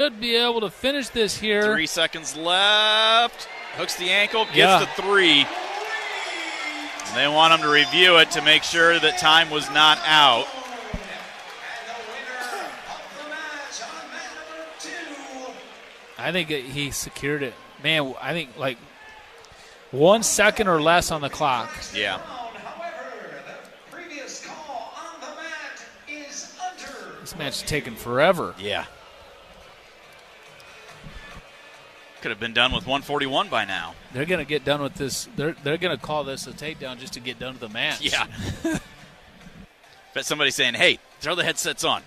Should be able to finish this here. 3 seconds left. Hooks the ankle, gets to 3. And they want him to review it to make sure that time was not out. I think he secured it. Man, I think like 1 second or less on the clock. Yeah. This match is taking forever. Yeah. Could have been done with 141 by now. They're going to get done with this. They're going to call this a takedown just to get done with the match. Yeah. Bet somebody's saying, hey, throw the headsets on.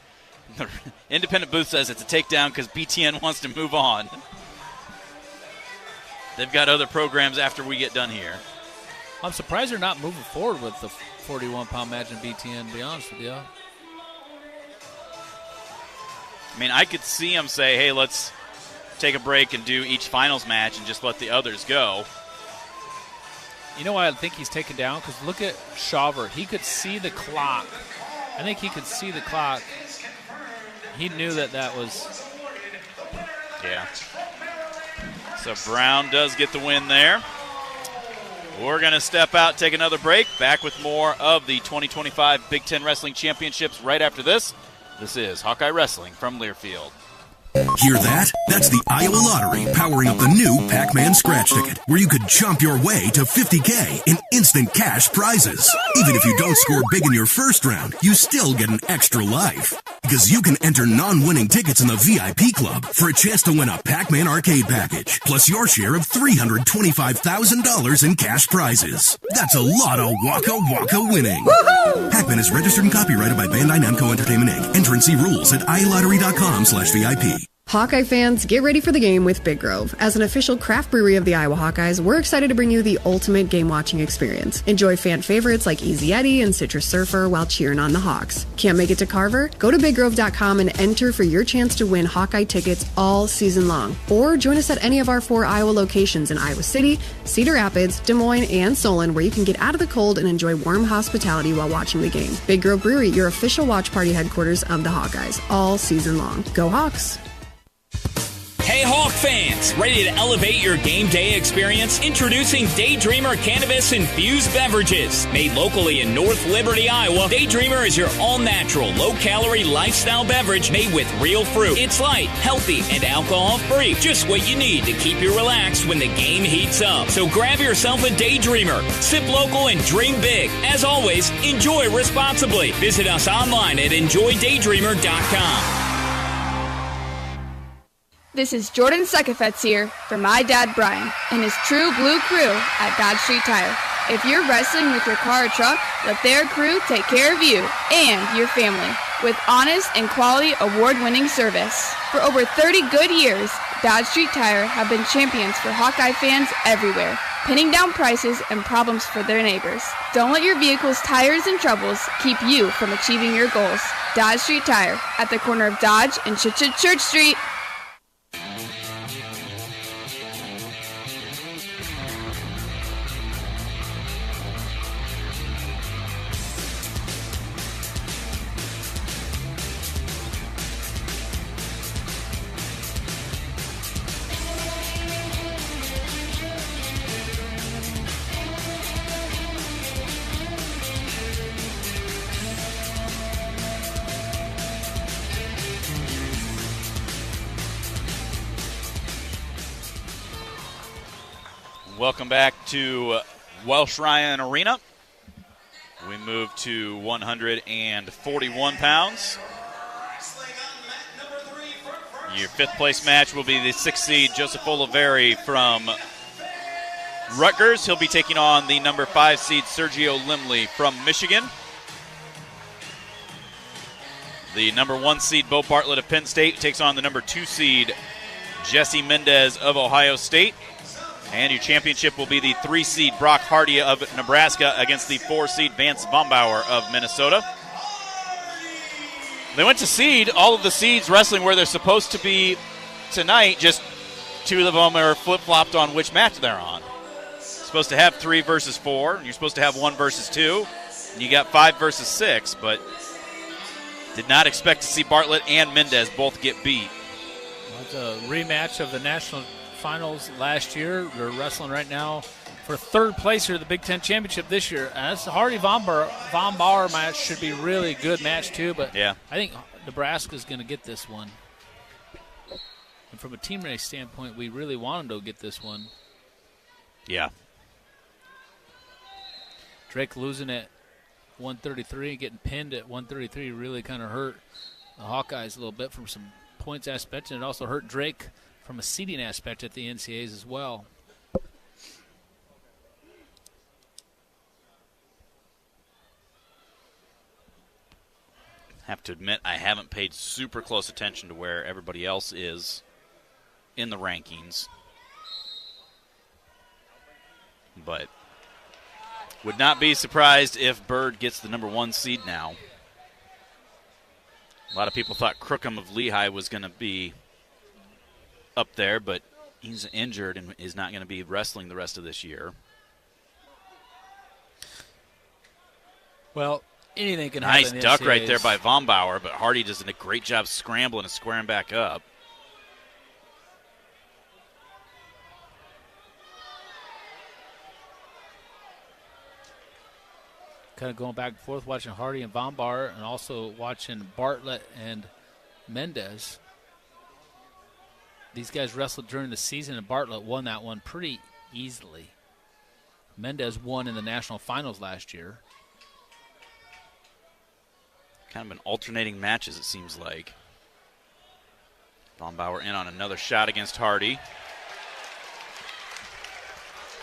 The independent booth says it's a takedown because BTN wants to move on. They've got other programs after we get done here. I'm surprised they're not moving forward with the 41-pound match in BTN, to be honest with you. I mean, I could see him say, hey, let's take a break and do each finals match and just let the others go. You know why I think he's taken down? Because look at Shawver. He could see the clock. I think he could see the clock. He knew that was... Yeah. So Brown does get the win there. We're going to step out, take another break. Back with more of the 2025 Big Ten Wrestling Championships right after this. This is Hawkeye Wrestling from Learfield. Hear that? That's the Iowa Lottery powering up the new Pac-Man scratch ticket, where you could jump your way to $50K in instant cash prizes. Even if you don't score big in your first round, you still get an extra life. Because you can enter non-winning tickets in the VIP club for a chance to win a Pac-Man arcade package, plus your share of $325,000 in cash prizes. That's a lot of Waka Waka winning. Woo-hoo! Pac-Man is registered and copyrighted by Bandai Namco Entertainment Inc. Enter and see rules at iLottery.com/VIP. Hawkeye fans, get ready for the game with Big Grove. As an official craft brewery of the Iowa Hawkeyes, we're excited to bring you the ultimate game-watching experience. Enjoy fan favorites like Easy Eddie and Citrus Surfer while cheering on the Hawks. Can't make it to Carver? Go to BigGrove.com and enter for your chance to win Hawkeye tickets all season long. Or join us at any of our 4 Iowa locations in Iowa City, Cedar Rapids, Des Moines, and Solon, where you can get out of the cold and enjoy warm hospitality while watching the game. Big Grove Brewery, your official watch party headquarters of the Hawkeyes, all season long. Go Hawks! Hey Hawk fans, ready to elevate your game day experience? Introducing Daydreamer Cannabis Infused Beverages. Made locally in North Liberty, Iowa, Daydreamer is your all-natural, low-calorie lifestyle beverage made with real fruit. It's light, healthy, and alcohol-free. Just what you need to keep you relaxed when the game heats up. So grab yourself a Daydreamer. Sip local and dream big. As always, enjoy responsibly. Visit us online at enjoydaydreamer.com. This is Jordan Sekefetz here for my dad Brian and his True Blue crew at Dodge Street Tire. If you're wrestling with your car or truck, let their crew take care of you and your family with honest and quality award-winning service. For over 30 good years, Dodge Street Tire have been champions for Hawkeye fans everywhere, pinning down prices and problems for their neighbors. Don't let your vehicle's tires and troubles keep you from achieving your goals. Dodge Street Tire at the corner of Dodge and Church Street. Welcome back to Welsh Ryan Arena. We move to 141 pounds. Your 5th place match will be the 6th seed Joseph Oliveri from Rutgers. He'll be taking on the number 5 seed Sergio Limley from Michigan. The number 1 seed Bo Bartlett of Penn State takes on the number 2 seed Jesse Mendez of Ohio State. And your championship will be the 3 seed Brock Hardy of Nebraska against the 4 seed Vance Bombauer of Minnesota. They went to seed all of the seeds wrestling where they're supposed to be tonight. Just 2 of them are flip-flopped on which match they're on. Supposed to have 3 versus 4. And you're supposed to have 1 versus 2. And you got 5 versus 6. But did not expect to see Bartlett and Mendez both get beat. It's a rematch of the national finals last year. They're wrestling right now for third place here at the Big Ten Championship this year. And that's the Hardy-Von Bauer match. Should be really good match too, but yeah. I think Nebraska's going to get this one. And from a team race standpoint, we really want them to get this one. Yeah. Drake losing at 133, getting pinned at 133 really kind of hurt the Hawkeyes a little bit from some points aspect, and it also hurt Drake from a seeding aspect at the NCAAs as well. Have to admit, I haven't paid super close attention to where everybody else is in the rankings. But would not be surprised if Bird gets the number 1 seed now. A lot of people thought Crookham of Lehigh was going to be up there, but he's injured and is not going to be wrestling the rest of this year. Well, anything can happen. Nice duck right there by Von Bauer, but Hardy does a great job scrambling and squaring back up. Kind of going back and forth, watching Hardy and Von Bauer, and also watching Bartlett and Mendez. These guys wrestled during the season, and Bartlett won that one pretty easily. Mendez won in the national finals last year. Kind of been alternating matches, it seems like. Von Bauer in on another shot against Hardy.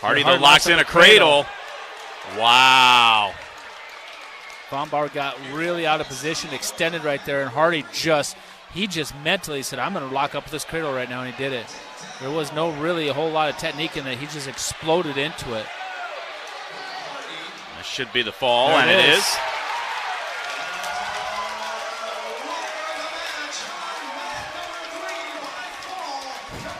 Hardy, though, locks in a cradle. Wow. Von Bauer got really out of position, extended right there, and Hardy just mentally said, I'm going to lock up this cradle right now, and he did it. There was no really a whole lot of technique in it. He just exploded into it. That should be the fall, and it is.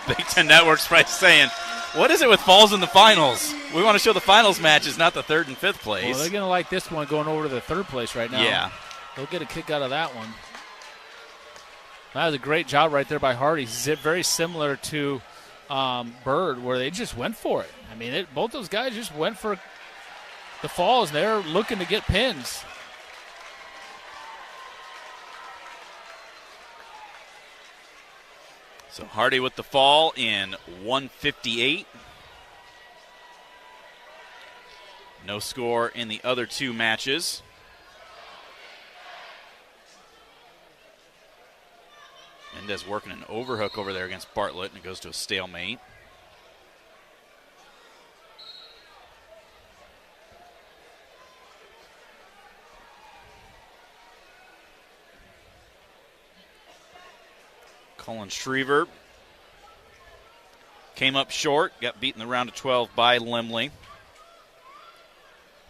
Big Ten Network's probably saying, what is it with falls in the finals? We want to show the finals matches, not the 3rd and 5th place. Well, they're going to like this one going over to the 3rd place right now. Yeah. They'll get a kick out of that one. That was a great job right there by Hardy. Very similar to Bird, where they just went for it. I mean, both those guys just went for the falls. They're looking to get pins. So Hardy with the fall in 158. No score in the other 2 matches. Mendez working an overhook over there against Bartlett, and it goes to a stalemate. Colin Schriever came up short, got beaten in the round of 12 by Limley.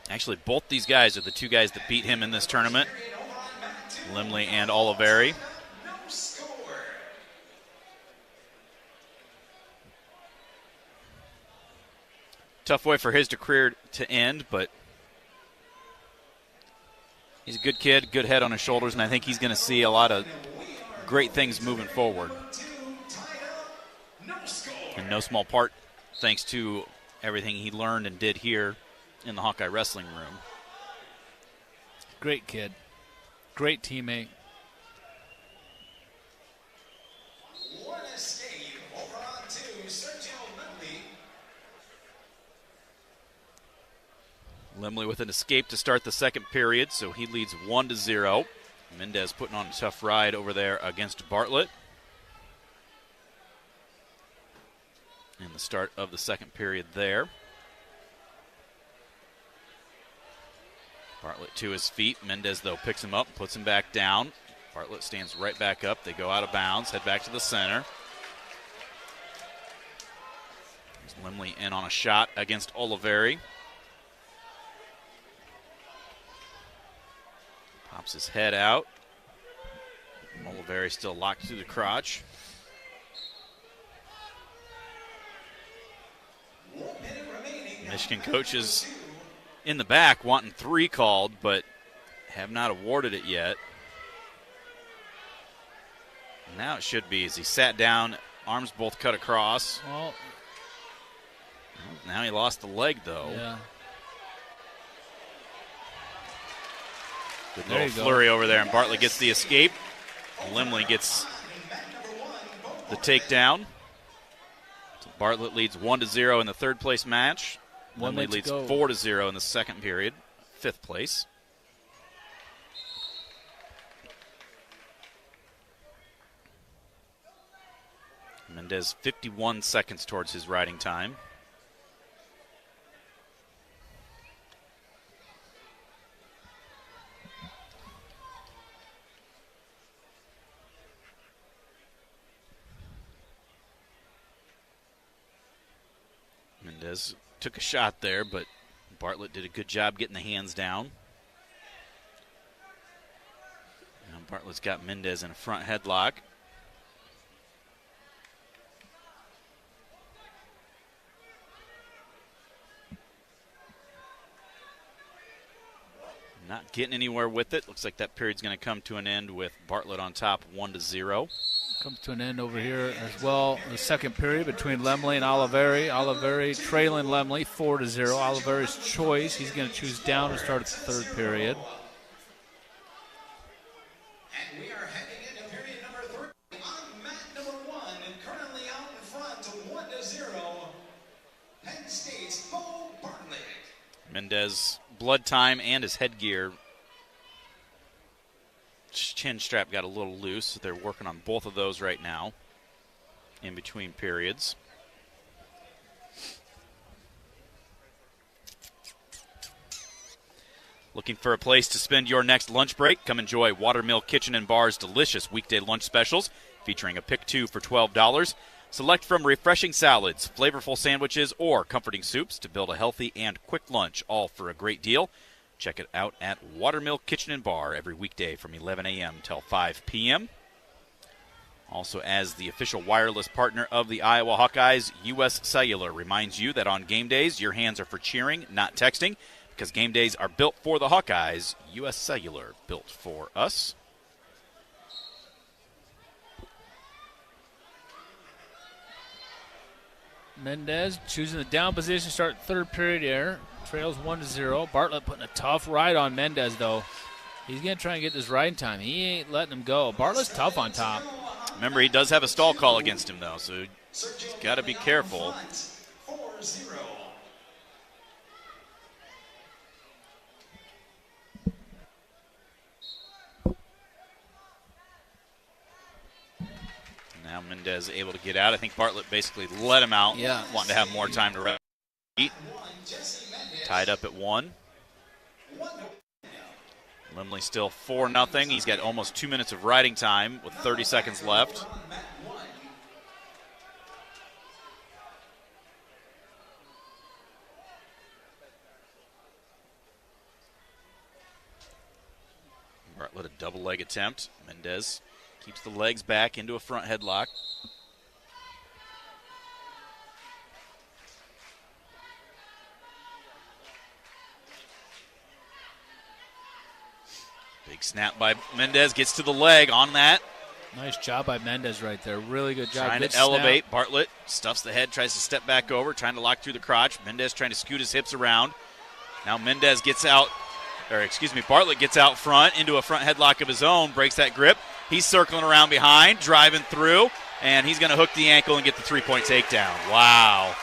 Actually, both these guys are the 2 guys that beat him in this tournament, Limley and Oliveri. Tough way for his career to end, but he's a good kid, good head on his shoulders, and I think he's going to see a lot of great things moving forward. In no small part thanks to everything he learned and did here in the Hawkeye wrestling room. Great kid. Great teammate. Limley with an escape to start the second period, so he leads 1-0. Mendez putting on a tough ride over there against Bartlett. In the start of the second period there. Bartlett to his feet. Mendez, though, picks him up and puts him back down. Bartlett stands right back up. They go out of bounds, head back to the center. There's Limley in on a shot against Oliveri. Pops his head out. Oliveri still locked to the crotch. Michigan coaches in the back wanting 3 called, but have not awarded it yet. And Now it should be as he sat down, arms both cut across. Well, now he lost the leg, though. yeah. Good There little you flurry go. over there, and Bartlett gets the escape. Limley gets the takedown. So Bartlett leads 1-0 in the third place match. One Limley minute to leads go. 4-0 in the second period, fifth place. Mendez 51 seconds towards his riding time. Mendez took a shot there, but Bartlett did a good job getting the hands down. Now Bartlett's got Mendez in a front headlock. Not getting anywhere with it. Looks like that period's going to come to an end with Bartlett on top 1-0. Comes to an end over here as well. The second period between Lemley and Oliveri. Oliveri trailing Lemley 4-0. Oliveri's choice. He's going to choose down to start the third period. And we are heading into period number 3 on mat number 1, and currently out in front 1-0. Penn State's Bo Bartlett. Mendez, blood time and his headgear. Chin strap got a little loose, so they're working on both of those right now in between periods. Looking for a place to spend your next lunch break? Come enjoy Watermill Kitchen and Bar's delicious weekday lunch specials featuring a pick 2 for $12. Select from refreshing salads, flavorful sandwiches, or comforting soups to build a healthy and quick lunch, all for a great deal. Check it out at Watermill Kitchen and Bar every weekday from 11 a.m. till 5 p.m. Also, as the official wireless partner of the Iowa Hawkeyes, U.S. Cellular reminds you that on game days, your hands are for cheering, not texting. Because game days are built for the Hawkeyes, U.S. Cellular built for us. Mendez choosing the down position, start third period here. Trails 1-0. Bartlett putting a tough ride on Mendez, though. He's going to try and get this riding time. He ain't letting him go. Bartlett's tough on top. Remember, he does have a stall call against him, though, so he's got to be careful. 4-0. Now Mendez able to get out. I think Bartlett basically let him out, Yeah. wanting to have more time to rest. Tied up at 1. Limley still 4-0. He's got almost 2 minutes of riding time with 30 seconds left. Bartlett a double leg attempt. Mendez keeps the legs back into a front headlock. Big snap by Mendez, gets to the leg on that. Nice job by Mendez right there. Really good job. Trying Good to elevate. snap. Bartlett stuffs the head, tries to step back over, trying to lock through the crotch. Mendez trying to scoot his hips around. Now Mendez gets out, Bartlett gets out front into a front headlock of his own, breaks that grip. He's circling around behind, driving through, and he's going to hook the ankle and get the three-point takedown. Wow.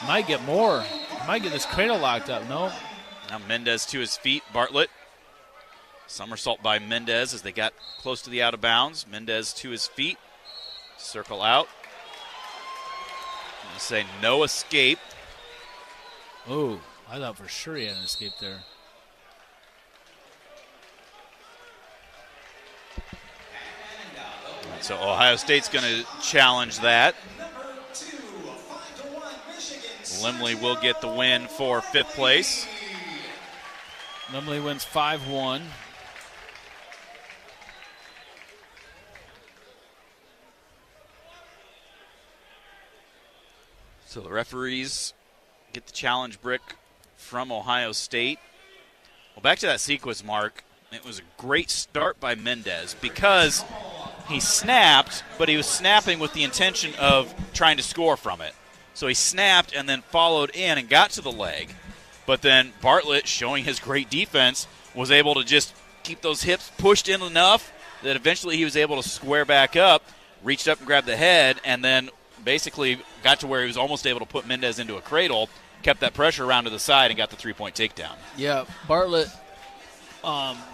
Might get more. Might get this cradle locked up. No. Now Mendez to his feet. Bartlett. Somersault by Mendez as they got close to the out of bounds. Mendez to his feet. Circle out. I'm going to say no escape. Oh, I thought for sure he had an escape there. So Ohio State's going to challenge that. Limley will get the win for 5th place. Limley wins 5-1. So the referees get the challenge brick from Ohio State. Well, back to that sequence, Mark. It was a great start by Mendez because he snapped, but he was snapping with the intention of trying to score from it. So he snapped and then followed in and got to the leg. But then Bartlett, showing his great defense, was able to just keep those hips pushed in enough that eventually he was able to square back up, reached up and grabbed the head, and then basically got to where he was almost able to put Mendez into a cradle, kept that pressure around to the side, and got the three-point takedown. Yeah, Bartlett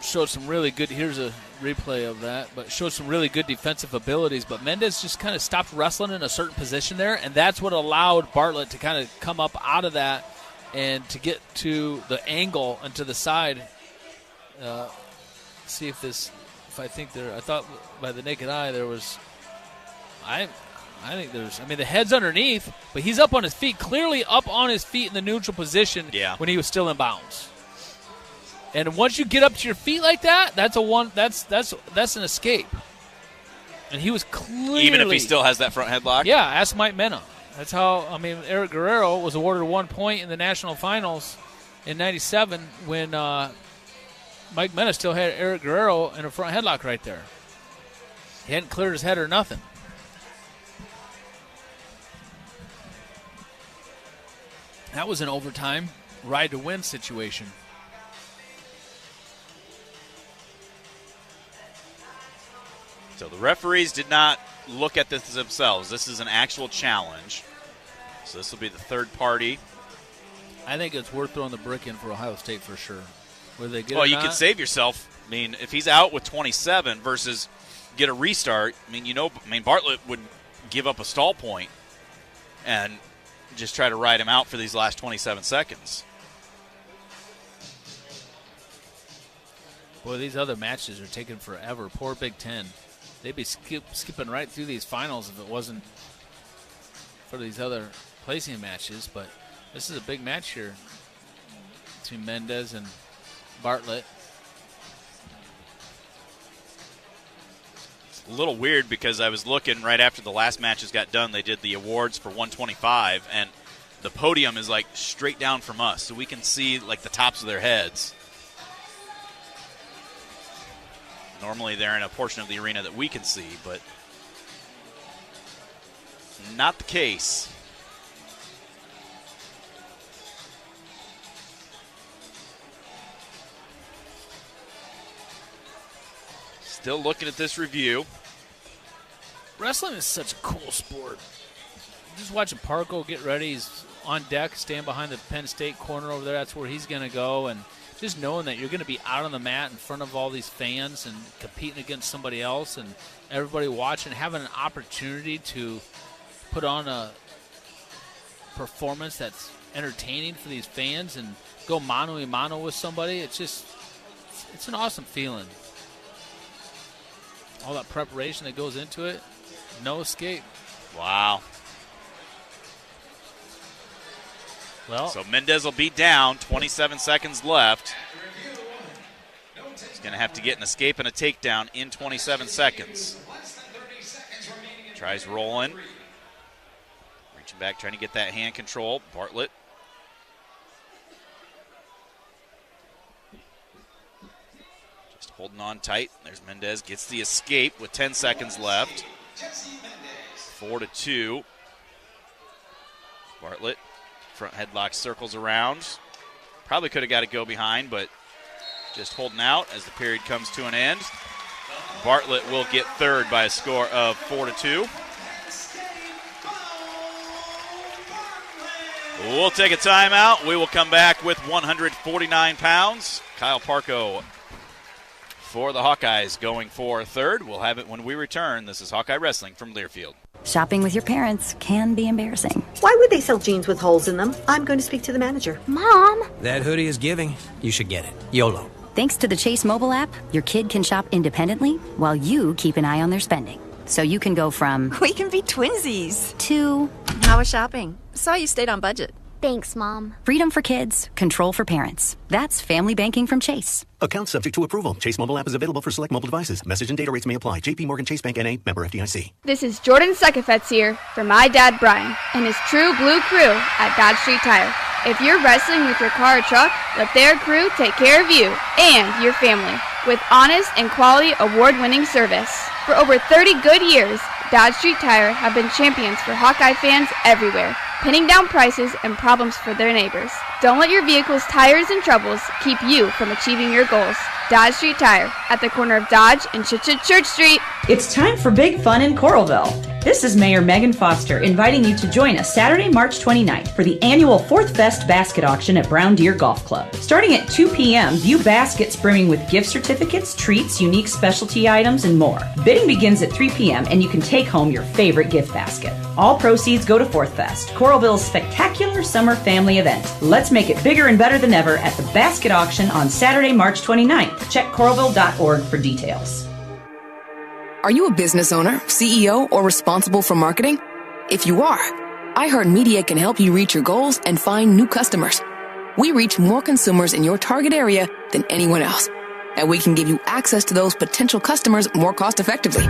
showed some really good – here's a replay of that, but showed some really good defensive abilities. But Mendez just kind of stopped wrestling in a certain position there, and that's what allowed Bartlett to kind of come up out of that and to get to the angle and to the side. See if this – if I think there – I thought by the naked eye there was – I think there's – I mean, the head's underneath, but he's up on his feet, clearly up on his feet in the neutral position when he was still in bounds. And once you get up to your feet like that, that's an escape. And he was clearly – even if he still has that front headlock? Yeah, ask Mike Mena. That's how – I mean, Eric Guerrero was awarded 1 point in the national finals in 97 when Mike Mena still had Eric Guerrero in a front headlock right there. He hadn't cleared his head or nothing. That was an overtime ride-to-win situation. So the referees did not look at this themselves. This is an actual challenge. So this will be the third party. I think it's worth throwing the brick in for Ohio State for sure. Whether they get well, it or you not, could save yourself. I mean, if he's out with 27 versus get a restart, Bartlett would give up a stall point and just try to ride him out for these last 27 seconds. Boy, these other matches are taking forever. Poor Big Ten. They'd be skipping right through these finals if it wasn't for these other placing matches. But this is a big match here between Mendez and Bartlett. It's a little weird because I was looking right after the last matches got done. They did the awards for 125, and the podium is like straight down from us, so we can see like the tops of their heads. Normally they're in a portion of the arena that we can see, but not the case. Still looking at this review. Wrestling is such a cool sport. Just watching Parco get ready. He's on deck, stand behind the Penn State corner over there. That's where he's going to go. And just knowing that you're going to be out on the mat in front of all these fans and competing against somebody else and everybody watching, having an opportunity to put on a performance that's entertaining for these fans and go mano-a-mano with somebody, it's an awesome feeling. All that preparation that goes into it, no escape. Wow. Well, so Mendez will be down, 27 seconds left. He's going to have to get an escape and a takedown in 27 seconds. Tries rolling. Reaching back, trying to get that hand control. Bartlett. Just holding on tight. There's Mendez, gets the escape with 10 seconds left. 4-2. Bartlett. Front headlock circles around. Probably could have got a go behind, but just holding out as the period comes to an end. Bartlett will get third by a score of 4-2. We'll take a timeout. We will come back with 149 pounds. Kyle Parco for the Hawkeyes going for third. We'll have it when we return. This is Hawkeye Wrestling from Learfield. Shopping with your parents can be embarrassing. Why would they sell jeans with holes in them? I'm going to speak to the manager. Mom! That hoodie is giving. You should get it. YOLO. Thanks to the Chase mobile app, your kid can shop independently while you keep an eye on their spending. So you can go from... We can be twinsies. ...to... How was shopping? Saw you stayed on budget. Thanks, Mom. Freedom for kids, control for parents. That's family banking from Chase. Account subject to approval. Chase mobile app is available for select mobile devices. Message and data rates may apply. JP Morgan Chase Bank N.A. member FDIC. This is Jordan Sekefetz here for my dad, Brian, and his true blue crew at Dodge Street Tire. If you're wrestling with your car or truck, let their crew take care of you and your family with honest and quality award-winning service. For over 30 good years, Dodge Street Tire have been champions for Hawkeye fans everywhere, pinning down prices and problems for their neighbors. Don't let your vehicle's tires and troubles keep you from achieving your goals. Dodge Street Tire, at the corner of Dodge and Church Street. It's time for big fun in Coralville. This is Mayor Megan Foster inviting you to join us Saturday, March 29th for the annual 4th Fest Basket Auction at Brown Deer Golf Club. Starting at 2 p.m., view baskets brimming with gift certificates, treats, unique specialty items, and more. Bidding begins at 3 p.m. and you can take home your favorite gift basket. All proceeds go to 4th Fest, Coralville's spectacular summer family event. Let's make it bigger and better than ever at the Basket Auction on Saturday, March 29th. Check coralville.org for details. Are you a business owner, CEO, or responsible for marketing? If you are, iHeartMedia can help you reach your goals and find new customers. We reach more consumers in your target area than anyone else, and we can give you access to those potential customers more cost-effectively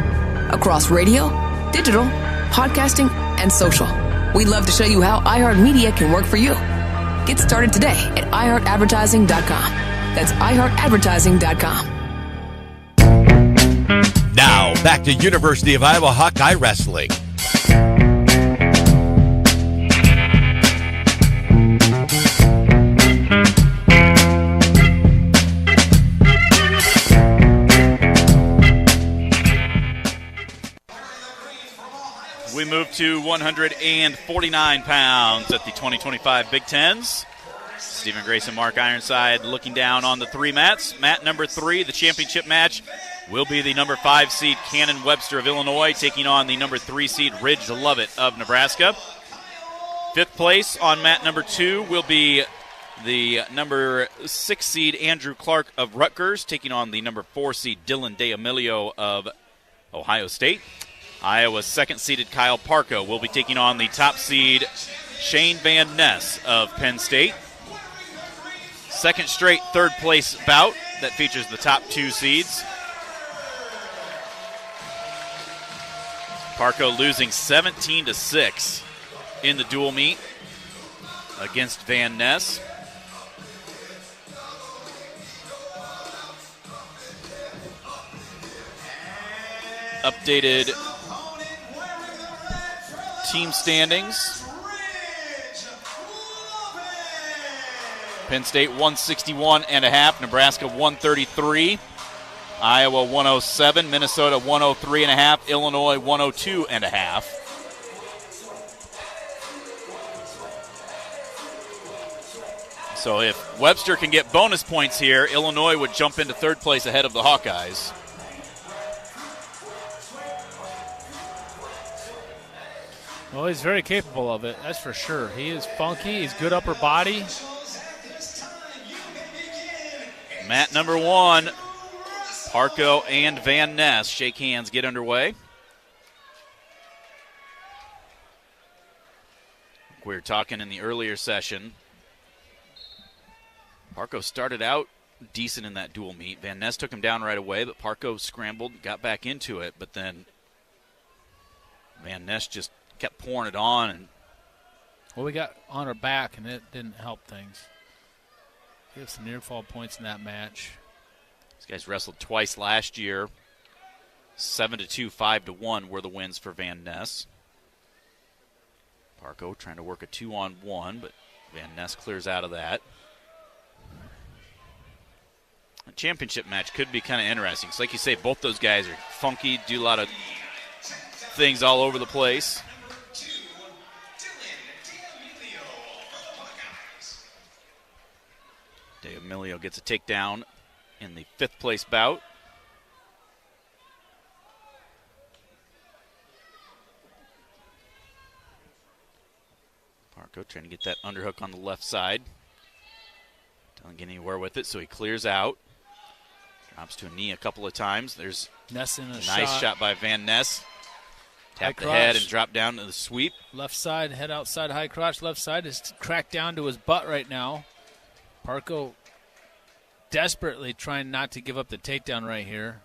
across radio, digital, podcasting, and social. We'd love to show you how iHeartMedia can work for you. Get started today at iHeartAdvertising.com. That's iHeartAdvertising.com. Now, back to University of Iowa Hawkeye Wrestling. We move to 149 pounds at the 2025 Big Tens. Stephen Grace and Mark Ironside looking down on the three mats. Mat number 3, the championship match, will be the number 5 seed Cannon Webster of Illinois taking on the number 3 seed Ridge Lovett of Nebraska. 5th place on mat number 2 will be the number 6 seed Andrew Clark of Rutgers taking on the number 4 seed Dylan D'Amelio of Ohio State. Iowa's 2nd seeded Kyle Parko will be taking on the top seed Shane Van Ness of Penn State. Second straight third place bout that features the top 2 seeds. Parko losing 17-6 in the dual meet against Van Ness. Updated team standings. Penn State 161.5, Nebraska 133. Iowa 107, Minnesota 103.5, Illinois 102.5. So if Webster can get bonus points here, Illinois would jump into third place ahead of the Hawkeyes. Well, he's very capable of it, that's for sure. He is funky, he's good upper body. Mat number 1, Parko and Van Ness shake hands, get underway. We were talking in the earlier session. Parko started out decent in that dual meet. Van Ness took him down right away, but Parko scrambled, got back into it, but then Van Ness just kept pouring it on. And well, we got on our back, and it didn't help things. We have some near fall points in that match. These guys wrestled twice last year. 7-2, 5-1 were the wins for Van Ness. Parko trying to work a 2-on-1, but Van Ness clears out of that. A championship match could be kind of interesting. So like you say, both those guys are funky, do a lot of things all over the place. D'Amelio gets a takedown in the 5th place bout. Parko trying to get that underhook on the left side. Doesn't get anywhere with it, so he clears out. Drops to a knee a couple of times. There's Ness in a nice shot by Van Ness. Tap the head and drop down to the sweep. Left side, head outside, high crotch. Left side is cracked down to his butt right now. Parko desperately trying not to give up the takedown right here.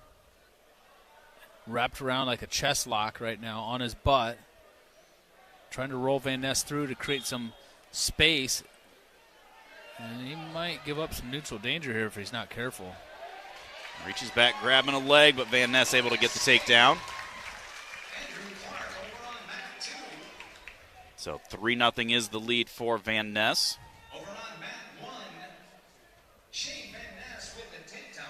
Wrapped around like a chest lock right now on his butt. Trying to roll Van Ness through to create some space And he might give up some neutral danger here if he's not careful. Reaches back, grabbing a leg, but Van Ness able to get the takedown. So 3-0 is the lead for Van Ness. Over on mat 1, Shane Van Ness with the takedown.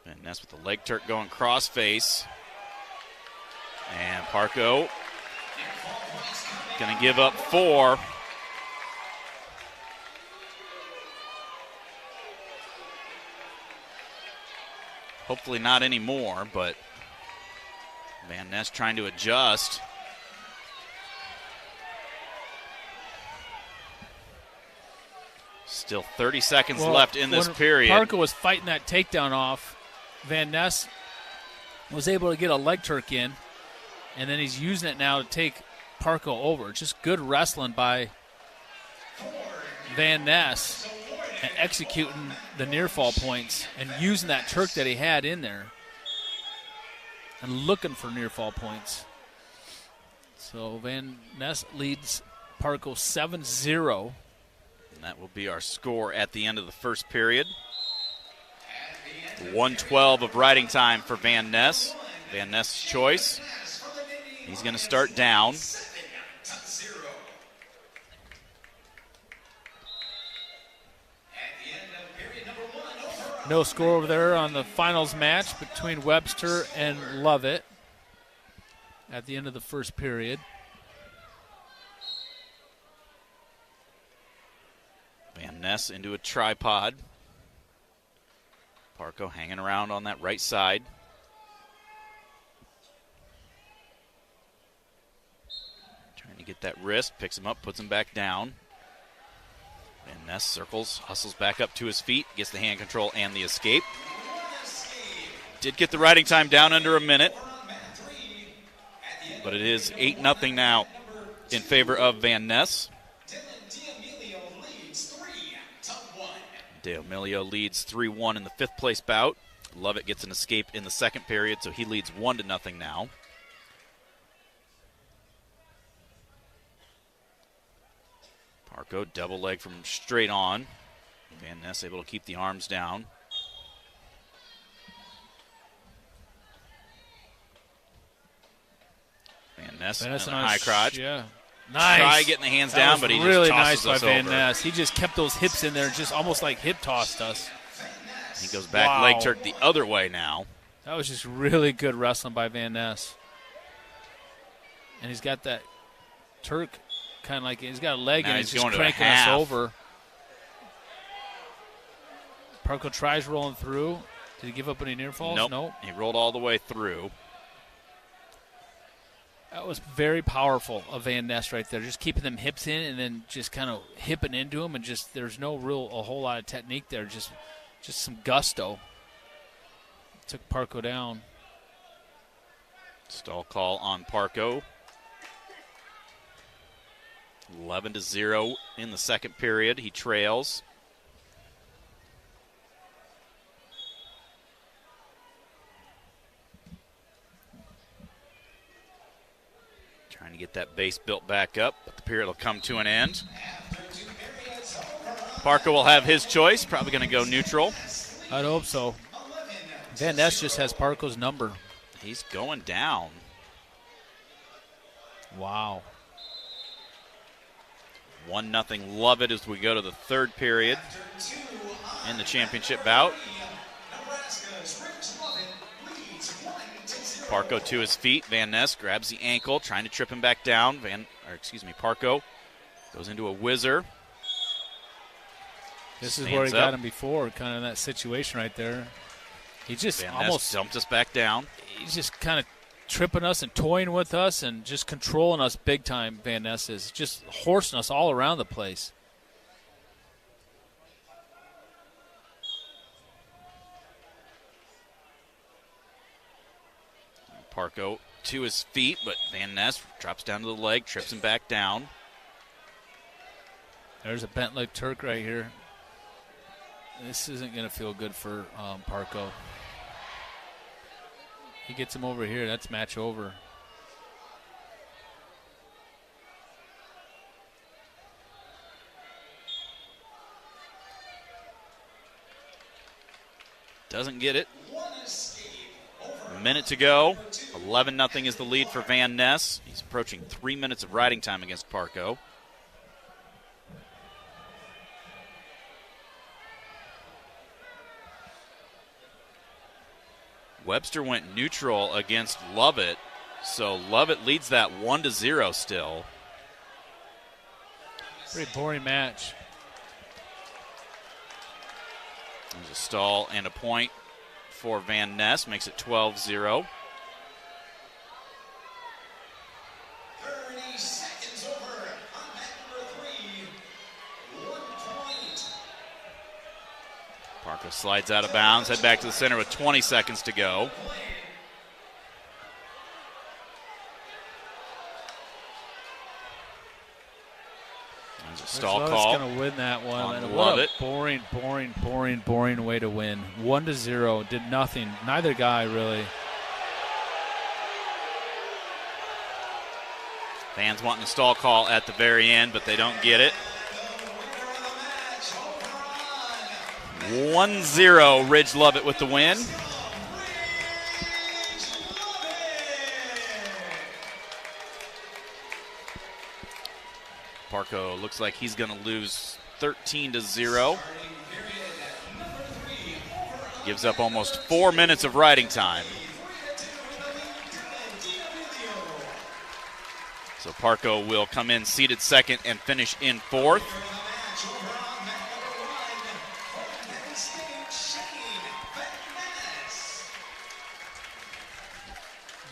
Van Ness with the leg turk going cross-face. And Parco going to give up 4. Hopefully not anymore, but Van Ness trying to adjust. Still 30 seconds left in this period. Parco was fighting that takedown off. Van Ness was able to get a leg turk in, and then he's using it now to take Parco over. Just good wrestling by Van Ness and executing the near fall points and using that turk that he had in there and looking for near fall points. So Van Ness leads Parco 7-0. And that will be our score at the end of the first period. 1:12 of riding time for Van Ness. Van Ness' choice. He's going to start down. No score over there on the finals match between Webster and Lovett at the end of the first period. Van Ness into a tripod. Parco hanging around on that right side. Trying to get that wrist, picks him up, puts him back down. Van Ness circles, hustles back up to his feet, gets the hand control and the escape. Did get the riding time down under a minute, but it is 8-0 now in favor of Van Ness. D'Amelio leads 3-1 in the fifth place bout. Lovett gets an escape in the second period, so he leads 1-0 now. Parco double leg from straight on. Van Ness able to keep the arms down. Van Ness and a high crotch. Yeah. Nice. Try getting the hands down, but he really just tosses nice us by Van over. Ness. He just kept those hips in there, just almost like hip tossed us. He goes back, Wow. leg turk the other way now. That was just really good wrestling by Van Ness. And he's got that Turk kind of like, he's got a leg Now and he's he's just going to a cranking us half. over. Parco tries rolling through. Did he give up any near falls? Nope. Nope. He rolled all the way through. That was very powerful of Van Ness right there. Just keeping them hips in and then just kind of hipping into them, and just there's no a whole lot of technique there. Just some gusto. Took Parco down. Stall call on Parco. 11-0 in the second period. He trails. Trying to get that base built back up, but the period will come to an end. Parco will have his choice. Probably going to go neutral. I'd hope so. Van Ness just has Parco's number. He's going down. Wow. 1-0 Lovett as we go to the third period in the championship bout. Parco to his feet. Van Ness grabs the ankle, trying to trip him back down. Parco goes into a whizzer. This is where he got him before, kind of in that situation right there. He just Van almost Ness dumped us back down. He's just kind of tripping us and toying with us and just controlling us big time. Van Ness is just horsing us all around the place. Parco to his feet, but Van Ness drops down to the leg, trips him back down. There's a bent leg Turk right here. This isn't going to feel good for Parco. He gets him over here. That's match over. Doesn't get it. A minute to go. 11-0 is the lead for Van Ness. He's approaching 3 minutes of riding time against Parco. Webster went neutral against Lovett, so Lovett leads that 1-0 still. Pretty boring match. There's a stall and a point for Van Ness, makes it 12-0. 30 seconds over on mat number 3. 1 point. Parco slides out of bounds, head back to the center with 20 seconds to go. There's a stall call. Going to win that one. And Love what a boring way to win. 1-0, did nothing. Neither guy really. Fans wanting a stall call at the very end, but they don't get it. 1-0, Ridge Lovett with the win. Parco looks like he's going to lose 13-0. Gives up almost 4 minutes of riding time. So Parco will come in seated second and finish in fourth.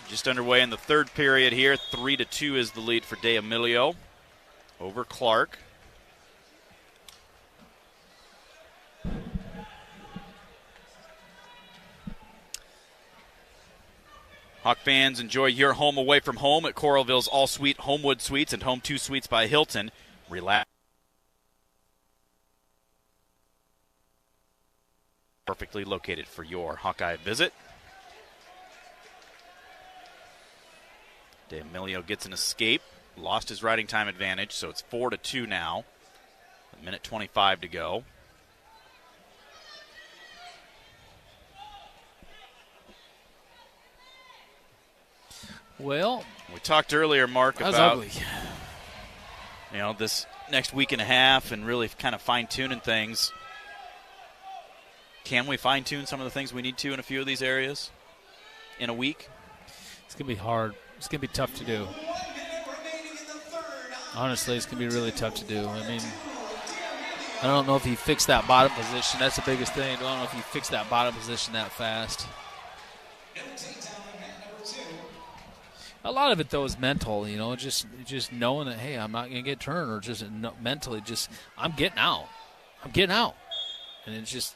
Just underway in the third period here. 3-2 is the lead for D'Amelio over Clark. Hawk fans, enjoy your home away from home at Coralville's All-Suite Homewood Suites and Home 2 Suites by Hilton. Relax. Perfectly located for your Hawkeye visit. D'Amelio gets an escape. Lost his riding time advantage, so it's 4-2 now. 1:25 to go. Well, we talked earlier, Mark, about ugly. This next week and a half and really kind of fine-tuning things. Can we fine-tune some of the things we need to in a few of these areas in a week? It's going to be hard. It's going to be tough to do. Honestly, it's going to be really tough to do. I mean, I don't know if he fixed that bottom position. That's the biggest thing. I don't know if he fixed that bottom position that fast. A lot of it, though, is mental, just knowing that, hey, I'm not going to get turned, or just mentally I'm getting out. And it's just,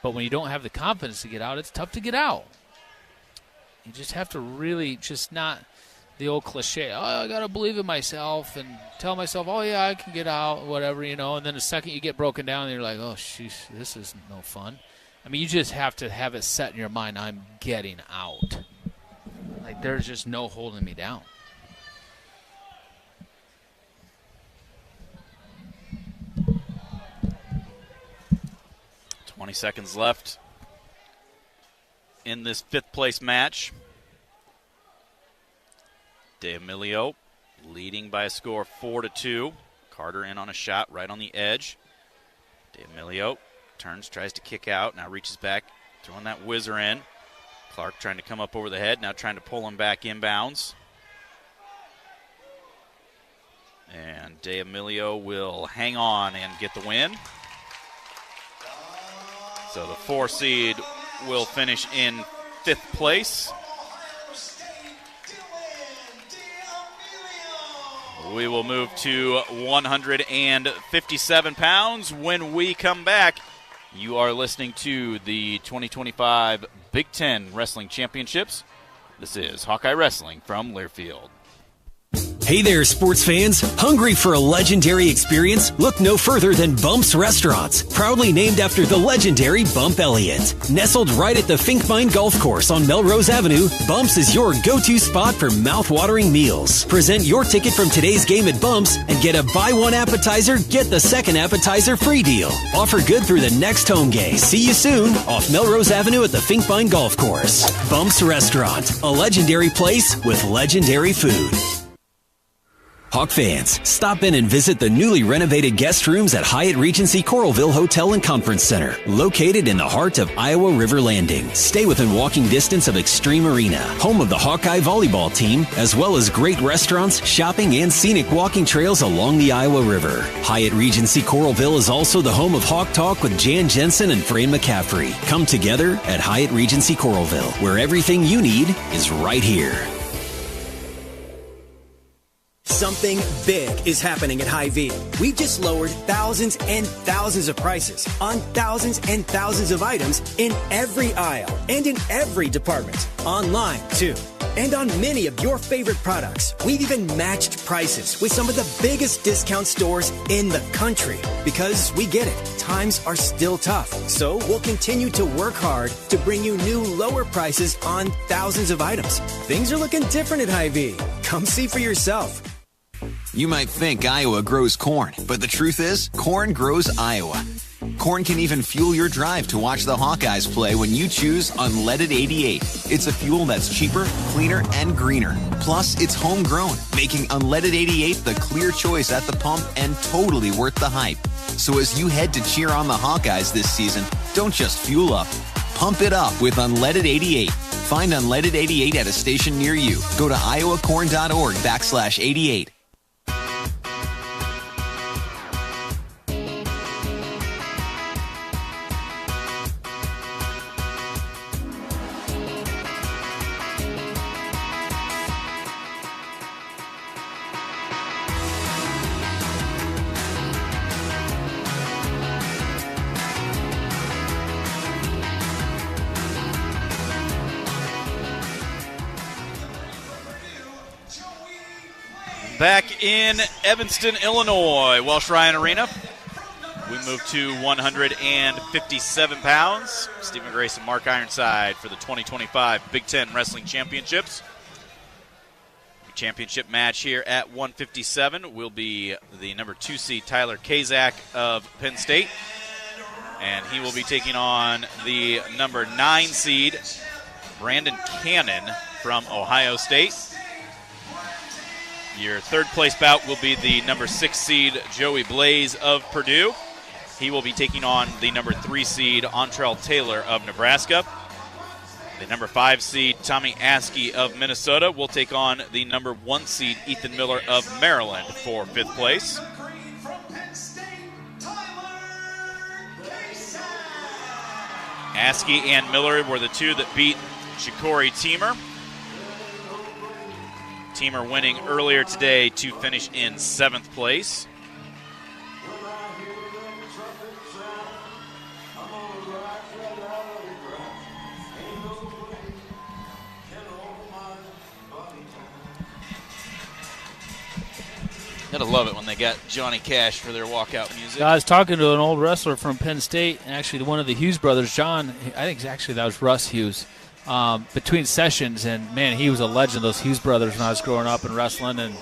but when you don't have the confidence to get out, it's tough to get out. You just have to really just not the old cliche, I got to believe in myself and tell myself, oh, yeah, I can get out, whatever, and then the second you get broken down, you're like, oh, sheesh, this is no fun. I mean, you just have to have it set in your mind, I'm getting out. Like, there's just no holding me down. "20 seconds left in this fifth-place match. D'Amelio leading by a score of 4-2. Carter in on a shot right on the edge. D'Amelio turns, tries to kick out, now reaches back, throwing that whizzer in. Clark trying to come up over the head, now trying to pull him back inbounds. And D'Amelio will hang on and get the win. So the 4 seed will finish in 5th place. We will move to 157 pounds when we come back. You are listening to the 2025 Big Ten Wrestling Championships. This is Hawkeye Wrestling from Learfield. Hey there, sports fans. Hungry for a legendary experience? Look no further than Bumps Restaurants, proudly named after the legendary Bump Elliott. Nestled right at the Finkmine Golf Course on Melrose Avenue, Bumps is your go-to spot for mouth-watering meals. Present your ticket from today's game at Bumps and get a buy one appetizer, get the second appetizer free deal. Offer good through the next home game. See you soon off Melrose Avenue at the Finkmine Golf Course. Bumps Restaurant, a legendary place with legendary food. Hawk fans, stop in and visit the newly renovated guest rooms at Hyatt Regency Coralville Hotel and Conference Center, located in the heart of Iowa River Landing. Stay within walking distance of Extreme Arena, home of the Hawkeye volleyball team, as well as great restaurants, shopping, and scenic walking trails along the Iowa River. Hyatt Regency Coralville is also the home of Hawk Talk with Jan Jensen and Fran McCaffrey. Come together at Hyatt Regency Coralville, where everything you need is right here. Something big is happening at Hy-Vee. We've just lowered thousands and thousands of prices on thousands and thousands of items in every aisle and in every department. Online, too. And on many of your favorite products, we've even matched prices with some of the biggest discount stores in the country. Because we get it, times are still tough. So we'll continue to work hard to bring you new lower prices on thousands of items. Things are looking different at Hy-Vee. Come see for yourself. You might think Iowa grows corn, but the truth is, corn grows Iowa. Corn can even fuel your drive to watch the Hawkeyes play when you choose Unleaded 88. It's a fuel that's cheaper, cleaner, and greener. Plus, it's homegrown, making Unleaded 88 the clear choice at the pump and totally worth the hype. So as you head to cheer on the Hawkeyes this season, don't just fuel up. Pump it up with Unleaded 88. Find Unleaded 88 at a station near you. Go to iowacorn.org/88. Back in Evanston, Illinois, Welsh Ryan Arena. We move to 157 pounds. Stephen Grace and Mark Ironside for the 2025 Big Ten Wrestling Championships. The championship match here at 157 will be the number 2 seed Tyler Kazak of Penn State. And he will be taking on the number 9 seed Brandon Cannon from Ohio State. Your third place bout will be the number 6 seed Joey Blaze of Purdue. He will be taking on the number 3 seed Ontrell Taylor of Nebraska. The number 5 seed Tommy Askey of Minnesota will take on the number 1 seed Ethan Miller of Maryland for 5th place. Askey and Miller were the two that beat Shikori Teamer. Teamer winning earlier today to finish in 7th place. Gotta love it when they got Johnny Cash for their walkout music. I was talking to an old wrestler from Penn State, actually one of the Hughes brothers, John. I think actually that was Russ Hughes. Between sessions, and man, he was a legend, those Hughes brothers, when I was growing up and wrestling. And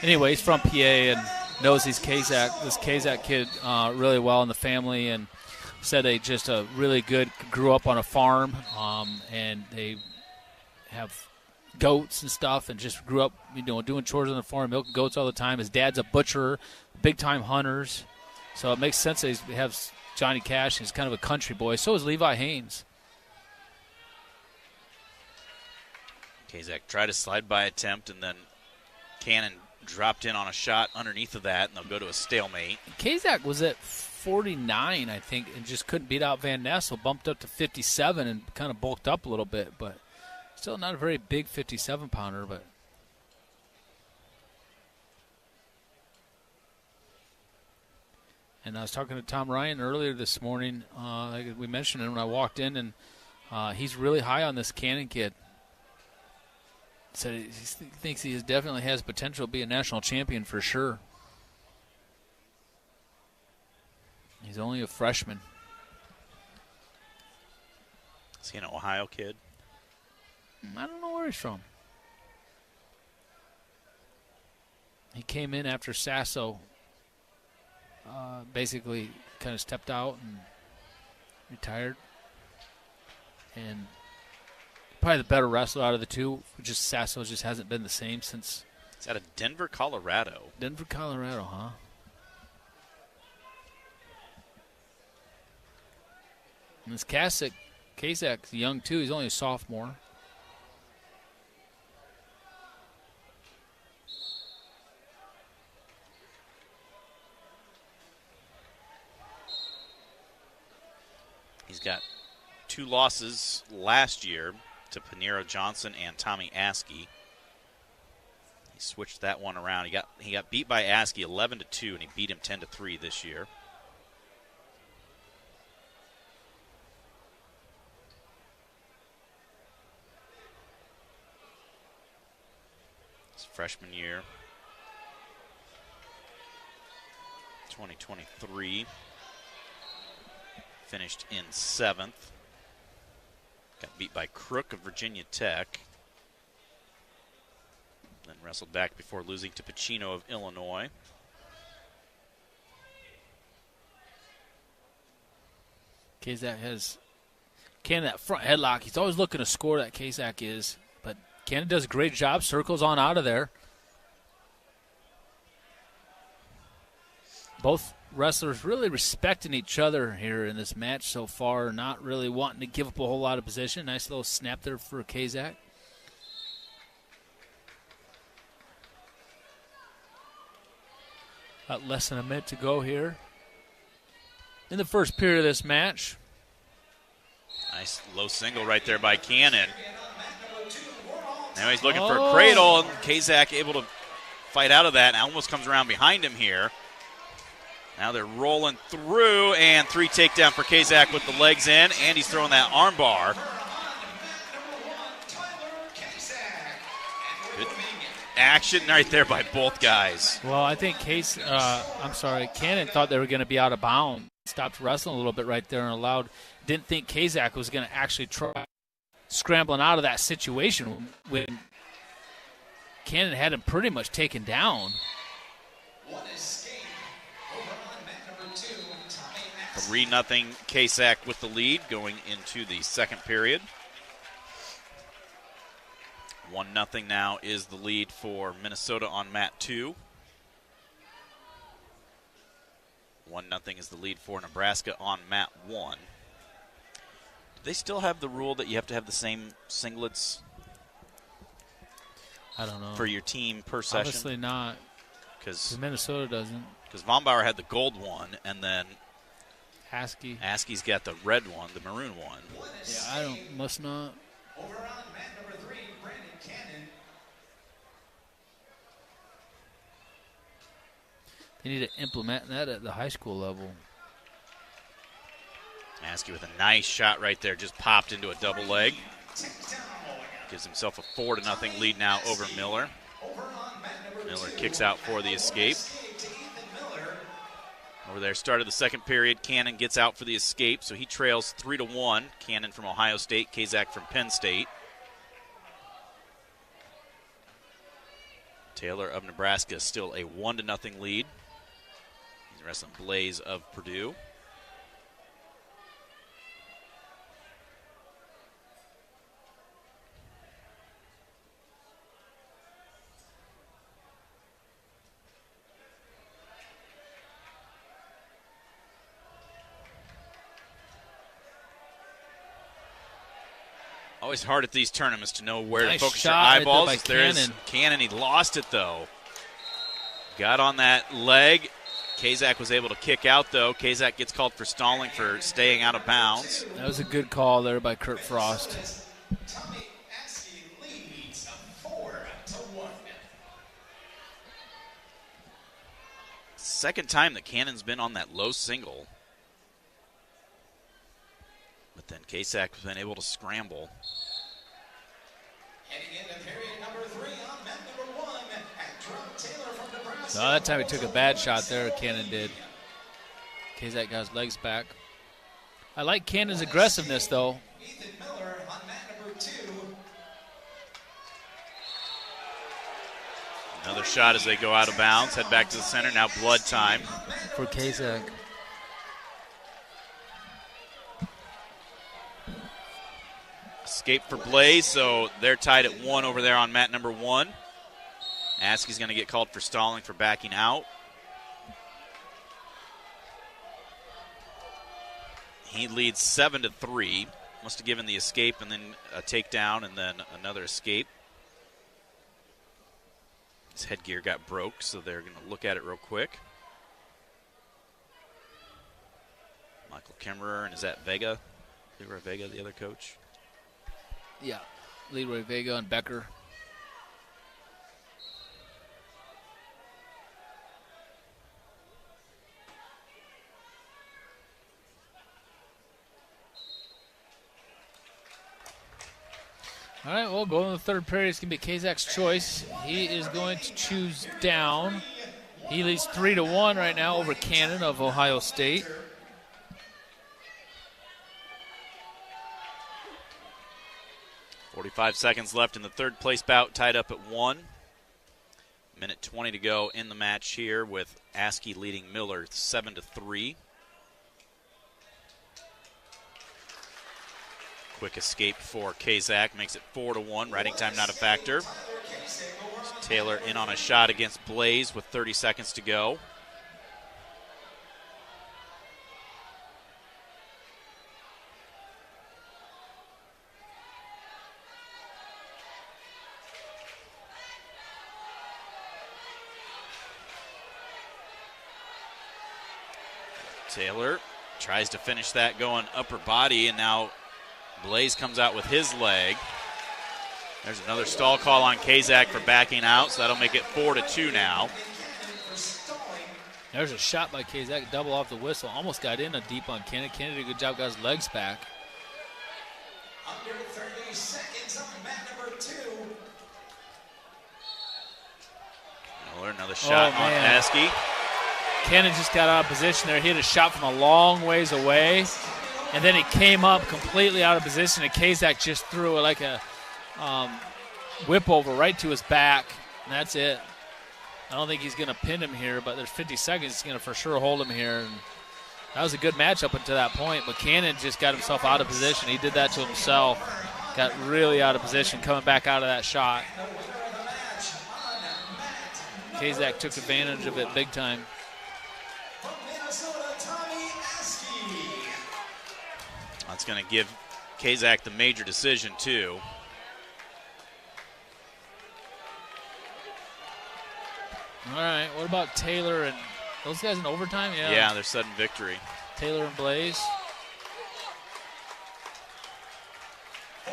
anyway, he's from PA and knows this Kazak kid really well in the family, and said they just really good, grew up on a farm, and they have goats and stuff, and just grew up, doing chores on the farm, milking goats all the time. His dad's a butcher, big-time hunters, so it makes sense that he has Johnny Cash. He's kind of a country boy. So is Levi Haynes. Kazak tried a slide-by attempt, and then Cannon dropped in on a shot underneath of that, and they'll go to a stalemate. Kazak was at 49, I think, and just couldn't beat out Van Ness, so bumped up to 57 and kind of bulked up a little bit, but still not a very big 57-pounder. But and I was talking to Tom Ryan earlier this morning. Like we mentioned it when I walked in, and he's really high on this Cannon kid. said he thinks he definitely has potential to be a national champion for sure. He's only a freshman. Is he an Ohio kid? I don't know where he's from. He came in after Sasso basically kind of stepped out and retired. And probably the better wrestler out of the two. Just Sasso just hasn't been the same since. It's out of Denver, Colorado. Denver, Colorado, huh? And this Kazak's young too. He's only a sophomore. He's got 2 losses last year to Panero Johnson and Tommy Askey. He switched that one around. He got beat by Askey 11-2, and he beat him 10-3 this year. His freshman year, 2023. Finished in 7th. Got beat by Crook of Virginia Tech. Then wrestled back before losing to Pacino of Illinois. Kazak has that front headlock. He's always looking to score, that Kazak is. But Cannon does a great job. Circles on out of there. Both wrestlers really respecting each other here in this match so far, not really wanting to give up a whole lot of position. Nice little snap there for Kazak. About less than a minute to go here in the first period of this match. Nice low single right there by Cannon. Now he's looking for a cradle, and Kazak able to fight out of that, and almost comes around behind him here. Now they're rolling through, and 3 takedown for Kazak with the legs in, and he's throwing that arm bar. Good action right there by both guys. Well, I think Cannon thought they were going to be out of bounds. Stopped wrestling a little bit right there and didn't think Kazak was going to actually try scrambling out of that situation when Cannon had him pretty much taken down. 3-0 Kazak with the lead going into the second period. 1-0 now is the lead for Minnesota on mat 2. 1-0 is the lead for Nebraska on mat 1. Do they still have the rule that you have to have the same singlets? I don't know. For your team per session? Obviously not. Because Minnesota doesn't. Because Von Bauer had the gold one, and then Askey's got the red one, the maroon one. Yeah, must not. Over on mat number 3, Brandon Cannon. They need to implement that at the high school level. Askey with a nice shot right there, just popped into a double leg. Gives himself a 4-0 lead now over Miller. Miller kicks out for the escape. Over there, start of the second period, Cannon gets out for the escape, so he trails 3-1. Cannon from Ohio State, Kazak from Penn State. Taylor of Nebraska still a 1-0 lead. He's wrestling Blaze of Purdue. Always hard at these tournaments to know where to focus your eyeballs. Right there by Cannon. Cannon, he lost it though. Got on that leg. Kazak was able to kick out though. Kazak gets called for stalling for staying out of bounds. That was a good call there by Kurt Frost. Tommy Askey leads 4-1. Second time that Cannon's been on that low single. But then Kazak has been able to scramble. Heading into period number No, that time he took a bad shot there, Cannon did. Kazak got his legs back. I like Cannon's aggressiveness, though. Another shot as they go out of bounds. Head back to the center. Now blood time. For Kazak. Escape for Blaze, so they're tied at 1 over there on mat number 1. Askey's going to get called for stalling for backing out. He leads 7-3. Must have given the escape and then a takedown and then another escape. His headgear got broke, so they're going to look at it real quick. Michael Kemmerer, and is that Vega? Leroy Vega, the other coach? Yeah, Leroy Vega and Becker. All right, well, going to the third period. It's going to be Kazak's choice. He is going to choose down. He leads 3-1 right now over Cannon of Ohio State. .45 seconds left in the third place bout, tied up at 1. Minute 20 to go in the match here with Askey leading Miller 7-3. Quick escape for Kazak, makes it 4-1. Riding time not a factor. Taylor in on a shot against Blaze with 30 seconds to go. Taylor tries to finish that going upper body, and now Blaze comes out with his leg. There's another stall call on Kazak for backing out, so that'll make it 4-2 now. There's a shot by Kazak, double off the whistle. Almost got in a deep on Kennedy. Kennedy, good job, got his legs back. Under 30 seconds on mat number 2. Miller, another shot on Askey. Cannon just got out of position there. He hit a shot from a long ways away, and then he came up completely out of position, and Kazak just threw it like a whip over right to his back, and that's it. I don't think he's going to pin him here, but there's 50 seconds. He's going to for sure hold him here. And that was a good match up until that point, but Cannon just got himself out of position. He did that to himself. Got really out of position coming back out of that shot. Kazak took advantage of it big time. That's going to give Kazak the major decision, too. All right, what about Taylor and those guys in overtime? Yeah, they're sudden victory. Taylor and Blaze. They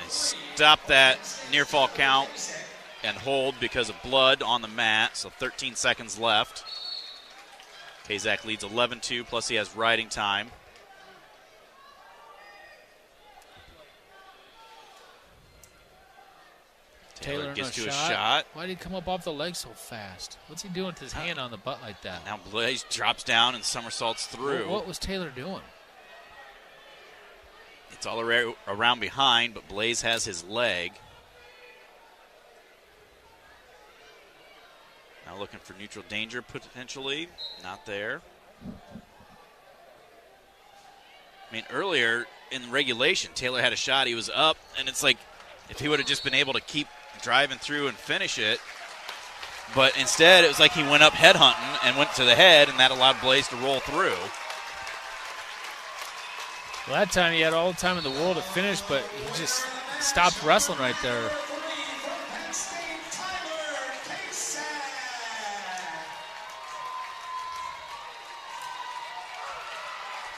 stop that near fall count and hold because of blood on the mat, so 13 seconds left. Kazak leads 11-2, plus he has riding time. Taylor gets to a shot. Why did he come up off the leg so fast? What's he doing with his hand on the butt like that? Now Blaze drops down and somersaults through. What was Taylor doing? It's all around behind, but Blaze has his leg. Now looking for neutral danger potentially. Not there. I mean, earlier in regulation, Taylor had a shot. He was up, and it's like if he would have just been able to keep driving through and finish it. But instead, it was like he went up head hunting and went to the head, and that allowed Blaze to roll through. Well, that time he had all the time in the world to finish, but he just stopped wrestling right there.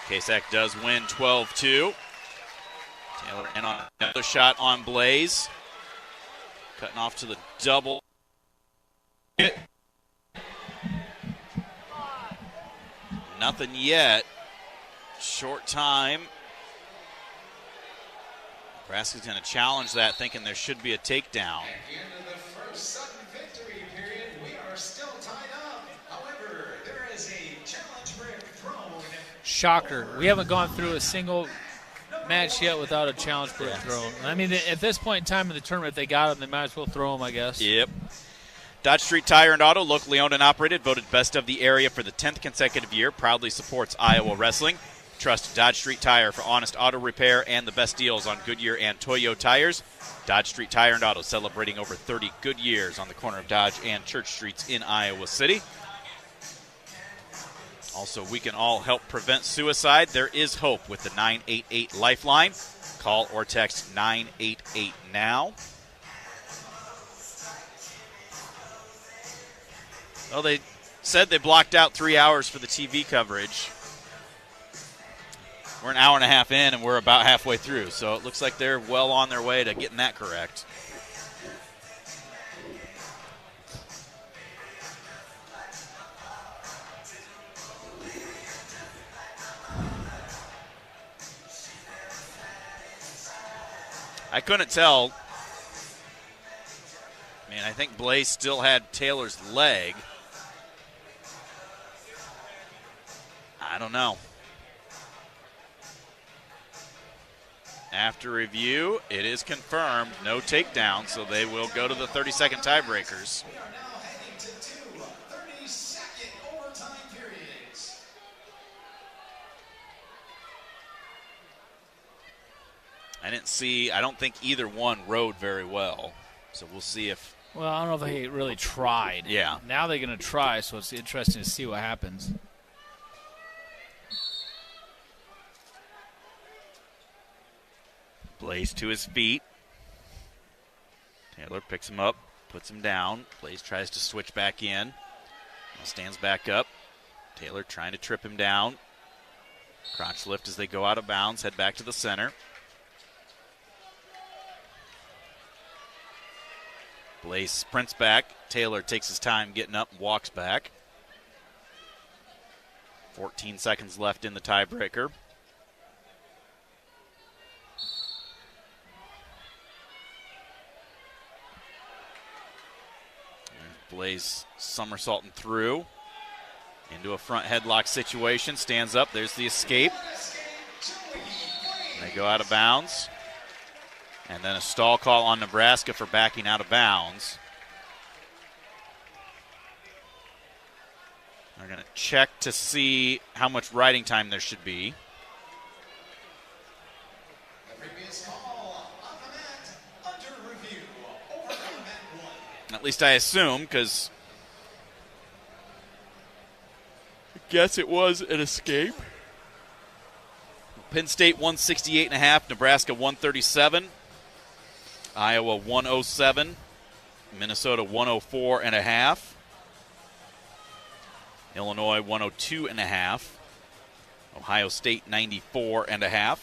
Kazak does win 12-2. Taylor in on another shot on Blaze. Cutting off to the double. Nothing yet. Short time. Nebraska's going to challenge that, thinking there should be a takedown. At the end of the first sudden victory period, we are still tied up. However, there is a challenge brick thrown. Shocker. We haven't gone through a single match yet without a challenge brick thrown. I mean, at this point in time in the tournament, if they got them, they might as well throw them, I guess. Yep. Dodge Street Tire and Auto, locally owned and operated, voted best of the area for the 10th consecutive year, proudly supports Iowa wrestling. Trust Dodge Street Tire for honest auto repair and the best deals on Goodyear and Toyo tires. Dodge Street Tire and Auto, celebrating over 30 good years on the corner of Dodge and Church Streets in Iowa City. Also, we can all help prevent suicide. There is hope with the 988 Lifeline. Call or text 988 now. Well, they said they blocked out 3 hours for the TV coverage. We're an hour and a half in, and we're about halfway through, so it looks like they're well on their way to getting that correct. I couldn't tell. I mean, I think Blaze still had Taylor's leg. I don't know. After review, it is confirmed, no takedown, so they will go to the 30-second tiebreakers. We are now heading to 2 30-second overtime periods. I don't think either one rode very well, so we'll see if... Well, I don't know if they really tried. Yeah. Now they're going to try, so it's interesting to see what happens. Blaze to his feet. Taylor picks him up, puts him down. Blaze tries to switch back in. Now stands back up. Taylor trying to trip him down. Crotch lift as they go out of bounds, head back to the center. Blaze sprints back. Taylor takes his time getting up and walks back. 14 seconds left in the tiebreaker. Blaze somersaulting through into a front headlock situation. Stands up. There's the escape. And they go out of bounds. And then a stall call on Nebraska for backing out of bounds. They're going to check to see how much riding time there should be. The previous call on the mat under review. Over on mat 1. At least I assume, because I guess it was an escape. Penn State 168.5, Nebraska 137, Iowa 107, Minnesota 104.5, Illinois 102.5, Ohio State 94.5.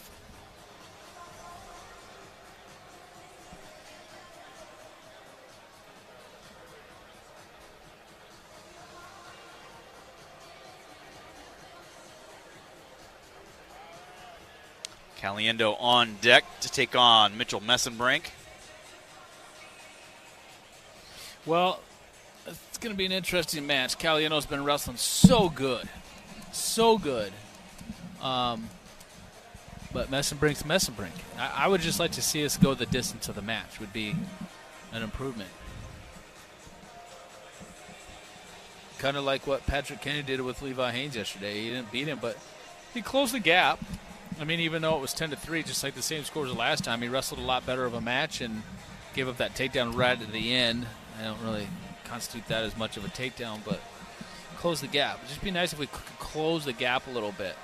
Caliendo on deck to take on Mitchell Messenbrink. Well, it's going to be an interesting match. Caliendo's been wrestling so good. So good. But Messenbrink's Messenbrink. I would just like to see us go the distance of the match. Would be an improvement. Kind of like what Patrick Kennedy did with Levi Haynes yesterday. He didn't beat him, but he closed the gap. I mean, even though it was 10-3, just like the same scores as last time, he wrestled a lot better of a match and gave up that takedown right at the end. I don't really constitute that as much of a takedown, but close the gap. It'd just be nice if we could close the gap a little bit.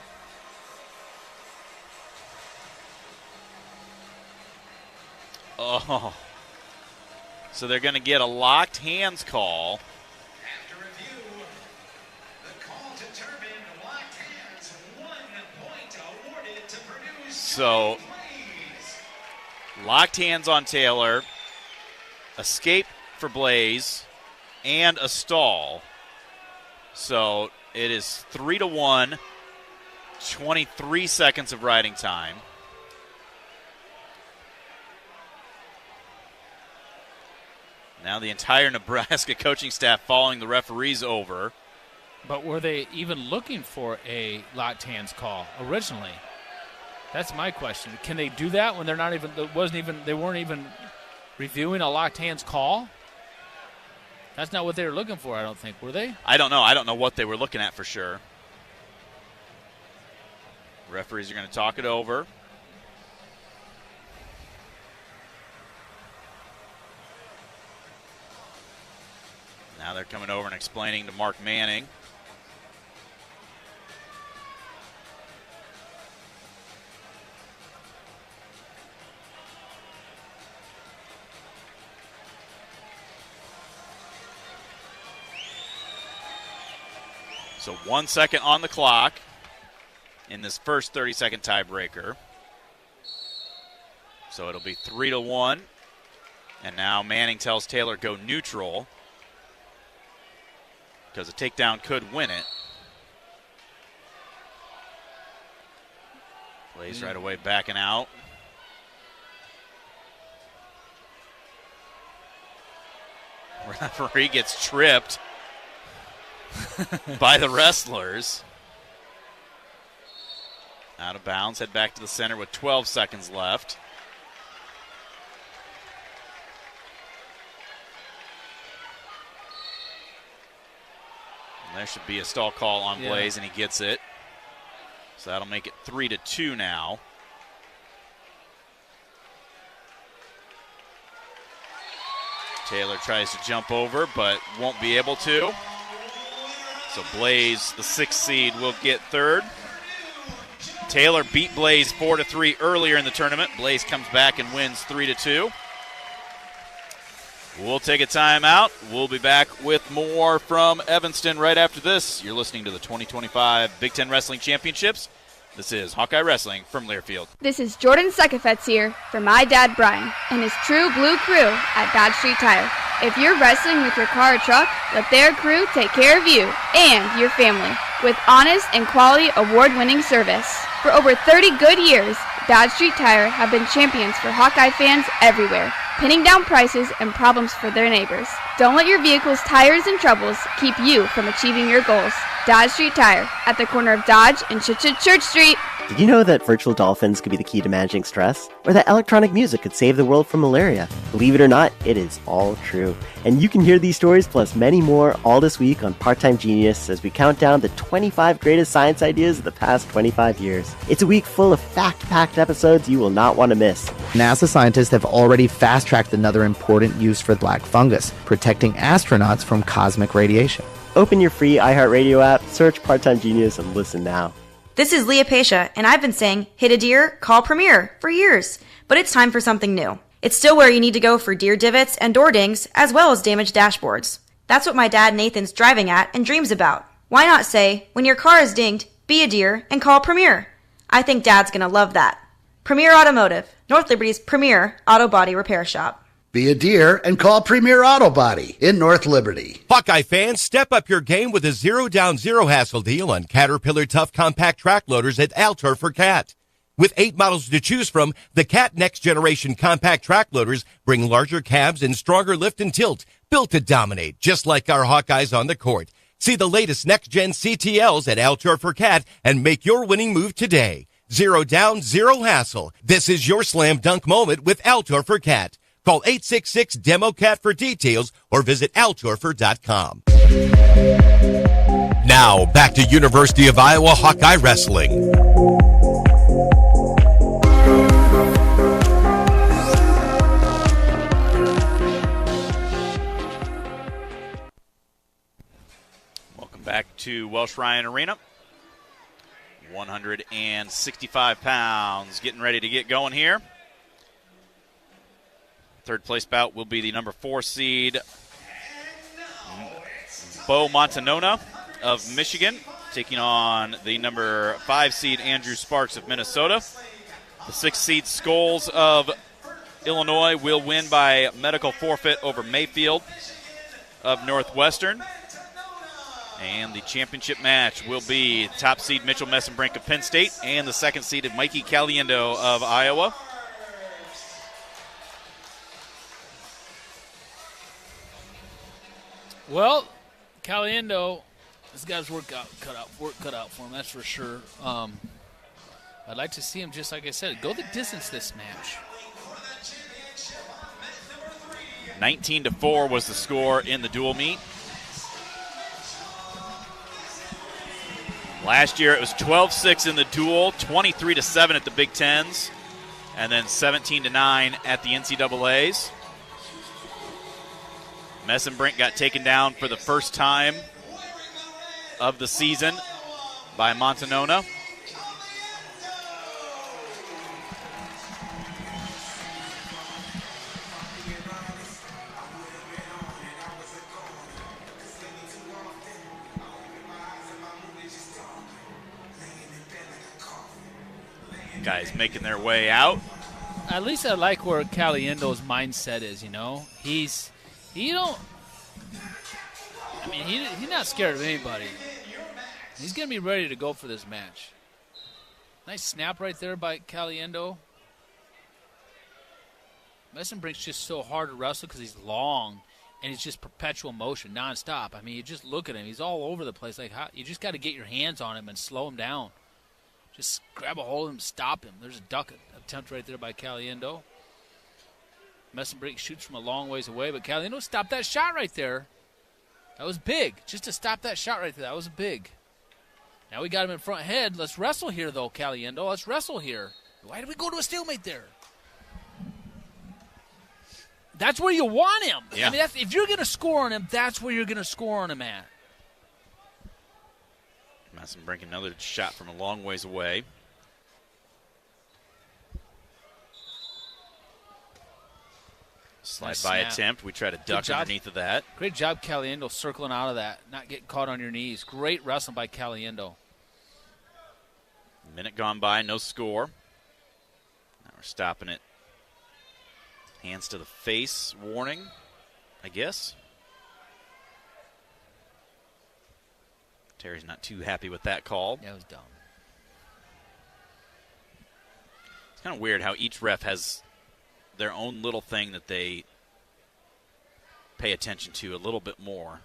Oh. So they're going to get a locked hands call. After review, the call determined locked hands, 1 point awarded to Purdue's So, locked hands on Taylor, escape for Blaze, and a stall. So it is 3-1, 23 seconds of riding time. Now the entire Nebraska coaching staff following the referees over. But were they even looking for a locked hands call originally? That's my question. Can they do that when they're not even? They weren't even reviewing a locked hands call? That's not what they were looking for, I don't think, were they? I don't know. I don't know what they were looking at for sure. Referees are going to talk it over. Now they're coming over and explaining to Mark Manning. So 1 second on the clock in this first 30-second tiebreaker. So it'll be 3-1. And now Manning tells Taylor go neutral because a takedown could win it. Blaze right away backing out. Referee gets tripped by the wrestlers. Out of bounds, head back to the center with 12 seconds left. And there should be a stall call on Blaze, and he gets it. So that'll make it 3-2 now. Taylor tries to jump over, but won't be able to. So Blaze, the 6th seed, will get third. Taylor beat Blaze 4-3 earlier in the tournament. Blaze comes back and wins 3-2. We'll take a timeout. We'll be back with more from Evanston right after this. You're listening to the 2025 Big Ten Wrestling Championships. This is Hawkeye Wrestling from Learfield. This is Jordan Sekefetz here for my dad Brian and his True Blue crew at Dodge Street Tire. If you're wrestling with your car or truck, let their crew take care of you and your family with honest and quality award-winning service. For over 30 good years, Dodge Street Tire have been champions for Hawkeye fans everywhere, pinning down prices and problems for their neighbors. Don't let your vehicle's tires and troubles keep you from achieving your goals. Dodge Street Tire at the corner of Dodge and Church Street. Did you know that virtual dolphins could be the key to managing stress? Or that electronic music could save the world from malaria? Believe it or not, it is all true. And you can hear these stories plus many more all this week on Part-Time Genius as we count down the 25 greatest science ideas of the past 25 years. It's a week full of fact-packed episodes you will not want to miss. NASA scientists have already fast-tracked another important use for black fungus, protecting astronauts from cosmic radiation. Open your free iHeartRadio app, search Part-Time Genius, and listen now. This is Leah Pesha, and I've been saying, hit a deer, call Premier, for years. But it's time for something new. It's still where you need to go for deer divots and door dings, as well as damaged dashboards. That's what my dad Nathan's driving at and dreams about. Why not say, when your car is dinged, be a deer and call Premier? I think Dad's gonna love that. Premier Automotive, North Liberty's premier auto body repair shop. Be a deer and call Premier Auto Body in North Liberty. Hawkeye fans, step up your game with a 0-down, 0-hassle deal on Caterpillar Tough Compact Track Loaders at Altor for Cat. With 8 models to choose from, the Cat Next Generation Compact Track Loaders bring larger cabs and stronger lift and tilt, built to dominate, just like our Hawkeyes on the court. See the latest next-gen CTLs at Altor for Cat and make your winning move today. 0-down, 0-hassle. This is your slam dunk moment with Altor for Cat. Call 866-DEMO-CAT for details or visit altorfer.com. Now, back to University of Iowa Hawkeye Wrestling. Welcome back to Welsh Ryan Arena. 165 pounds, getting ready to get going here. Third place bout will be the number 4 seed, Bo Montanona of Michigan, taking on the number 5 seed, Andrew Sparks of Minnesota. The 6th seed, Scholes of Illinois, will win by medical forfeit over Mayfield of Northwestern. And the championship match will be top seed Mitchell Messenbrink of Penn State and the 2nd seeded Mikey Caliendo of Iowa. Well, Caliendo, this guy's work cut out for him, that's for sure. I'd like to see him, just like I said, go the distance this match. 19-4 was the score in the dual meet. Last year it was 12-6 in the dual, 23-7 at the Big Tens, and then 17-9 at the NCAAs. Messenbrink got taken down for the first time of the season by Montanona. Guys making their way out. At least I like where Caliendo's mindset is, you know. He's not scared of anybody. He's going to be ready to go for this match. Nice snap right there by Caliendo. Messenbrink's just so hard to wrestle because he's long and he's just perpetual motion, nonstop. I mean, you just look at him. He's all over the place. Like, you just got to get your hands on him and slow him down. Just grab a hold of him, stop him. There's a duck attempt right there by Caliendo. Messenbrink shoots from a long ways away, but Caliendo stopped that shot right there. That was big. Just to stop that shot right there, that was big. Now we got him in front head. Let's wrestle here, though, Caliendo. Let's wrestle here. Why did we go to a stalemate there? That's where you want him. Yeah. I mean, if you're going to score on him, that's where you're going to score on him at. Messenbrink another shot from a long ways away. Slide Nice by snap. attempt. We try to duck underneath of that. Great job, Caliendo, circling out of that, not getting caught on your knees. Great wrestling by Caliendo. Minute gone by, no score. Now we're stopping it. Hands to the face warning, I guess. Terry's not too happy with that call. Yeah, it was dumb. It's kind of weird how each ref has their own little thing that they pay attention to a little bit more.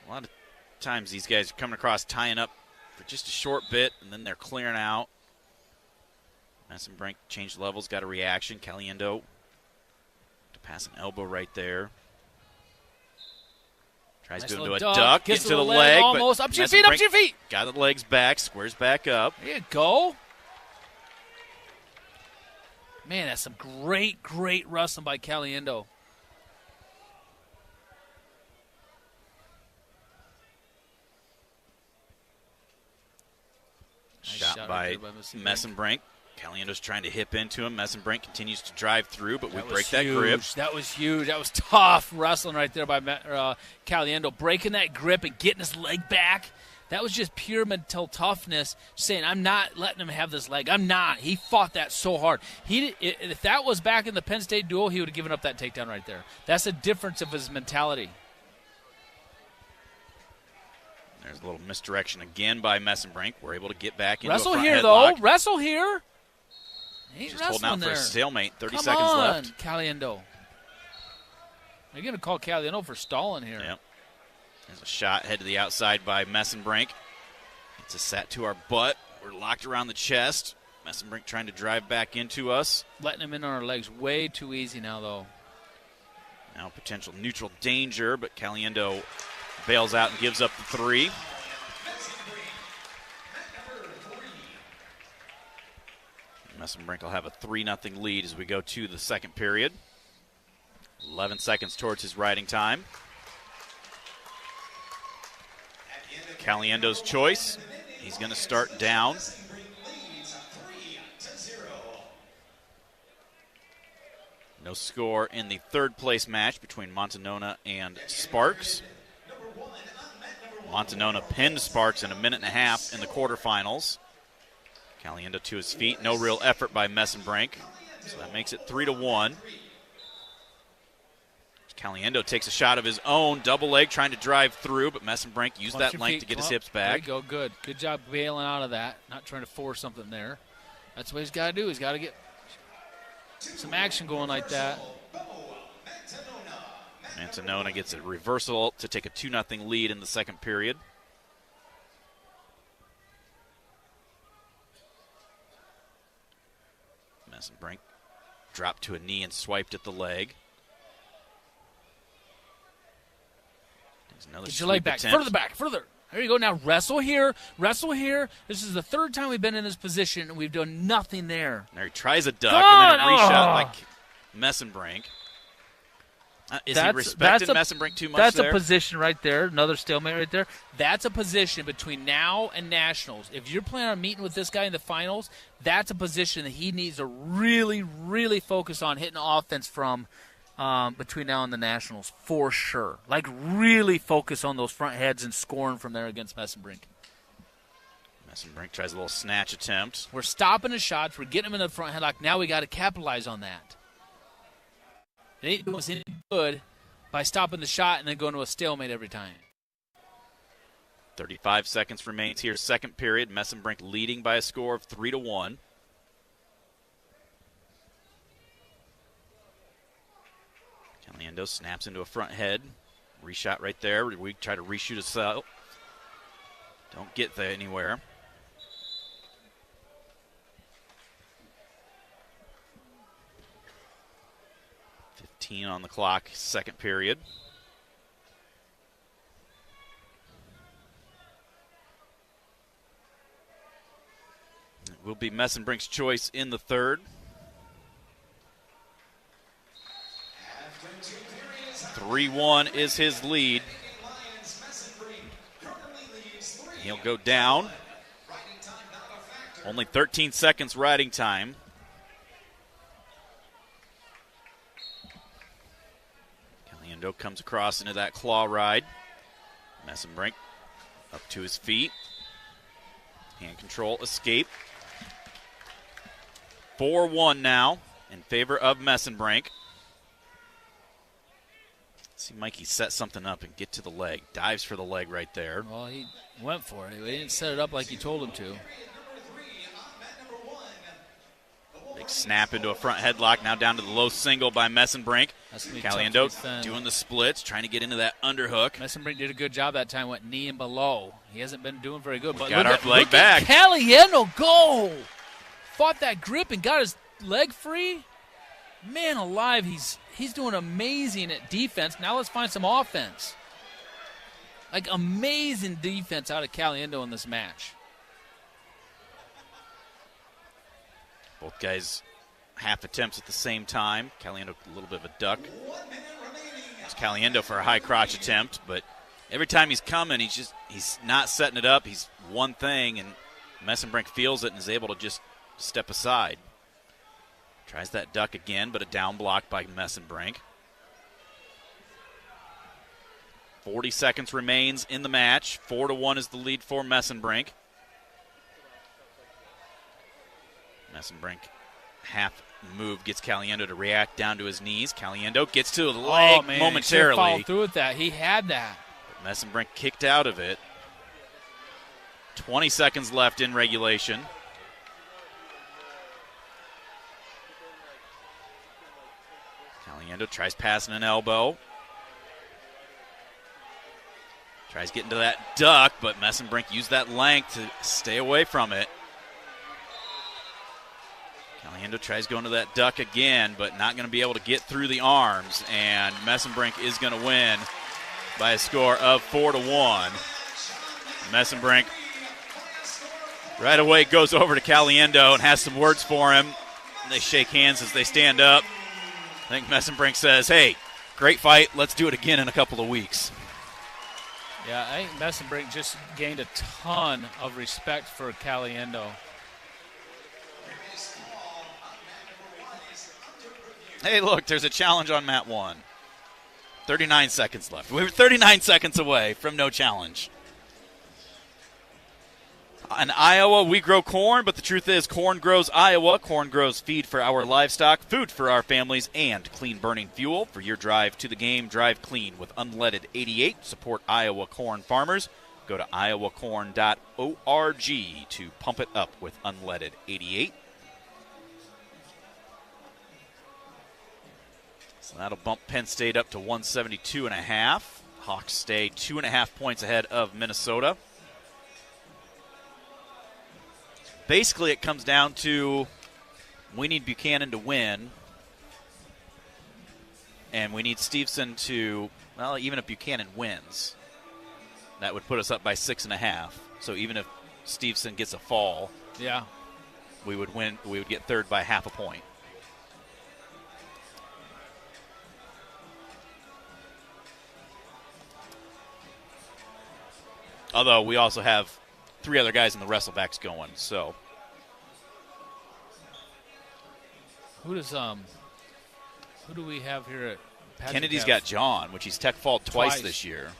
A lot of times these guys are coming across tying up for just a short bit, and then they're clearing out. Messenbrink changed levels, got a reaction. Caliendo to pass an elbow right there. Tries Nice to do little a duck, gets into the leg, leg. almost. But Up to your feet, up to your feet. Got the legs back, squares back up. There you go. Man, that's some great, great wrestling by Caliendo. Shot right by there by Messenbrink. Caliendo's trying to hip into him. Messenbrink continues to drive through, but we That break was that huge. grip. That was huge. That was tough wrestling right there by Caliendo. Breaking that grip and getting his leg back. That was just pure mental toughness, saying, I'm not letting him have this leg. I'm not. He fought that so hard. If that was back in the Penn State duel, he would have given up that takedown right there. That's the difference of his mentality. There's a little misdirection again by Messenbrink. We're able to get back into Wrestle a front here, headlock. though. Wrestle here. Ain't Just holding out wrestling for there. a stalemate. 30 Come seconds on, left. Caliendo. You're going to call Caliendo for stalling here. Yep. There's a shot head to the outside by Messenbrink. It's a set to our butt. We're locked around the chest. Messenbrink trying to drive back into us. Letting him in on our legs way too easy now, though. Now potential neutral danger, but Caliendo bails out and gives up the 3. Messenbrink will have a 3-0 lead as we go to the second period. 11 seconds towards his riding time. Caliendo's choice. He's going to start down. No score in the third place match between Montanona and Sparks. Montanona pinned Sparks in a minute and a half in the quarterfinals. Caliendo to his feet. No real effort by Messenbrink. So that makes it 3-1. Caliendo takes a shot of his own, double leg, trying to drive through, but Messenbrink used that length to get his hips back. There you go, good. Good job bailing out of that, not trying to force something there. That's what he's got to do. He's got to get some action going like that. Antonona gets a reversal to take a 2-0 lead in the second period. Messenbrink dropped to a knee and swiped at the leg. Get your leg back, further. There you go. Now wrestle here. This is the third time we've been in this position, and we've done nothing there. There he tries a duck and then a reshot like Messenbrink. Is he respecting Messenbrink too much That's there? a position right there. Another stalemate right there. That's a position between now and Nationals. If you're planning on meeting with this guy in the finals, that's a position that he needs to really, really focus on hitting offense from between now and the Nationals, for sure. Like, really focus on those front heads and scoring from there against Messenbrink. Messenbrink tries a little snatch attempt. We're stopping his shots. We're getting him in the front headlock. Now we got to capitalize on that. It ain't doing us any good by stopping the shot and then going to a stalemate every time. 35 seconds remains here, second period. Messenbrink leading by a score of 3-1. Caliendo snaps into a front head. Reshot right there. We try to reshoot a cell. Don't get there anywhere. On the clock, second period. It will be Messenbrink's choice in the third. 3-1 is his lead. He'll go down. Only 13 seconds riding time. Comes across into that claw ride. Messenbrink up to his feet. Hand control, escape. 4-1 now in favor of Messenbrink. See Mikey set something up and get to the leg. Dives for the leg right there. Well, he went for it. He didn't set it up like he told him to. Big snap into a front headlock. Now down to the low single by Messenbrink. Caliendo doing the splits, trying to get into that underhook. Messenbrink did a good job that time, went knee and below. He hasn't been doing very good. But got our leg back. Caliendo go! Fought that grip and got his leg free. Man alive, he's doing amazing at defense. Now let's find some offense. Like, amazing defense out of Caliendo in this match. Both guys half attempts at the same time. Caliendo a little bit of a duck. It's Caliendo for a high crotch attempt, but every time he's coming, he's not setting it up. He's one thing, and Messenbrink feels it and is able to just step aside. Tries that duck again, but a down block by Messenbrink. 40 seconds remains in the match. 4-1 is the lead for Messenbrink. Messenbrink half move gets Caliendo to react down to his knees. Caliendo gets to the leg momentarily. He followed through with that. He had that. But Messenbrink kicked out of it. 20 seconds left in regulation. Caliendo tries passing an elbow. Tries getting to that duck, but Messenbrink used that length to stay away from it. Caliendo tries going to that duck again, but not going to be able to get through the arms, and Messenbrink is going to win by a score of 4-1. Messenbrink right away goes over to Caliendo and has some words for him. They shake hands as they stand up. I think Messenbrink says, hey, great fight. Let's do it again in a couple of weeks. Yeah, I think Messenbrink just gained a ton of respect for Caliendo. Hey, look, there's a challenge on mat 1. 39 seconds left. We were 39 seconds away from no challenge. In Iowa, we grow corn, but the truth is corn grows Iowa. Corn grows feed for our livestock, food for our families, and clean-burning fuel. For your drive to the game, drive clean with Unleaded 88. Support Iowa corn farmers. Go to iowacorn.org to pump it up with Unleaded 88. So that'll bump Penn State up to 172.5. Hawks stay 2.5 points ahead of Minnesota. Basically, it comes down to we need Buchanan to win, and we need Stevenson to, well, even if Buchanan wins, that would put us up by 6.5. So even if Stevenson gets a fall, yeah, we would win. We would get third by half a point. Although we also have 3 other guys in the wrestlebacks going, so. Who do we have here at Patrick Kennedy's F? got John, which he's tech fault twice this year.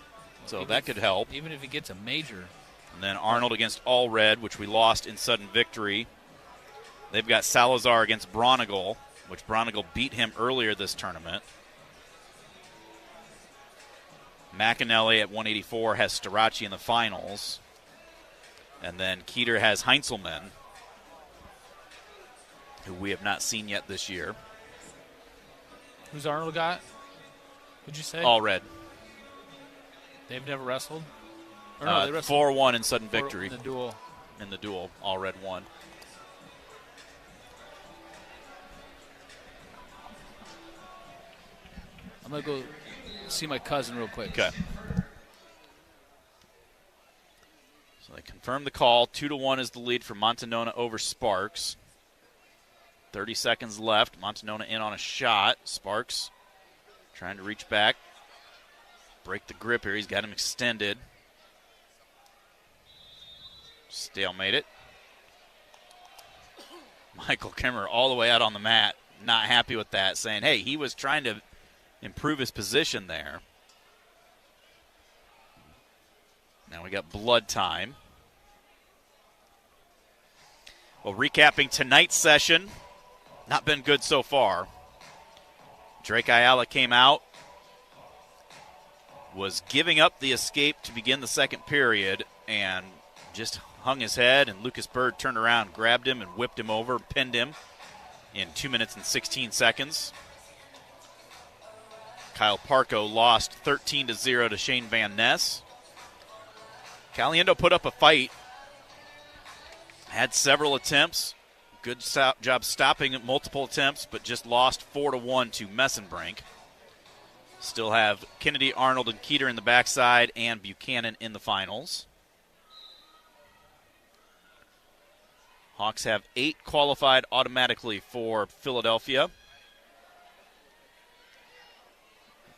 So Even that could help. Even if he gets a major. And then Arnold against All Red, which we lost in sudden victory. They've got Salazar against Bronigal, which Bronigal beat him earlier this tournament. McAnally at 184 has Starachi in the finals. And then Keeter has Heinzelman, who we have not seen yet this year. Who's Arnold got? What'd you say? All Red. They've never wrestled? Or no, they wrestled 4-1 in sudden victory. In the duel. In the duel, All Red won. I'm going to go see my cousin real quick. Okay. So they confirmed the call. 2-1 is the lead for Montanona over Sparks. 30 seconds left. Montanona in on a shot. Sparks trying to reach back. Break the grip here. He's got him extended. Stalemate it. Michael Kimmer all the way out on the mat. Not happy with that, saying, hey, he was trying to improve his position there. Now we got blood time. Well, recapping tonight's session, not been good so far. Drake Ayala came out, was giving up the escape to begin the second period, and just hung his head, and Lucas Bird turned around, grabbed him, and whipped him over, pinned him in 2 minutes and 16 seconds. Kyle Parco lost 13-0 to Shane Van Ness. Caliendo put up a fight, had several attempts, good job stopping multiple attempts, but just lost 4-1 to Messenbrink. Still have Kennedy, Arnold, and Keeter in the backside, and Buchanan in the finals. Hawks have 8 qualified automatically for Philadelphia.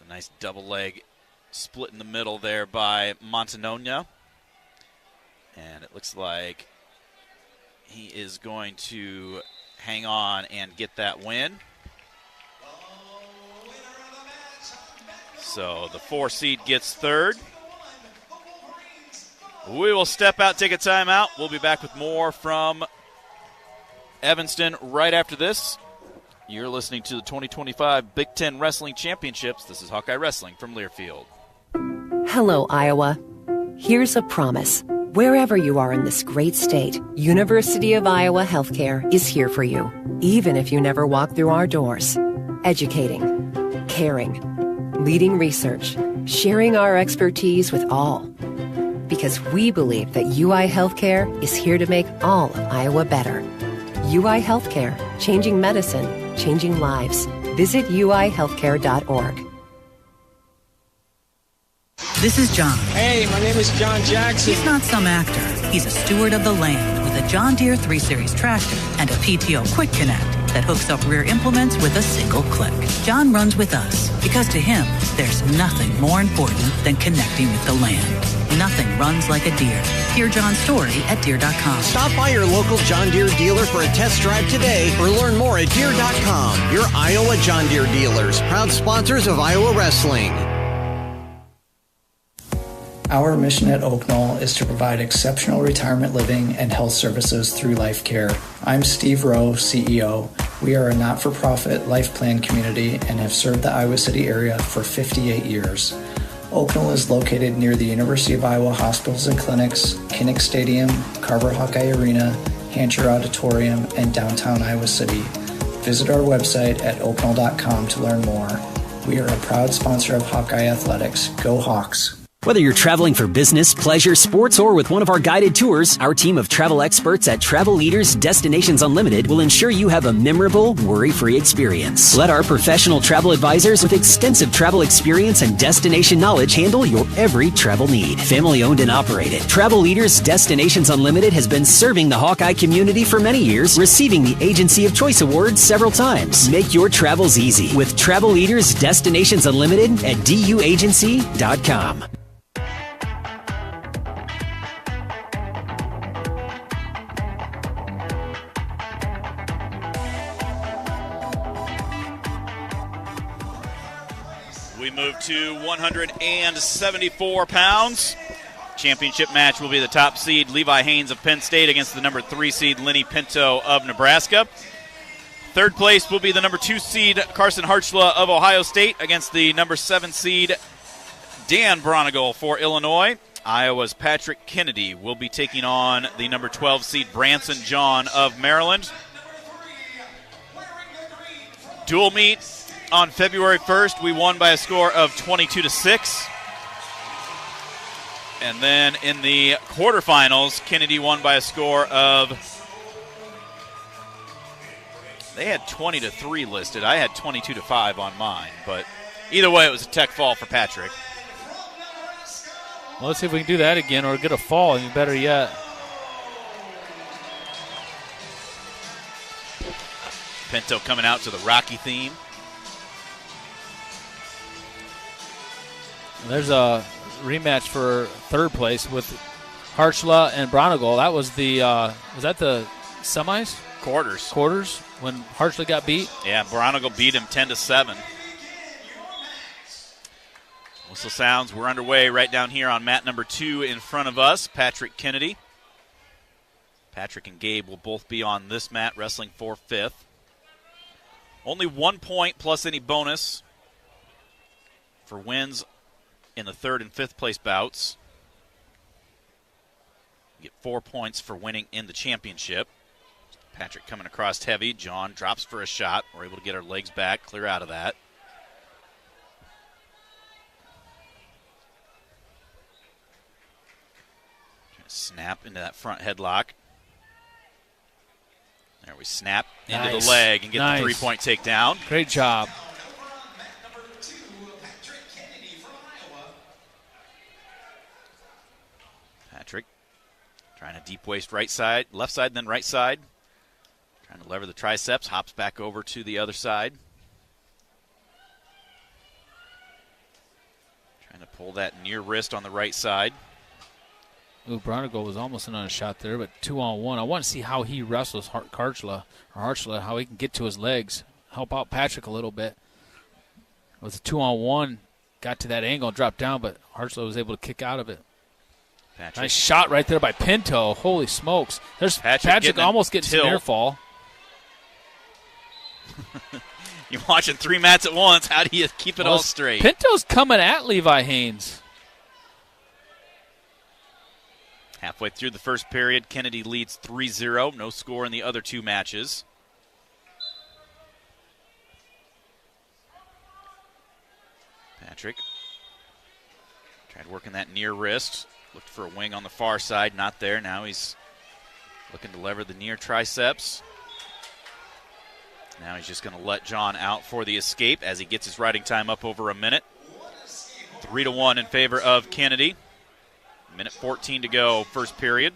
A nice double leg split in the middle there by Montanona. And it looks like he is going to hang on and get that win. So the 4 seed gets third. We will step out, take a timeout. We'll be back with more from Evanston right after this. You're listening to the 2025 Big Ten Wrestling Championships. This is Hawkeye Wrestling from Learfield. Hello, Iowa. Here's a promise. Wherever you are in this great state, University of Iowa Healthcare is here for you, even if you never walk through our doors. Educating, caring, leading research, sharing our expertise with all. Because we believe that UI Healthcare is here to make all of Iowa better. UI Healthcare, changing medicine, changing lives. Visit uihealthcare.org. This is John. Hey, my name is John Jackson. He's not some actor. He's a steward of the land with a John Deere 3 Series tractor and a PTO Quick Connect that hooks up rear implements with a single click. John runs with us because to him, there's nothing more important than connecting with the land. Nothing runs like a Deere. Hear John's story at Deere.com. Stop by your local John Deere dealer for a test drive today or learn more at Deere.com. Your Iowa John Deere dealers, proud sponsors of Iowa Wrestling. Our mission at Oak Knoll is to provide exceptional retirement living and health services through life care. I'm Steve Rowe, CEO. We are a not-for-profit life plan community and have served the Iowa City area for 58 years. Oak Knoll is located near the University of Iowa hospitals and clinics, Kinnick Stadium, Carver Hawkeye Arena, Hancher Auditorium, and downtown Iowa City. Visit our website at oakknoll.com to learn more. We are a proud sponsor of Hawkeye Athletics. Go Hawks! Whether you're traveling for business, pleasure, sports, or with one of our guided tours, our team of travel experts at Travel Leaders Destinations Unlimited will ensure you have a memorable, worry-free experience. Let our professional travel advisors with extensive travel experience and destination knowledge handle your every travel need. Family owned and operated, Travel Leaders Destinations Unlimited has been serving the Hawkeye community for many years, receiving the Agency of Choice Award several times. Make your travels easy with Travel Leaders Destinations Unlimited at duagency.com. We move to 174 pounds. Championship match will be the top seed Levi Haynes of Penn State against the number 3 seed Lenny Pinto of Nebraska. Third place will be the number 2 seed Carson Harchla of Ohio State against the number 7 seed Dan Bronigal for Illinois. Iowa's Patrick Kennedy will be taking on the number 12 seed Branson John of Maryland. Dual meet on February 1st. We won by a score of 22-6. And then in the quarterfinals, Kennedy won by a score of, they had 20-3 listed. I had 22-5 on mine, but either way, it was a tech fall for Patrick. Well, let's see if we can do that again or get a fall, even better yet. Pinto coming out to the Rocky theme. There's a rematch for third place with Harchla and Bronigal. That was the was that the semis? Quarters when Harchla got beat. Yeah, Bronigal beat him 10-7. Whistle sounds. We're underway right down here on mat number 2 in front of us. Patrick Kennedy. Patrick and Gabe will both be on this mat wrestling for 5th. Only 1 point plus any bonus for wins in the 3rd and 5th place bouts. You get 4 points for winning in the championship. Patrick coming across heavy. John drops for a shot. We're able to get our legs back, clear out of that. Trying to snap into that front headlock. There we snap into the leg and get the 3-point takedown. Great job. Patrick trying to deep waist right side, left side, then right side. Trying to lever the triceps, hops back over to the other side. Trying to pull that near wrist on the right side. Ooh, Bronigal was almost in on a shot there, but 2-on-1. I want to see how he wrestles Harchla, how he can get to his legs, help out Patrick a little bit. With a 2-on-1, got to that angle, dropped down, but Harchla was able to kick out of it. Patrick. Nice shot right there by Pinto. Holy smokes. There's Patrick almost getting some near fall. You're watching 3 mats at once. How do you keep it all straight? Pinto's coming at Levi Haynes. Halfway through the first period, Kennedy leads 3-0. No score in the other 2 matches. Patrick tried working that near wrist. Looked for a wing on the far side. Not there. Now he's looking to lever the near triceps. Now he's just going to let John out for the escape as he gets his riding time up over a minute. 3-1 in favor of Kennedy. Minute 14 to go, first period.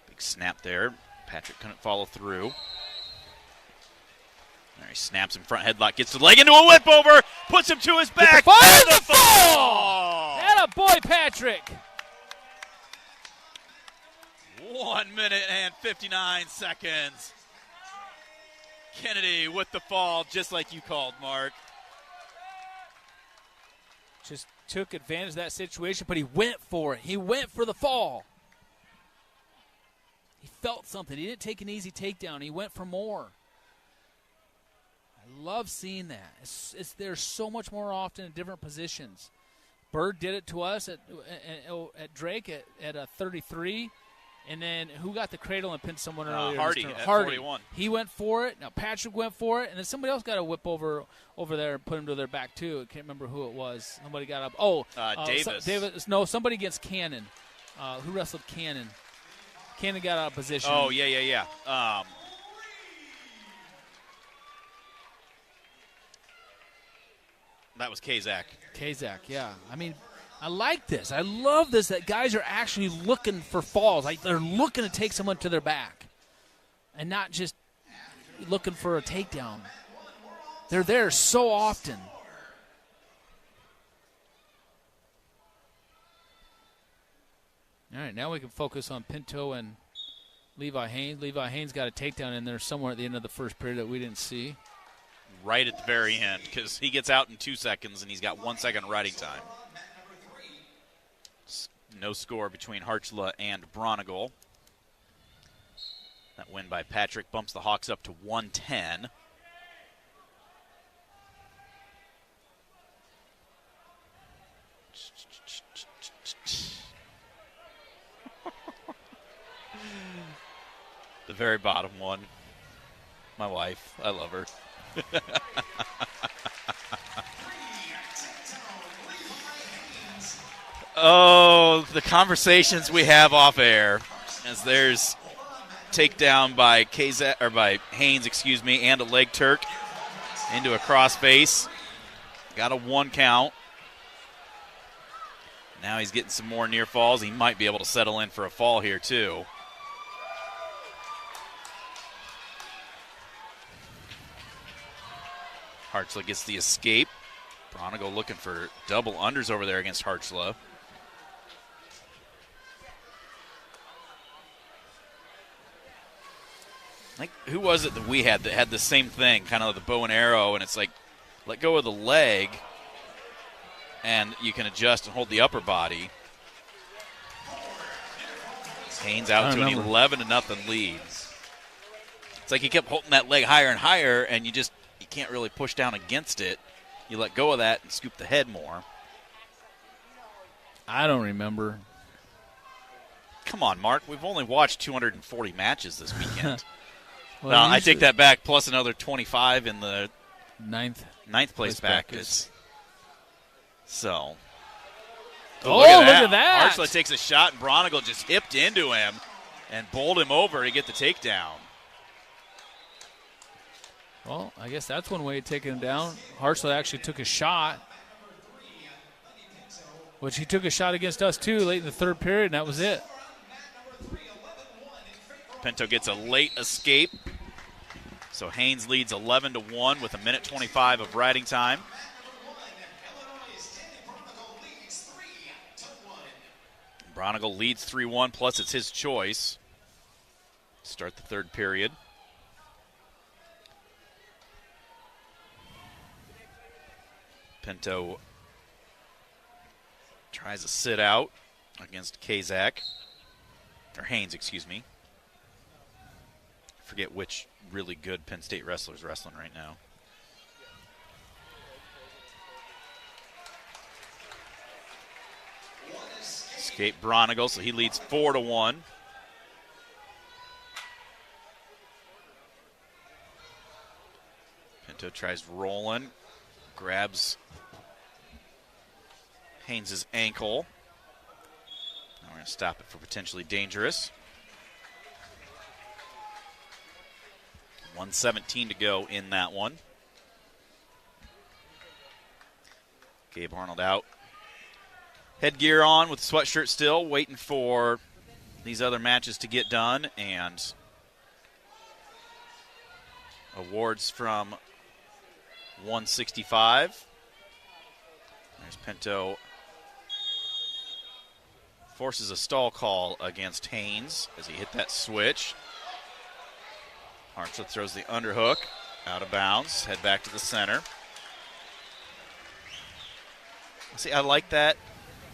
Big snap there. Patrick couldn't follow through. There he snaps in front headlock, gets the leg into a whip over, puts him to his back. Fires the fall! Atta boy, Patrick. 1 minute and 59 seconds. Kennedy with the fall, just like you called, Mark. just took advantage of that situation, but he went for it. He went for the fall. He felt something. He didn't take an easy takedown. He went for more. I love seeing that. There's so much more often in different positions. Bird did it to us at Drake at a 33. And then who got the cradle and pinned someone earlier? Hardy at Hardy. 41. He went for it. Now Patrick went for it. And then somebody else got a whip over there and put him to their back, too. I can't remember who it was. Somebody got up. Davis. No, somebody against Cannon. Who wrestled Cannon? Cannon got out of position. Oh, yeah. That was Kazak. Kazak, yeah. I mean, I like this. I love this, that guys are actually looking for falls. Like they're looking to take someone to their back and not just looking for a takedown. They're there so often. All right, now we can focus on Pinto and Levi Haynes. Levi Haynes got a takedown in there somewhere at the end of the first period that we didn't see. Right at the very end, because he gets out in 2 seconds and he's got 1 second riding time. No score between Harchla and Bronigal. That win by Patrick bumps the Hawks up to 110. The very bottom one. My wife. I love her. Oh, the conversations we have off air, as there's takedown by Haynes, and a leg Turk into a crossface. Got a 1 count. Now he's getting some more near falls. He might be able to settle in for a fall here too. Harchla gets the escape. Bronigal looking for double unders over there against Harchla. Like, who was it that we had that had the same thing, kind of the bow and arrow, and it's like, let go of the leg, and you can adjust and hold the upper body. Haynes out to an 11-0 lead. It's like he kept holding that leg higher and higher, and you can't really push down against it. You let go of that and scoop the head more. I don't remember. Come on, Mark. We've only watched 240 matches this weekend. Well, I take that back, plus another 25 in the ninth place brackets. So. Look at that. Harchla takes a shot, and Bronigal just hipped into him and bowled him over to get the takedown. Well, I guess that's one way of taking him down. Harchla actually took a shot, which he took a shot against us, too, late in the third period, and that was it. Pinto gets a late escape. So Haynes leads 11-1 with 1:25 of riding time. Bronigal leads 3-1, plus it's his choice. Start the third period. Pinto tries to sit out against Kazak. Or Haynes, excuse me. Forget which really good Penn State wrestler is wrestling right now. Escape Bronigal, so he leads 4-1. Pinto tries rolling, grabs Haynes' ankle. Now we're going to stop it for potentially dangerous. 1:17 to go in that one. Gabe Arnold out. Headgear on with the sweatshirt still, waiting for these other matches to get done, and awards from 165. There's Pinto. Forces a stall call against Haynes as he hit that switch. Harchla throws the underhook out of bounds. Head back to the center. See, I like that.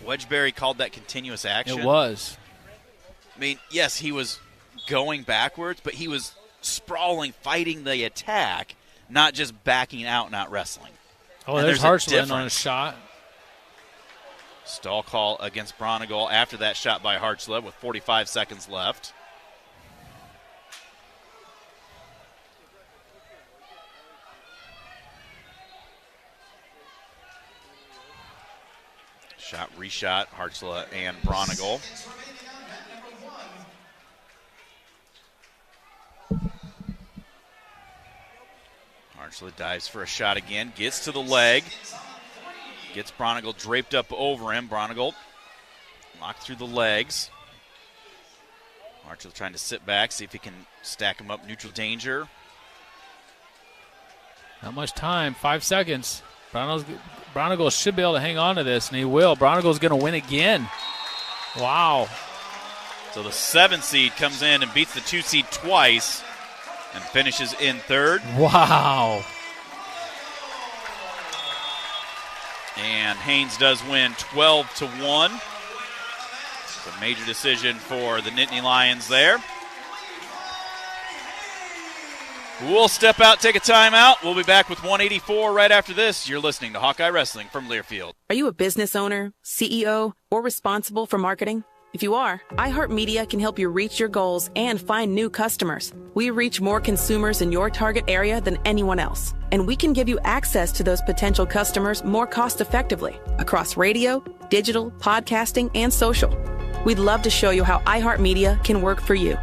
Wedgbury called that continuous action. It was. I mean, yes, he was going backwards, but he was sprawling, fighting the attack, not just backing out, not wrestling. Oh, and there's Hartzland on a difference. shot. Stall call against Bronigal after that shot by Hartzleb with 45 seconds left. Shot, reshot, Hartzleb and Bronigal. Hartzleb dives for a shot again, gets to the leg. Gets Bronigal draped up over him. Bronigal locked through the legs. Hartzleb trying to sit back, see if he can stack him up. Neutral danger. Not much time, 5 seconds. Bronigal should be able to hang on to this, and he will. Bronigal's going to win again. Wow. So the 7 seed comes in and beats the 2 seed twice and finishes in third. Wow. And Haynes does win 12-1. It's a major decision for the Nittany Lions there. We'll step out, take a timeout. We'll be back with 184 right after this. You're listening to Hawkeye Wrestling from Learfield. Are you a business owner, CEO, or responsible for marketing? If you are, iHeartMedia can help you reach your goals and find new customers. We reach more consumers in your target area than anyone else, and we can give you access to those potential customers more cost-effectively across radio, digital, podcasting, and social. We'd love to show you how iHeartMedia can work for you.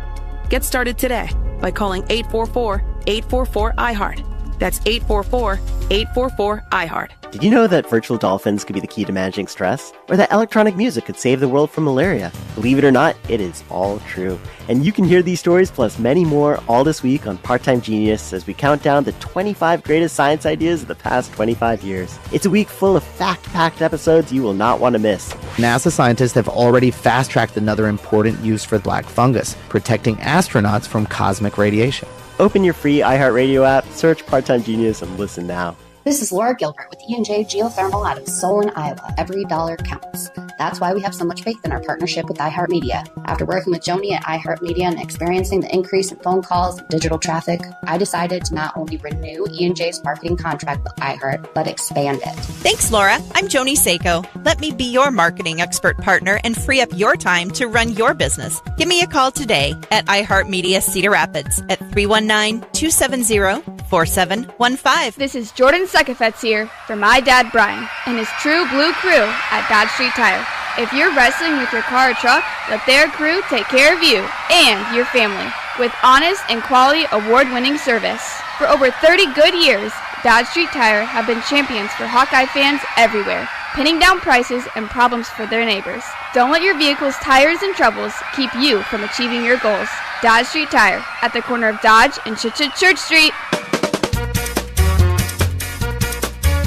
Get started today by calling 844-844-iHeart. That's 844-844-iHeart. Did you know that virtual dolphins could be the key to managing stress? Or that electronic music could save the world from malaria? Believe it or not, it is all true. And you can hear these stories plus many more all this week on Part-Time Genius as we count down the 25 greatest science ideas of the past 25 years. It's a week full of fact-packed episodes you will not want to miss. NASA scientists have already fast-tracked another important use for black fungus, protecting astronauts from cosmic radiation. Open your free iHeartRadio app, search Part-Time Genius, and listen now. This is Laura Gilbert with E&J Geothermal out of Solon, Iowa. Every dollar counts. That's why we have so much faith in our partnership with iHeartMedia. After working with Joni at iHeartMedia and experiencing the increase in phone calls and digital traffic, I decided to not only renew E&J's marketing contract with iHeart, but expand it. Thanks, Laura. I'm Joni Seiko. Let me be your marketing expert partner and free up your time to run your business. Give me a call today at iHeartMedia Cedar Rapids at 319-270-4715. This is Jordan Suckafetz here for my dad Brian and his True Blue crew at Dodge Street Tire. If you're wrestling with your car or truck, let their crew take care of you and your family with honest and quality award-winning service. For over 30 good years, Dodge Street Tire have been champions for Hawkeye fans everywhere, pinning down prices and problems for their neighbors. Don't let your vehicle's tires and troubles keep you from achieving your goals. Dodge Street Tire at the corner of Dodge and Church Street.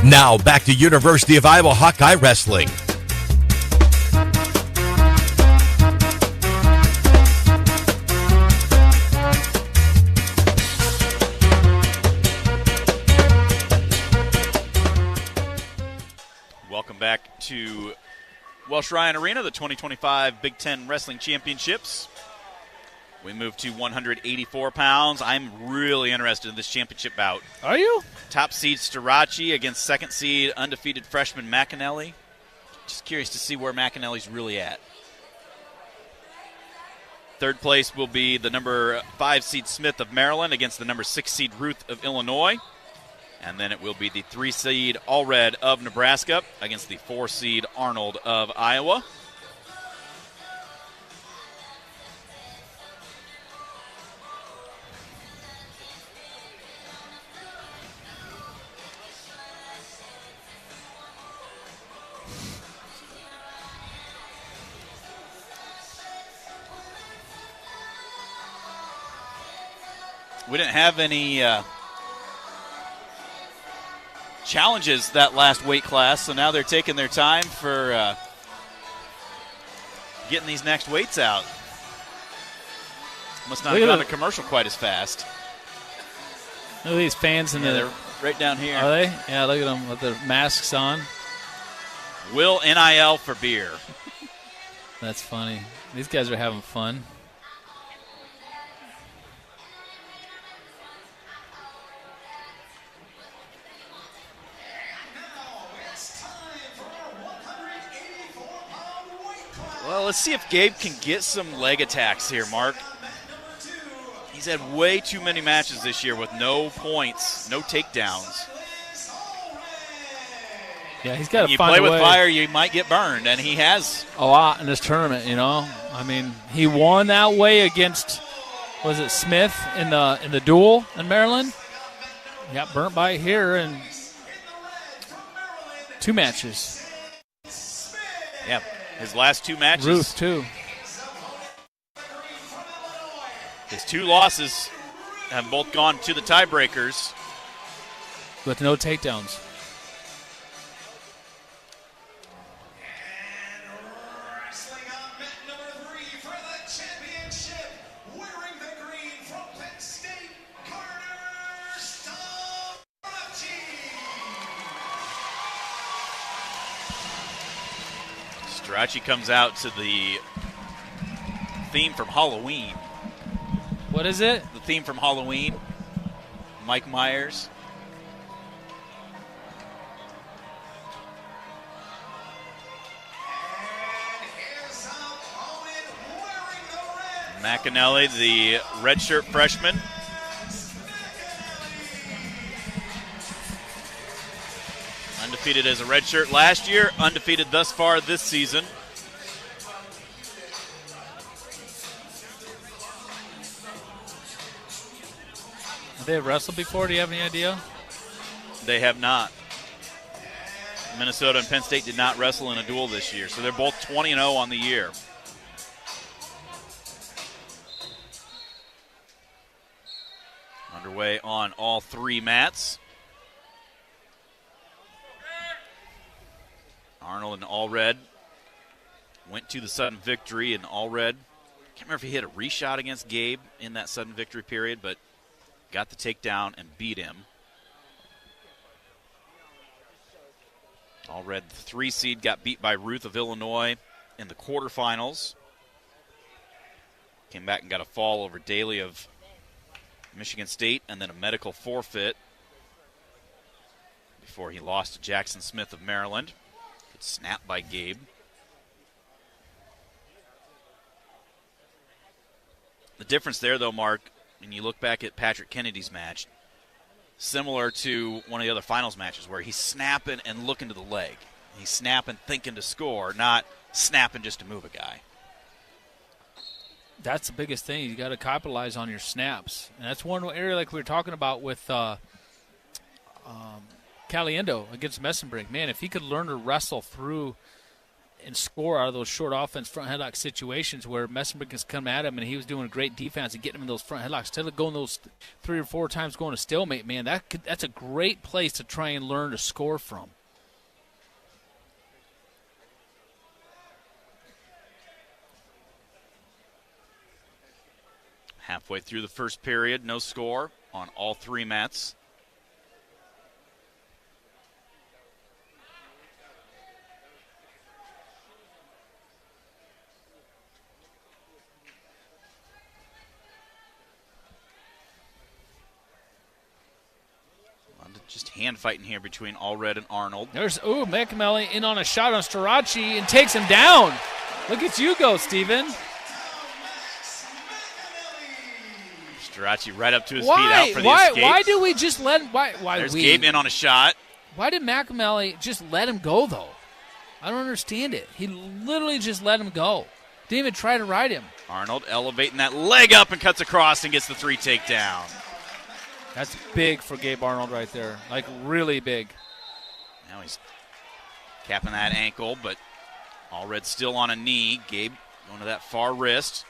Now back to University of Iowa Hawkeye Wrestling. Welcome back to Welsh Ryan Arena, the 2025 Big Ten Wrestling Championships. We move to 184 pounds. I'm really interested in this championship bout. Are you? Top seed Starachi against second seed undefeated freshman McAnally. Just curious to see where McAnally's really at. Third place will be the number 5 seed Smith of Maryland against the number 6 seed Ruth of Illinois. And then it will be the 3 seed Allred of Nebraska against the 4 seed Arnold of Iowa. We didn't have any challenges that last weight class, so now they're taking their time for getting these next weights out. Must not have gone to commercial quite as fast. Look at these fans in they're right down here. Are they? Yeah, look at them with their masks on. Will NIL for beer. That's funny. These guys are having fun. Well, let's see if Gabe can get some leg attacks here, Mark. He's had way too many matches this year with no points, no takedowns. Yeah, he's got to find a way. You play with fire, you might get burned, and he has a lot in this tournament, you know. I mean, he won that way against, was it Smith in the duel in Maryland? He got burnt by it here in 2 matches. Yeah, his last 2 matches. Ruth, too. His 2 losses have both gone to the tiebreakers. With no takedowns. Strachey comes out to the theme from Halloween. What is it? The theme from Halloween. Mike Myers. McAnally, the redshirt freshman. Undefeated as a redshirt last year, undefeated thus far this season. Have they wrestled before? Do you have any idea? They have not. Minnesota and Penn State did not wrestle in a duel this year, so they're both 20-0 on the year. Underway on all 3 mats. Arnold and Allred went to the sudden victory, and Allred, can't remember if he hit a reshot against Gabe in that sudden victory period, but got the takedown and beat him. Allred, the 3 seed, got beat by Ruth of Illinois in the quarterfinals. Came back and got a fall over Daly of Michigan State, and then a medical forfeit before he lost to Jackson Smith of Maryland. Good snap by Gabe. The difference there, though, Mark, when you look back at Patrick Kennedy's match, similar to one of the other finals matches where he's snapping and looking to the leg. He's snapping, thinking to score, not snapping just to move a guy. That's the biggest thing. You got to capitalize on your snaps. And that's one area like we were talking about with Caliendo against Messenbrink. Man, if he could learn to wrestle through and score out of those short offense front headlock situations where Messenbrink has come at him and he was doing a great defense and getting him in those front headlocks, instead of going those 3 or 4 times going to stalemate, man, that's a great place to try and learn to score from. Halfway through the first period, no score on all 3 mats. Just hand fighting here between Allred and Arnold. There's McAnally in on a shot on Strachey and takes him down. Look at you go, Steven. Strachey right up to his feet out for the escape. Why do we just let him? There's Gabe in on a shot. Why did McAnally just let him go, though? I don't understand it. He literally just let him go. Didn't even try to ride him. Arnold elevating that leg up and cuts across and gets the 3 takedown. That's big for Gabe Arnold right there. Like, really big. Now he's capping that ankle, but Allred still on a knee. Gabe going to that far wrist.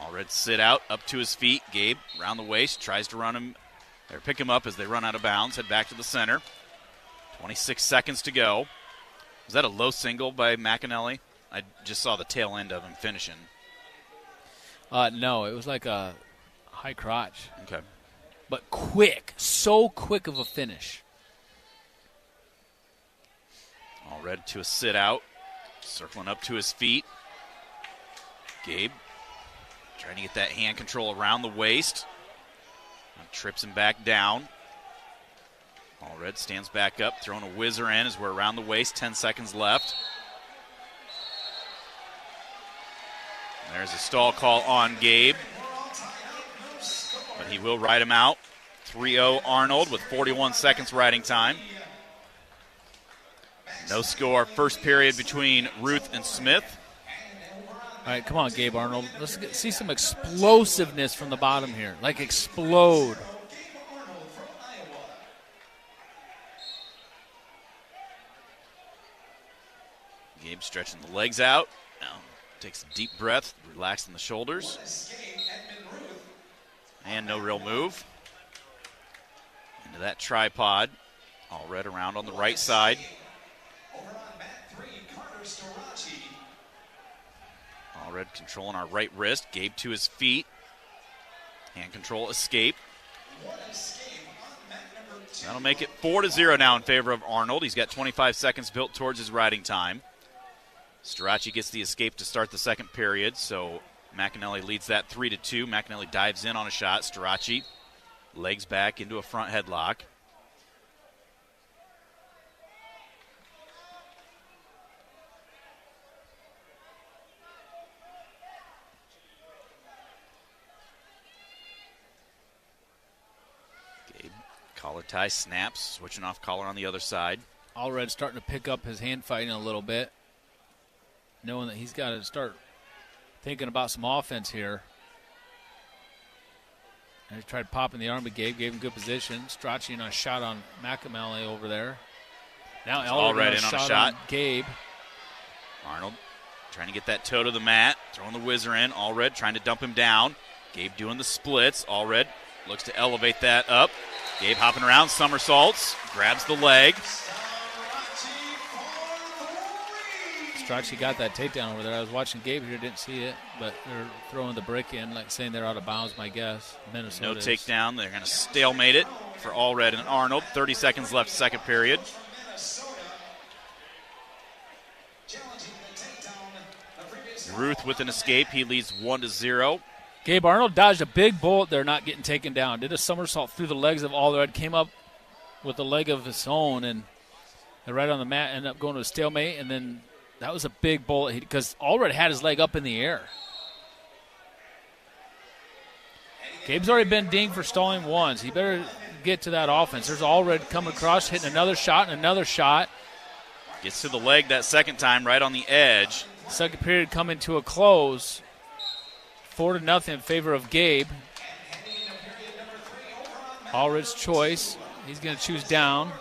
Allred sit out, up to his feet. Gabe around the waist, tries to run him, or pick him up as they run out of bounds. Head back to the center. 26 seconds to go. Was that a low single by McAnally? I just saw the tail end of him finishing. No, it was like a high crotch. Okay. But quick. So quick of a finish. Allred to a sit out. Circling up to his feet. Gabe trying to get that hand control around the waist. Trips him back down. Allred stands back up, throwing a whizzer in as we're around the waist. 10 seconds left. There's a stall call on Gabe. But he will ride him out. 3-0 Arnold with 41 seconds riding time. No score. First period between Ruth and Smith. All right, come on, Gabe Arnold. Let's see some explosiveness from the bottom here. Like explode. Gabe stretching the legs out. Now takes a deep breath, relaxing the shoulders. And no real move. Into that tripod. Allred around on the right side. Allred controlling our right wrist. Gabe to his feet. Hand control escape. That'll make it 4-0 now in favor of Arnold. He's got 25 seconds built towards his riding time. Strachey gets the escape to start the second period, so McAnally leads that 3-2. McAnally dives in on a shot. Strachey legs back into a front headlock. Gabe, collar tie snaps, switching off collar on the other side. Allred starting to pick up his hand fighting a little bit, knowing that he's got to start thinking about some offense here. And he tried popping the arm, but Gabe gave him good position. Strachey on a shot on McAnally over there. Now Allred in on a shot. On Gabe. Arnold trying to get that toe to the mat, throwing the whizzer in. Allred trying to dump him down. Gabe doing the splits. Allred looks to elevate that up. Gabe hopping around, somersaults, grabs the leg. Strachey got that takedown over there. I was watching Gabe here, didn't see it, but they're throwing the brick in, like saying they're out of bounds, my guess. Minnesota No takedown. They're going to stalemate it for Allred and Arnold. 30 seconds left, second period. Ruth with an escape. He leads 1-0. Gabe Arnold dodged a big bullet there, not getting taken down. Did a somersault through the legs of Allred, came up with a leg of his own, and right on the mat, ended up going to a stalemate, and then that was a big bullet because Allred had his leg up in the air. Gabe's already been dinged for stalling once. He better get to that offense. There's Allred coming across, hitting another shot and another shot. Gets to the leg that second time, right on the edge. Second period coming to a close. 4-0 in favor of Gabe. Allred's choice. He's going to choose down.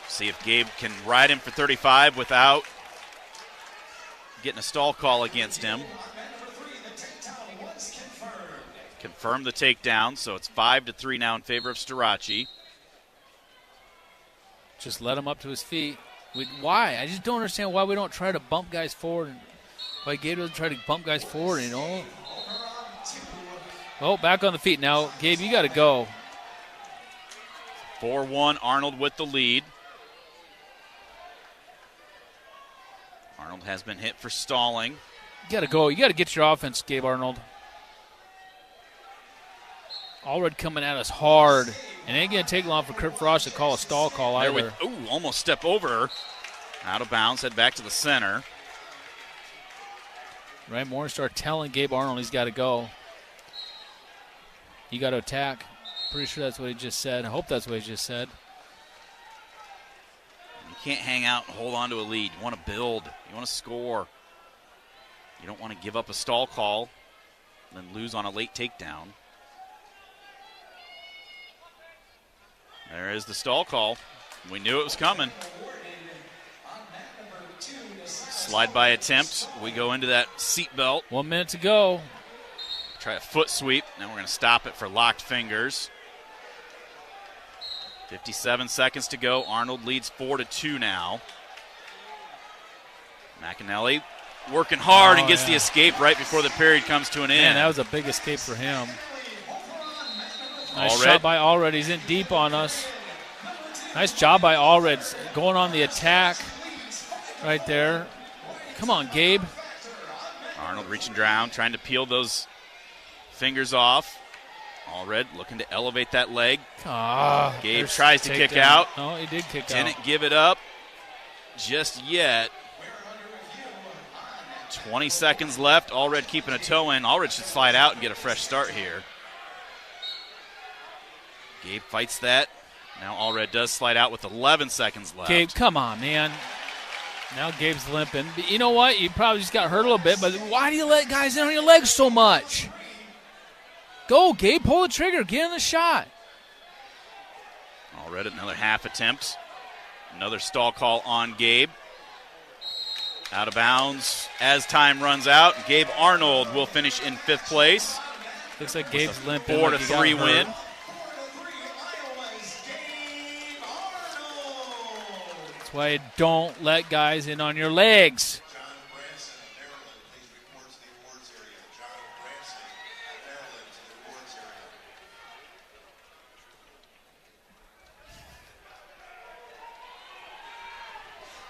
See if Gabe can ride him for 35 without getting a stall call against him. Confirm the takedown, so it's 5-3 now in favor of Strachey. Just let him up to his feet. Why? I just don't understand why we don't try to bump guys forward. Why Gabe doesn't try to bump guys forward, you know? Oh, back on the feet now. Gabe, you got to go. 4-1, Arnold with the lead. Arnold has been hit for stalling. You got to go. You got to get your offense, Gabe Arnold. Allred coming at us hard. And it ain't going to take long for Kurt Frost to call a stall call either. Almost step over. Out of bounds, head back to the center. Ryan Morningstar telling Gabe Arnold he's got to go. You got to attack. Pretty sure that's what he just said. I hope that's what he just said. You can't hang out and hold on to a lead. You want to build. You want to score. You don't want to give up a stall call and then lose on a late takedown. There is the stall call. We knew it was coming. Slide by attempt. We go into that seatbelt. 1 minute to go. Try a foot sweep. Then we're going to stop it for locked fingers. 57 seconds to go. Arnold leads 4-2 now. McAnally working hard and gets the escape right before the period comes to an end. Man, that was a big escape for him. Nice shot by Allred. He's in deep on us. Nice job by Allred going on the attack right there. Come on, Gabe. Arnold reaching down, trying to peel those fingers off. Allred looking to elevate that leg. Gabe tries to kick out. No, he did kick out. Didn't give it up just yet. 20 seconds left. Allred keeping a toe in. Allred should slide out and get a fresh start here. Gabe fights that. Now Allred does slide out with 11 seconds left. Gabe, come on, man. Now Gabe's limping. But you know what? You probably just got hurt a little bit, but why do you let guys in on your legs so much? Go, Gabe. Pull the trigger. Get in the shot. Allred another half attempt. Another stall call on Gabe. Out of bounds as time runs out. Gabe Arnold will finish in 5th place. Looks like Gabe's limping. 4-3 win. That's why you don't let guys in on your legs.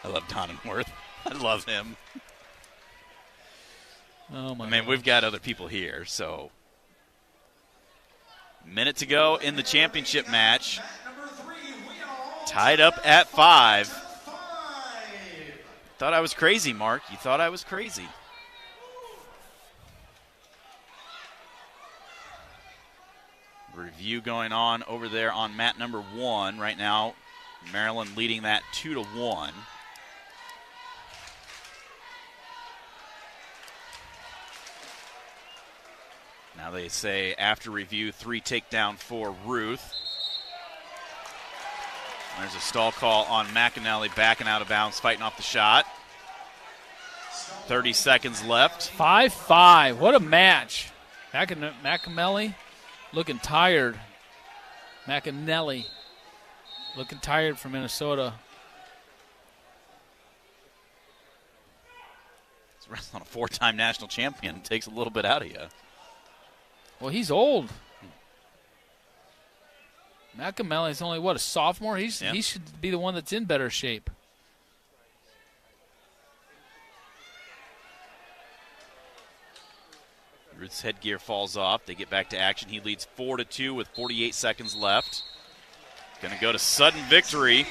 I love Donenworth. I love him. Oh my! I mean, we've got other people here, so. Minute to go in the championship match. Tied up at 5. Thought I was crazy, Mark. You thought I was crazy. Review going on over there on mat number 1 right now. Maryland leading that 2-1. Now they say after review, 3 takedown for Ruth. There's a stall call on McAnally backing out of bounds, fighting off the shot. 30 seconds left. 5-5. What a match. McAnally looking tired. McAnally looking tired from Minnesota. He's wrestling a 4-time national champion. It takes a little bit out of you. Well, he's old. McAnally's only, a sophomore? He should be the one that's in better shape. Ruth's headgear falls off. They get back to action. He leads 4-2 with 48 seconds left. Going to go to sudden victory.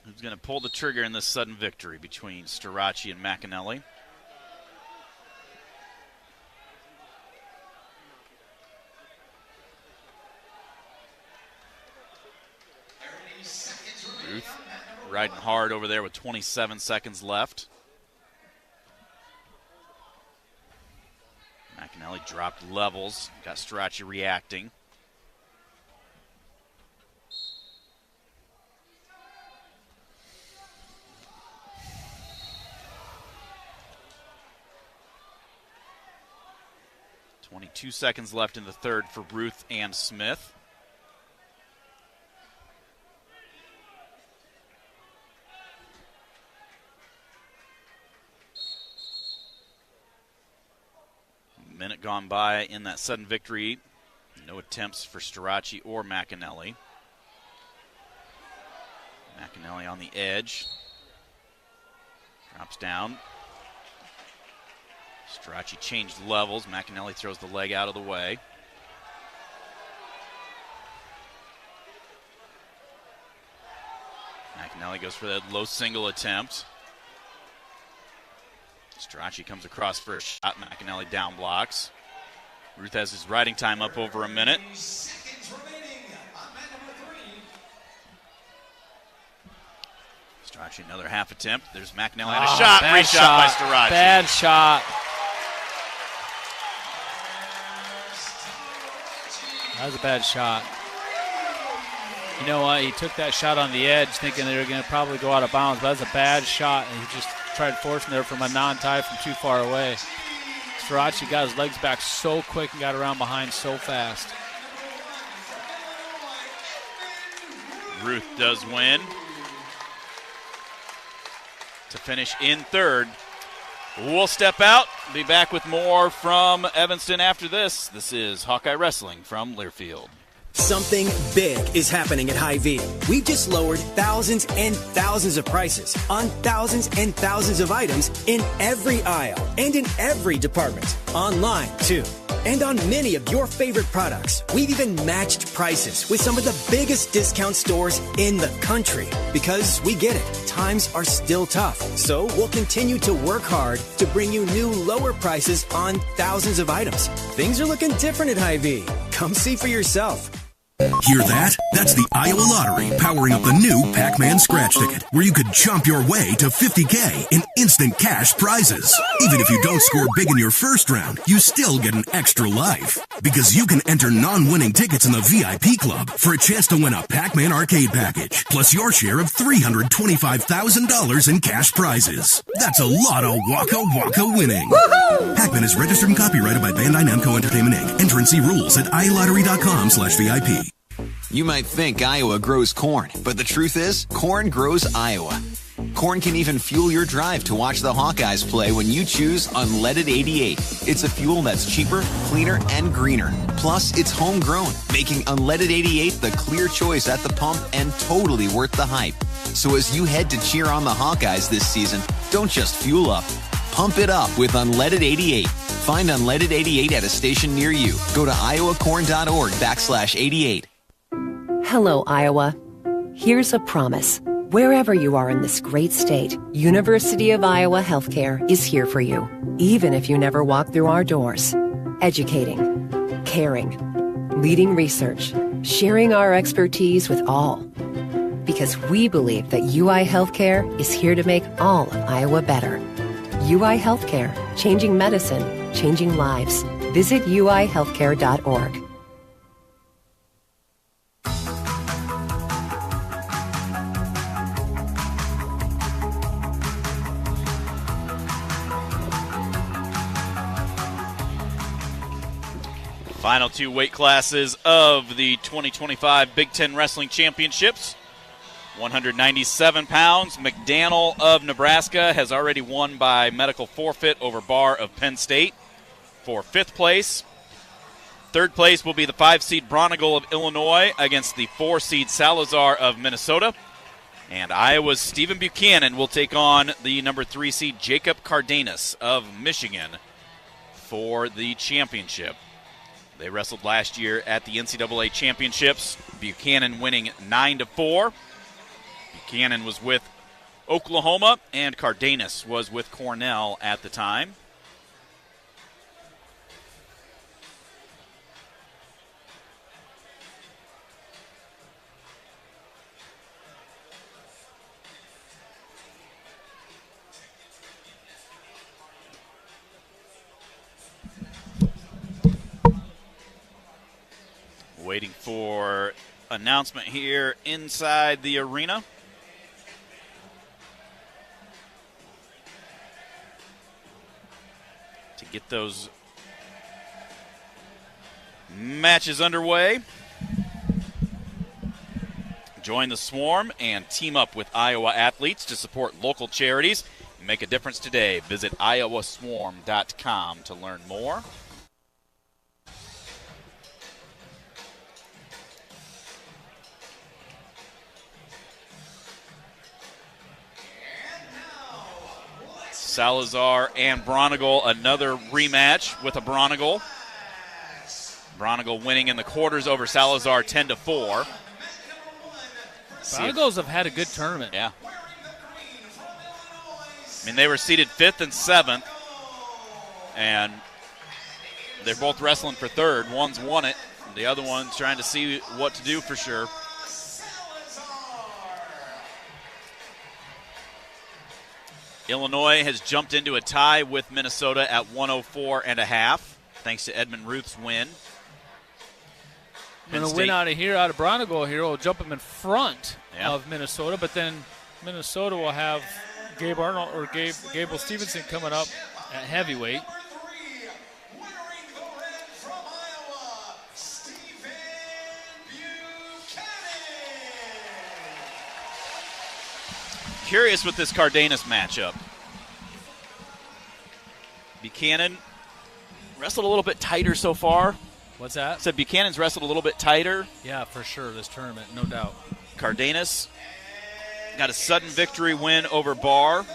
Who's going to pull the trigger in this sudden victory between Starace and McAnally? Ruth riding hard over there with 27 seconds left. McAnally dropped levels, got Starace reacting. Two seconds left in the third for Ruth and Smith. A minute gone by in that sudden victory. No attempts for Starace or McAnally. McAnally on the edge. Drops down. Starace changed levels. McAnally throws the leg out of the way. McAnally goes for that low single attempt. Starace comes across for a shot. McAnally down blocks. Ruth has his riding time up over a minute. Starace another half attempt. There's McAnally and a shot. Great shot by Starace. Bad shot. That was a bad shot. You know what? He took that shot on the edge thinking they were going to probably go out of bounds, but that's a bad shot, and he just tried forcing there from a non-tie from too far away. Starace got his legs back so quick and got around behind so fast. Ruth does win to finish in third. We'll step out. Be back with more from Evanston after this. This is Hawkeye Wrestling from Learfield. Something big is happening at Hy-Vee. We've just lowered thousands and thousands of prices on thousands and thousands of items in every aisle and in every department. Online, too. And on many of your favorite products. We've even matched prices with some of the biggest discount stores in the country. Because we get it, times are still tough. So we'll continue to work hard to bring you new lower prices on thousands of items. Things are looking different at Hy-Vee. Come see for yourself. Hear that? That's the Iowa Lottery powering up the new Pac-Man scratch ticket, where you could chomp your way to $50K in instant cash prizes. Even if you don't score big in your first round, you still get an extra life. Because you can enter non-winning tickets in the VIP club for a chance to win a Pac-Man arcade package, plus your share of $325,000 in cash prizes. That's a lot of Waka Waka winning. Woohoo! Pac-Man is registered and copyrighted by Bandai Namco Entertainment Inc. Enter and see rules at iLottery.com/VIP. You might think Iowa grows corn, but the truth is, corn grows Iowa. Corn can even fuel your drive to watch the Hawkeyes play when you choose Unleaded 88. It's a fuel that's cheaper, cleaner, and greener. Plus, it's homegrown, making Unleaded 88 the clear choice at the pump and totally worth the hype. So as you head to cheer on the Hawkeyes this season, don't just fuel up. Pump it up with Unleaded 88. Find Unleaded 88 at a station near you. Go to iowacorn.org/88. Hello, Iowa. Here's a promise. Wherever you are in this great state, University of Iowa Healthcare is here for you, even if you never walk through our doors. Educating, caring, leading research, sharing our expertise with all. Because we believe that UI Healthcare is here to make all of Iowa better. UI Healthcare, changing medicine, changing lives. Visit uihealthcare.org. Final two weight classes of the 2025 Big Ten Wrestling Championships. 197 pounds. McDaniel of Nebraska has already won by medical forfeit over Barr of Penn State for 5th place. 3rd place will be the 5-seed Bronigal of Illinois against the 4-seed Salazar of Minnesota. And Iowa's Stephen Buchanan will take on the number 3-seed Jacob Cardenas of Michigan for the championship. They wrestled last year at the NCAA Championships, Buchanan winning 9-4. Buchanan was with Oklahoma, and Cardenas was with Cornell at the time. Waiting for announcement here inside the arena. To get those matches underway. Join the Swarm and team up with Iowa athletes to support local charities. Make a difference today. Visit iowaswarm.com to learn more. Salazar and Bronigal, another rematch with a Bronigal. Bronigal winning in the quarters over Salazar 10-4. Bronigals have had a good tournament. Yeah. I mean, they were seeded 5th and 7th, and they're both wrestling for 3rd. One's won it, the other one's trying to see what to do for sure. Illinois has jumped into a tie with Minnesota at 104.5, thanks to Edmund Ruth's win. Going to win out of here, out of Bronigal here, will jump them in front of Minnesota, but then Minnesota will have Gabe Arnold or Gable Stevenson coming up at heavyweight. Curious with this Cardenas matchup. Buchanan wrestled a little bit tighter so far. What's that? Said Buchanan's wrestled a little bit tighter. Yeah, for sure, this tournament, no doubt. Cardenas got a sudden victory win over Barr.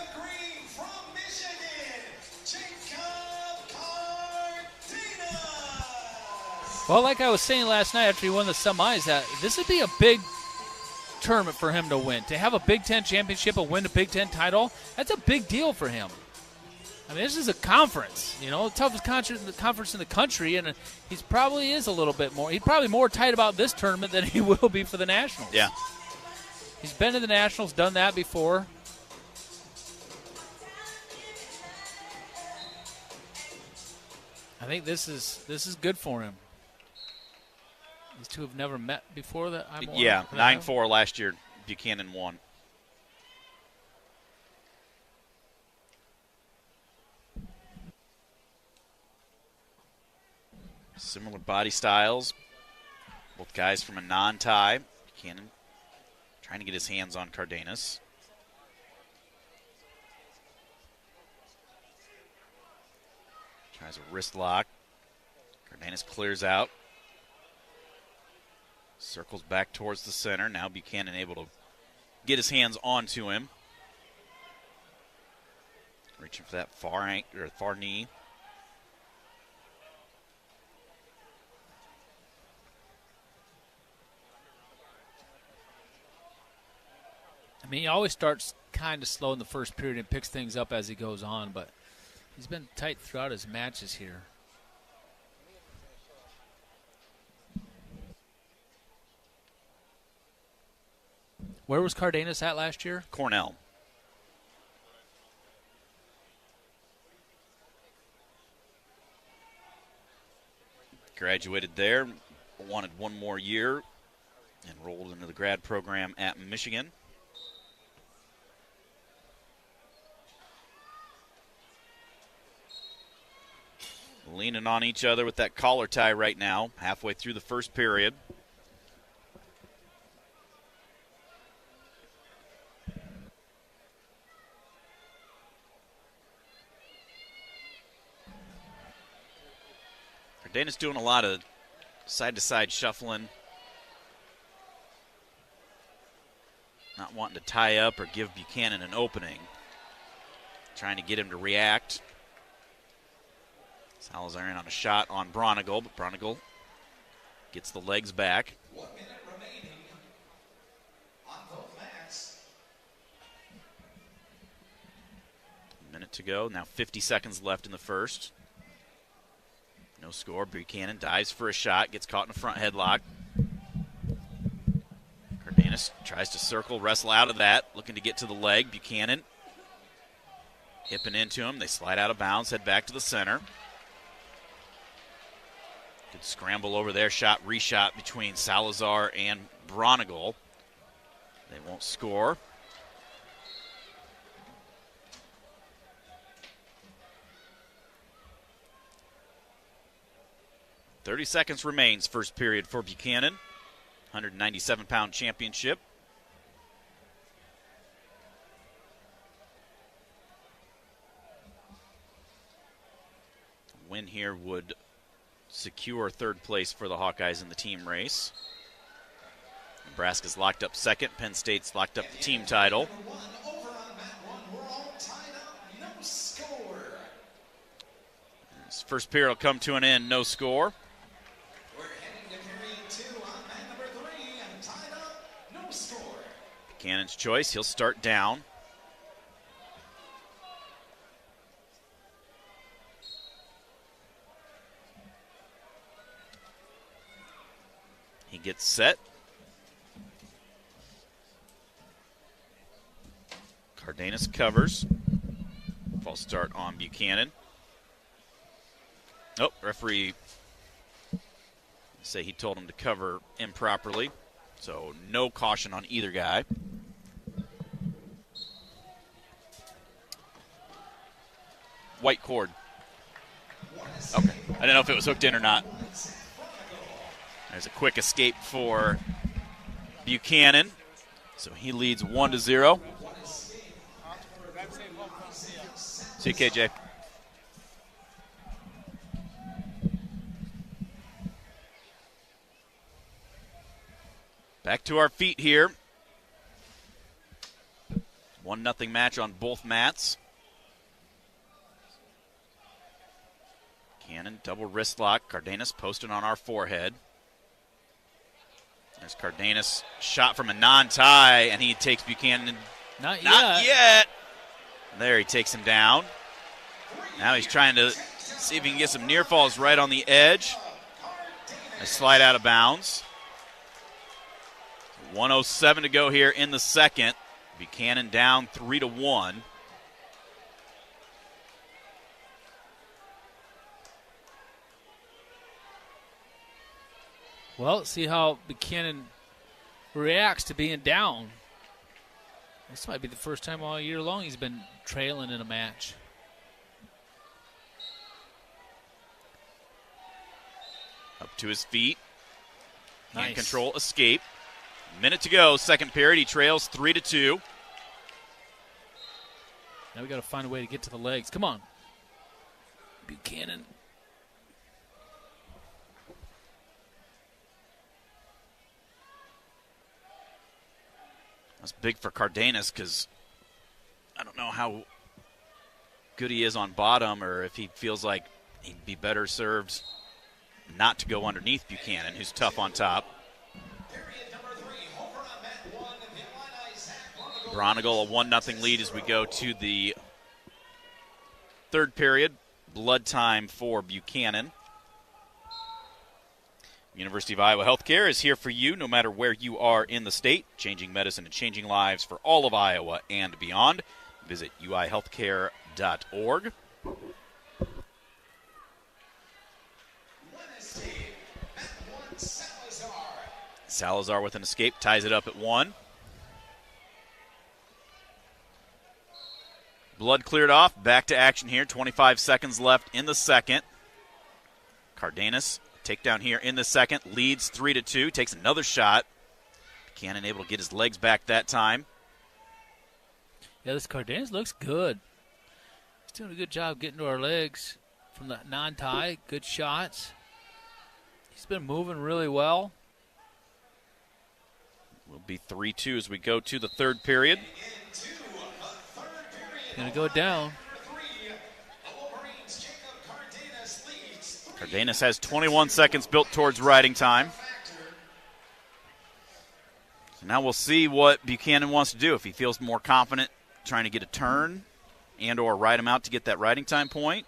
Well, like I was saying last night after he won the semis, that this would be a big tournament for him to win. To have a Big Ten championship, win a Big Ten title, that's a big deal for him. I mean, this is a conference, the toughest conference in the country, and he's probably is a little bit more. He's probably more tight about this tournament than he will be for the Nationals. Yeah. He's been to the Nationals, done that before. I think this is good for him. These two have never met before. Yeah, 9-4 last year. Buchanan won. Similar body styles. Both guys from a non-tie. Buchanan trying to get his hands on Cardenas. Tries a wrist lock. Cardenas clears out. Circles back towards the center. Now Buchanan able to get his hands onto him. Reaching for that far knee. I mean, he always starts kind of slow in the first period and picks things up as he goes on, but he's been tight throughout his matches here. Where was Cardenas at last year? Cornell. Graduated there, wanted one more year, enrolled into the grad program at Michigan. Leaning on each other with that collar tie right now, halfway through the first period. Cardenas doing a lot of side-to-side shuffling. Not wanting to tie up or give Buchanan an opening. Trying to get him to react. Salazar in on a shot on Bronigal, but Bronigal gets the legs back. 1 minute remaining on both mats. A minute to go. Now 50 seconds left in the first. No score. Buchanan dives for a shot, gets caught in a front headlock. Cardenas tries to circle, wrestle out of that, looking to get to the leg. Buchanan hipping into him. They slide out of bounds, head back to the center. Good scramble over there, shot, reshot between Salazar and Bronigal. They won't score. .30 seconds remains, first period for Buchanan. 197-pound championship. A win here would secure third place for the Hawkeyes in the team race. Nebraska's locked up second. Penn State's locked up the team title. This first period will come to an end, no score. Buchanan's choice, he'll start down. He gets set. Cardenas covers. False start on Buchanan. Oh, referee say he told him to cover improperly. So no caution on either guy. White cord. Okay. I don't know if it was hooked in or not. There's a quick escape for Buchanan. So he leads 1-0. See you, KJ. Back to our feet here. 1-0 match on both mats. Cannon, double wrist lock. Cardenas posted on our forehead. There's Cardenas, shot from a non-tie, and he takes Buchanan. Not yet. There, he takes him down. Now he's trying to see if he can get some near falls right on the edge. A slide out of bounds. 1:07 to go here in the second. Buchanan down 3-1. Well, see how Buchanan reacts to being down. This might be the first time all year long he's been trailing in a match. Up to his feet. Nice. Hand control, escape. Minute to go, second period. He trails 3-2. Now we got to find a way to get to the legs. Come on. Buchanan. That's big for Cardenas because I don't know how good he is on bottom or if he feels like he'd be better served not to go underneath Buchanan, who's tough on top. Bronigal, a 1-0 lead as we go to the third period. Blood time for Buchanan. University of Iowa Healthcare is here for you no matter where you are in the state, changing medicine and changing lives for all of Iowa and beyond. Visit uihealthcare.org. Salazar with an escape, ties it up at 1. Blood cleared off, back to action here, 25 seconds left in the second. Cardenas, takedown here in the second, leads 3-2, takes another shot. Buchanan able to get his legs back that time. Yeah, this Cardenas looks good. He's doing a good job getting to our legs from the non-tie, good shots. He's been moving really well. Will be 3-2 as we go to the third period. Going to go down. Cardenas has 21 seconds built towards riding time. So now we'll see what Buchanan wants to do. If he feels more confident trying to get a turn and or ride him out to get that riding time point,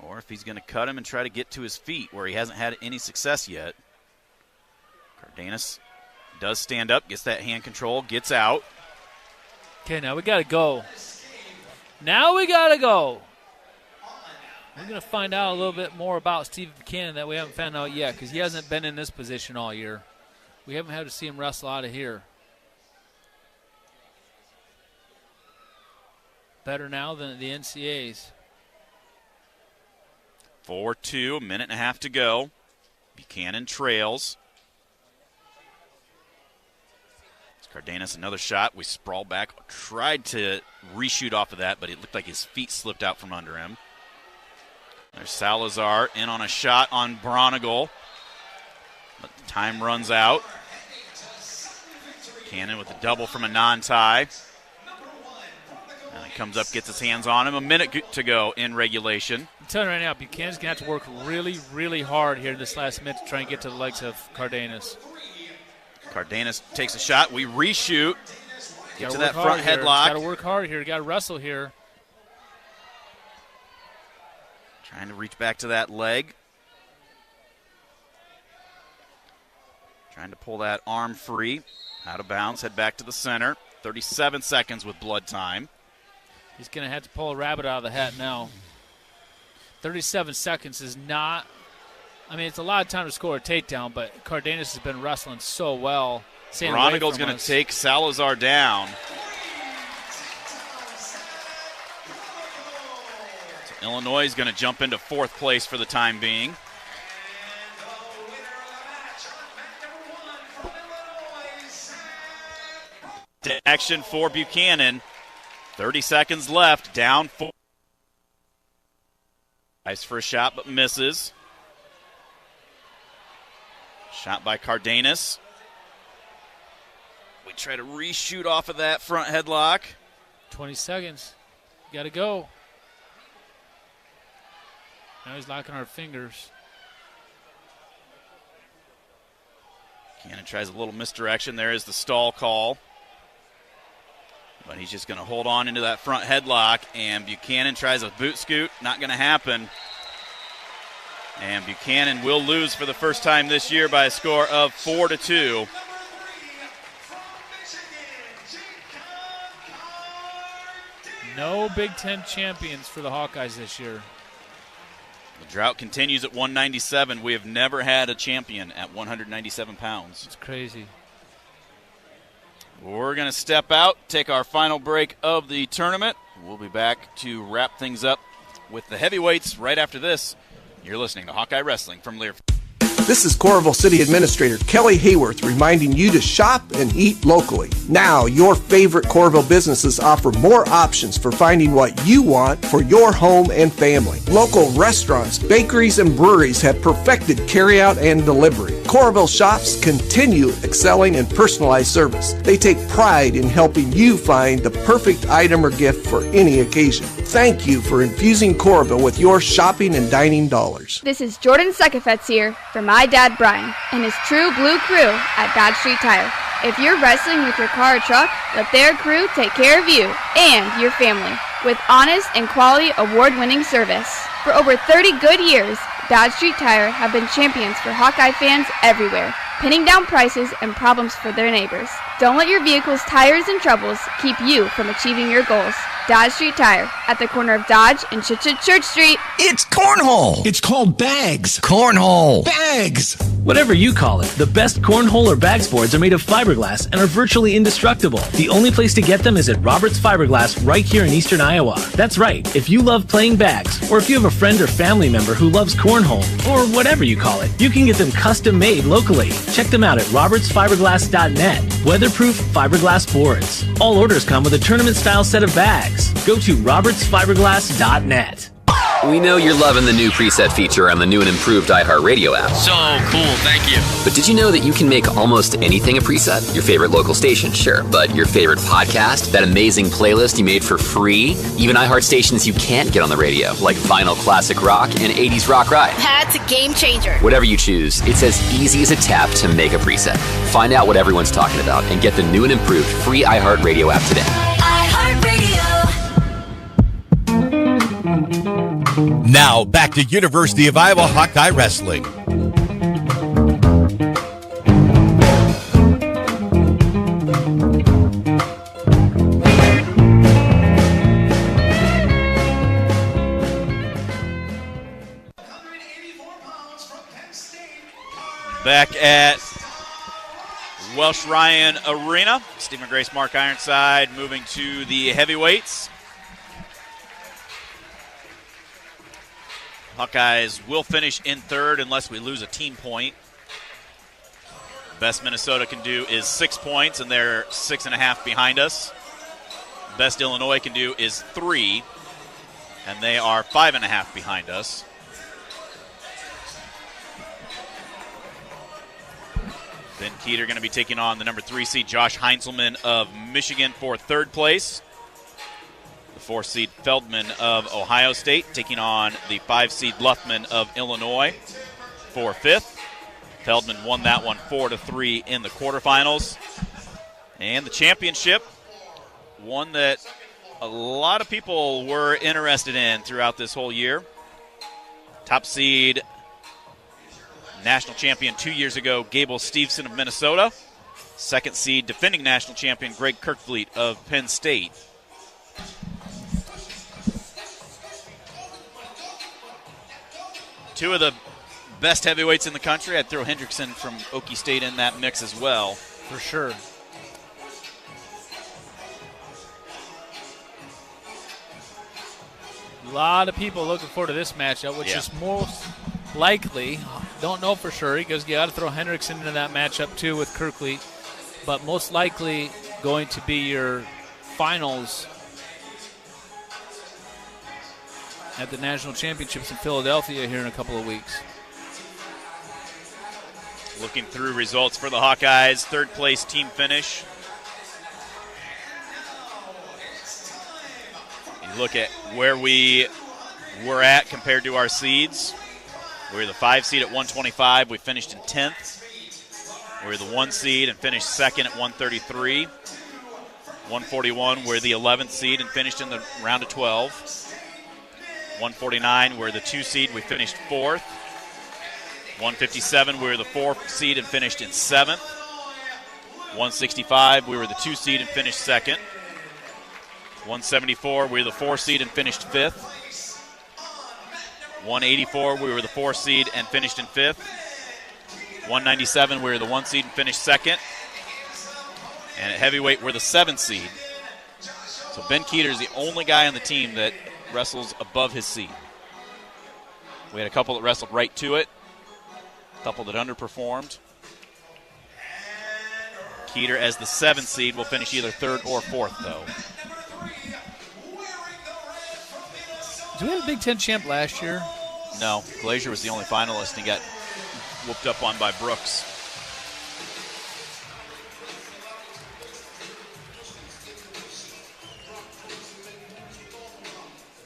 or if he's going to cut him and try to get to his feet where he hasn't had any success yet. Cardenas does stand up, gets that hand control, gets out. Okay, now we got to go. Now we got to go. We're going to find out a little bit more about Steve Buchanan that we haven't found out yet because he hasn't been in this position all year. We haven't had to see him wrestle out of here. Better now than at the NCAAs. 4-2, a minute and a half to go. Buchanan trails. Cardenas, another shot. We sprawl back. Tried to reshoot off of that, but it looked like his feet slipped out from under him. There's Salazar in on a shot on Bronigal. But the time runs out. Cannon with a double from a non-tie. And he comes up, gets his hands on him. A minute to go in regulation. I'm telling you right now, Buchanan's going to have to work really, really hard here this last minute to try and get to the legs of Cardenas. Cardenas takes a shot. We reshoot. Get to that front headlock. Got to work hard here. Got to wrestle here. Trying to reach back to that leg. Trying to pull that arm free. Out of bounds. Head back to the center. 37 seconds with blood time. He's going to have to pull a rabbit out of the hat now. 37 seconds is not... I mean, it's a lot of time to score a takedown, but Cardenas has been wrestling so well. Bronigal's going to take Salazar down. So Illinois is going to jump into fourth place for the time being. To action for Buchanan. 30 seconds left, down 4. Tries for a shot, but misses. Shot by Cardenas. We try to reshoot off of that front headlock. 20 seconds. Got to go. Now he's locking our fingers. Cannon tries a little misdirection. There is the stall call. But he's just going to hold on into that front headlock, and Buchanan tries a boot scoot. Not going to happen. And Buchanan will lose for the first time this year by a score of 4-2. No Big Ten champions for the Hawkeyes this year. The drought continues at 197. We have never had a champion at 197 pounds. It's crazy. We're going to step out, take our final break of the tournament. We'll be back to wrap things up with the heavyweights right after this. You're listening to Hawkeye Wrestling from Learfield. This is Coralville City Administrator Kelly Hayworth reminding you to shop and eat locally. Now, your favorite Coralville businesses offer more options for finding what you want for your home and family. Local restaurants, bakeries, and breweries have perfected carryout and delivery. Coralville shops continue excelling in personalized service. They take pride in helping you find the perfect item or gift for any occasion. Thank you for infusing Coralville with your shopping and dining dollars. This is Jordan Sekafetz here for my dad Brian and his True Blue crew at Dodge Street Tire. If you're wrestling with your car or truck, let their crew take care of you and your family with honest and quality award-winning service. For over 30 good years, Dodge Street Tire have been champions for Hawkeye fans everywhere, pinning down prices and problems for their neighbors. Don't let your vehicle's tires and troubles keep you from achieving your goals. Dodge Street Tire at the corner of Dodge and Church Street. It's cornhole. It's called bags. Cornhole. Bags. Whatever you call it, the best cornhole or bags boards are made of fiberglass and are virtually indestructible. The only place to get them is at Roberts Fiberglass right here in eastern Iowa. That's right. If you love playing bags, or if you have a friend or family member who loves cornhole, or whatever you call it, you can get them custom made locally. Check them out at robertsfiberglass.net. Weatherproof fiberglass boards. All orders come with a tournament-style set of bags. Go to robertsfiberglass.net. We know you're loving the new preset feature on the new and improved iHeartRadio app. So cool, thank you. But did you know that you can make almost anything a preset? Your favorite local station, sure, but your favorite podcast, that amazing playlist you made for free, even iHeart stations you can't get on the radio, like Vinyl Classic Rock and 80s Rock Ride. That's a game changer. Whatever you choose, it's as easy as a tap to make a preset. Find out what everyone's talking about and get the new and improved free iHeartRadio app today. Now, back to University of Iowa Hawkeye Wrestling. Back at Welsh Ryan Arena, Stephen Grace, Mark Ironside moving to the heavyweights. Hawkeyes will finish in third unless we lose a team point. Best Minnesota can do is 6 points, and they're 6.5 behind us. Best Illinois can do is 3, and they are 5.5 behind us. Ben Keeter going to be taking on the number 3 seed Josh Heinzelman of Michigan for third place. The 4 seed Feldman of Ohio State taking on the 5 seed Luthman of Illinois for fifth. Feldman won that one 4-3 in the quarterfinals. And the championship, one that a lot of people were interested in throughout this whole year. Top seed national champion 2 years ago, Gable Steveson of Minnesota. Second seed defending national champion Greg Kirkfleet of Penn State. Two of the best heavyweights in the country. I'd throw Hendrickson from Okie State in that mix as well. For sure. A lot of people looking forward to this matchup, which is most likely, don't know for sure, because you got to throw Hendrickson into that matchup too with Kirkley, but most likely going to be your finals at the national championships in Philadelphia here in a couple of weeks. Looking through results for the Hawkeyes, third place team finish. You look at where we were at compared to our seeds. We were the 5 seed at 125. We finished in 10th. We were the 1 seed and finished second at 133. 141, we're the 11th seed and finished in the round of 12. 149, we're the 2 seed. We finished 4th. 157, we were the 4th seed and finished in 7th. 165, we were the 2 seed and finished 2nd. 174, we were the 4 seed and finished 5th. 184, we were the 4 seed and finished in 5th. 197, we were the 1 seed and finished 2nd. And at heavyweight, we're the 7 seed. So Ben Keeter is the only guy on the team that wrestles above his seed. We had a couple that wrestled right to it, a couple that underperformed. Keeter, as the 7th seed, will finish either 3rd or 4th, though. Did we have a Big Ten champ last year? No. Glazier was the only finalist, and he got whooped up on by Brooks.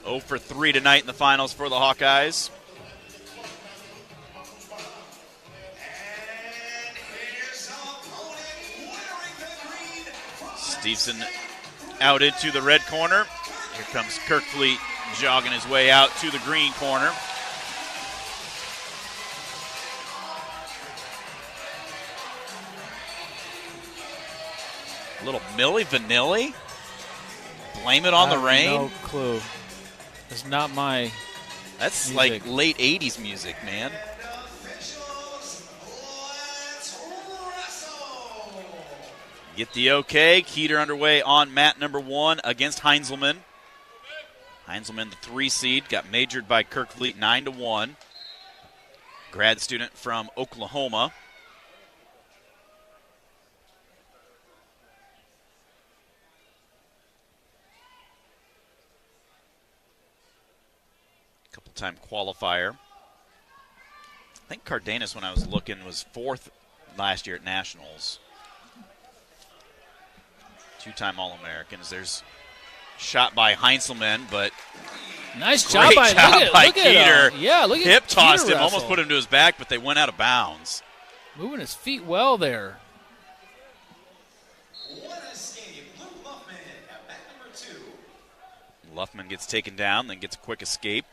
Oh for 3 tonight in the finals for the Hawkeyes. Stevenson out into the red corner. Here comes Kirkfleet jogging his way out to the green corner. A little Milli Vanilli. Blame it on the rain. No clue. It's not my. That's music. like late 80s music, man. Get the okay. Keeter underway on mat number 1 against Heinzelman. Heinzelman, the 3 seed, got majored by Kirkfleet 9-1. Grad student from Oklahoma. Couple-time qualifier. I think Cardenas, when I was looking, was 4th last year at Nationals. 2-time All-Americans. There's shot by Heinzelman, but nice job by Keeter. Yeah, look at hip tossed Keeter him, almost put him to his back, but they went out of bounds. Moving his feet well there. Luffman gets taken down, then gets a quick escape.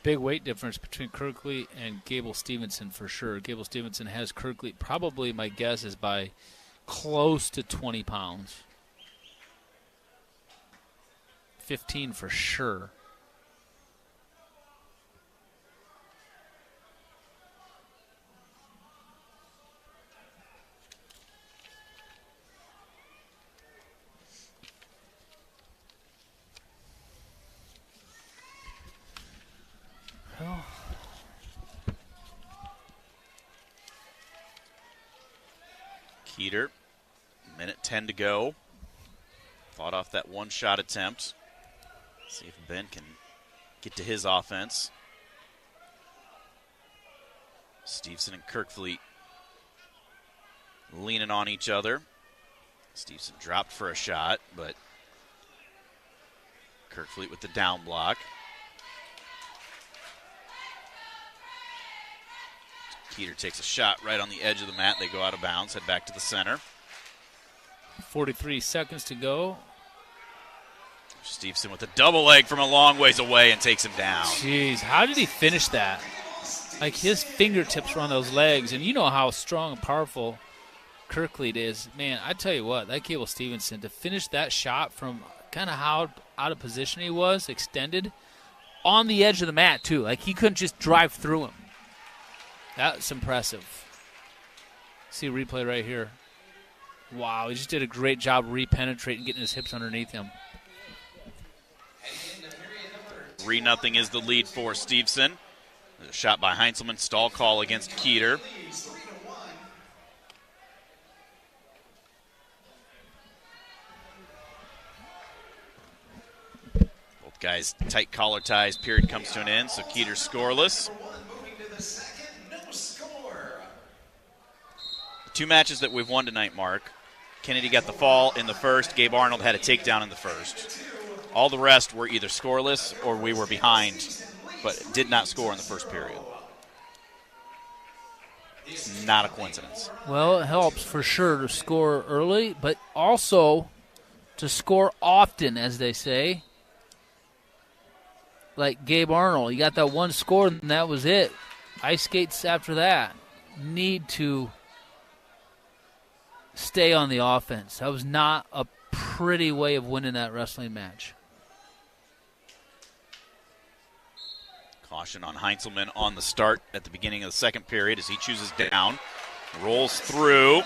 Big weight difference between Kirkley and Gable Stevenson for sure. Gable Stevenson has Kirkley, probably my guess is by close to 20 pounds. 15 for sure. Keeter, minute 10 to go. Fought off that one-shot attempt. See if Ben can get to his offense. Stevenson and Kirkfleet leaning on each other. Stevenson dropped for a shot, but Kirkfleet with the down block. Keeter takes a shot right on the edge of the mat. They go out of bounds, head back to the center. 43 seconds to go. Stevenson with a double leg from a long ways away and takes him down. Jeez, how did he finish that? Like, his fingertips were on those legs, and you know how strong and powerful Kirkleet is. Man, I tell you what, that Gable Stevenson, to finish that shot from kind of how out of position he was, extended, on the edge of the mat, too. Like, he couldn't just drive through him. That's impressive. See a replay right here. Wow, he just did a great job re-penetrating, getting his hips underneath him. 3-0 is the lead for Stevenson. A shot by Heinzelman. Stall call against Keeter. Both guys tight collar ties. Period comes to an end, so Keeter scoreless. The 2 matches that we've won tonight, Mark. Kennedy got the fall in the first. Gabe Arnold had a takedown in the first. All the rest were either scoreless or we were behind, but did not score in the first period. Not a coincidence. Well, it helps for sure to score early, but also to score often, as they say. Like Gabe Arnold, he got that one score, and that was it. Ice skates after that. Need to stay on the offense. That was not a pretty way of winning that wrestling match. Caution on Heinzelman on the start at the beginning of the second period as he chooses down. Rolls through.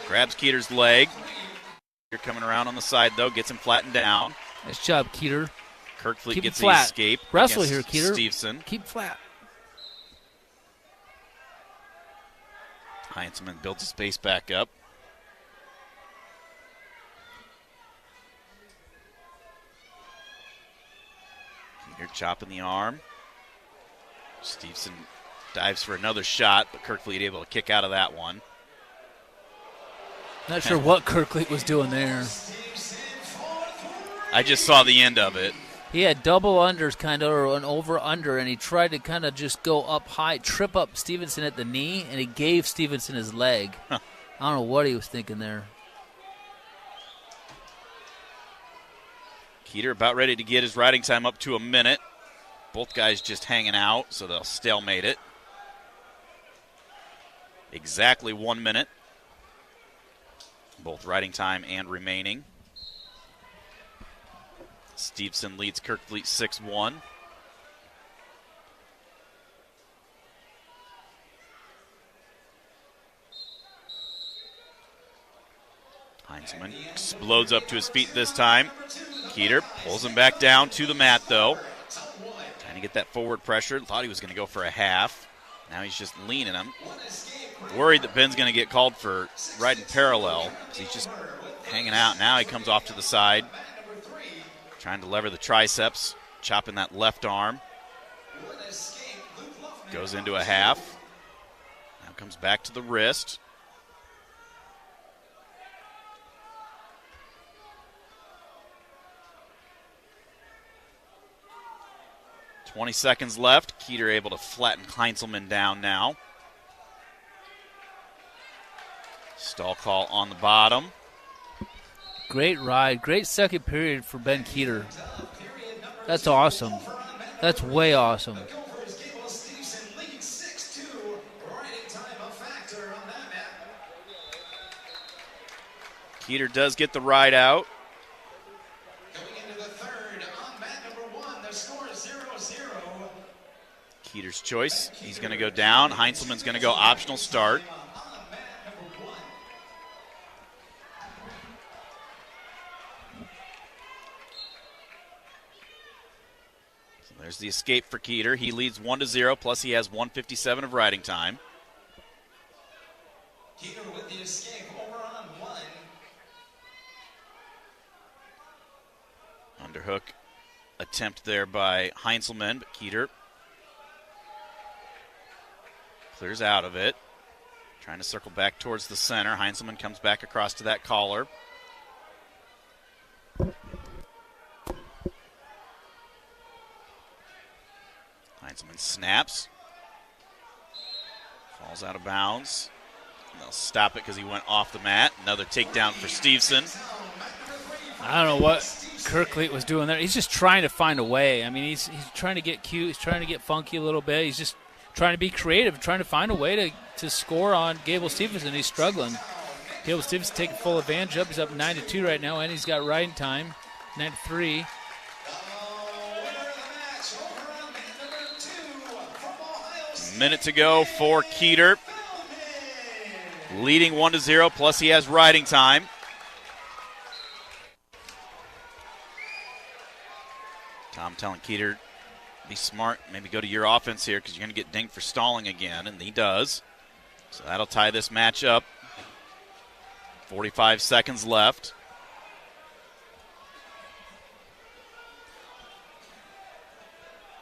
Grabs Keeter's leg. Keeter coming around on the side, though. Gets him flattened down. Nice job, Keeter. Kirkfleet Keep gets flat. the escape. Wrestle here, Keeter. Stevenson. Keep flat. Heinzelman builds his pace back up. Keeter chopping the arm. Stevenson dives for another shot, but Kirkfleet able to kick out of that one. Not sure what Kirkfleet was doing there. I just saw the end of it. He had double unders kind of, or an over-under, and he tried to kind of just go up high, trip up Stevenson at the knee, and he gave Stevenson his leg. Huh. I don't know what he was thinking there. Keeter about ready to get his riding time up to a minute. Both guys just hanging out, so they'll stalemate it. Exactly 1 minute. Both riding time and remaining. Stevenson leads Kirkfleet 6-1. Heinzelman explodes up to his feet this time. Keeter pulls him back down to the mat, though. Trying to get that forward pressure. Thought he was going to go for a half. Now he's just leaning him. Worried that Ben's going to get called for riding parallel because he's just hanging out. Now he comes off to the side. Trying to lever the triceps. Chopping that left arm. Goes into a half. Now comes back to the wrist. .20 seconds left. Keeter able to flatten Heinzelman down now. Stall call on the bottom. Great ride. Great second period for Ben Keeter. That's awesome. That's way awesome. Keeter does get the ride out. Keeter's choice. He's going to go down. Heinzelman's going to go optional start. So there's the escape for Keeter. He leads 1-0, plus he has 1:57 of riding time. Keeter with the escape over on one. Underhook attempt there by Heinzelman, but Keeter clears out of it. Trying to circle back towards the center. Heinzelman comes back across to that collar. Heinzelman snaps. Falls out of bounds. And they'll stop it because he went off the mat. Another takedown for Stevenson. I don't know what Kirkfleet was doing there. He's just trying to find a way. I mean, he's trying to get cute. He's trying to get funky a little bit. He's just trying to be creative, trying to find a way to score on Gable Stevenson. He's struggling. Gable Stevenson taking full advantage up. He's up 9-2 right now, and he's got riding time, 9-3. A minute to go for Keeter. Leading 1-0, plus he has riding time. Tom telling Keeter, be smart, maybe go to your offense here because you're going to get dinged for stalling again, and he does. So that'll tie this match up. 45 seconds left.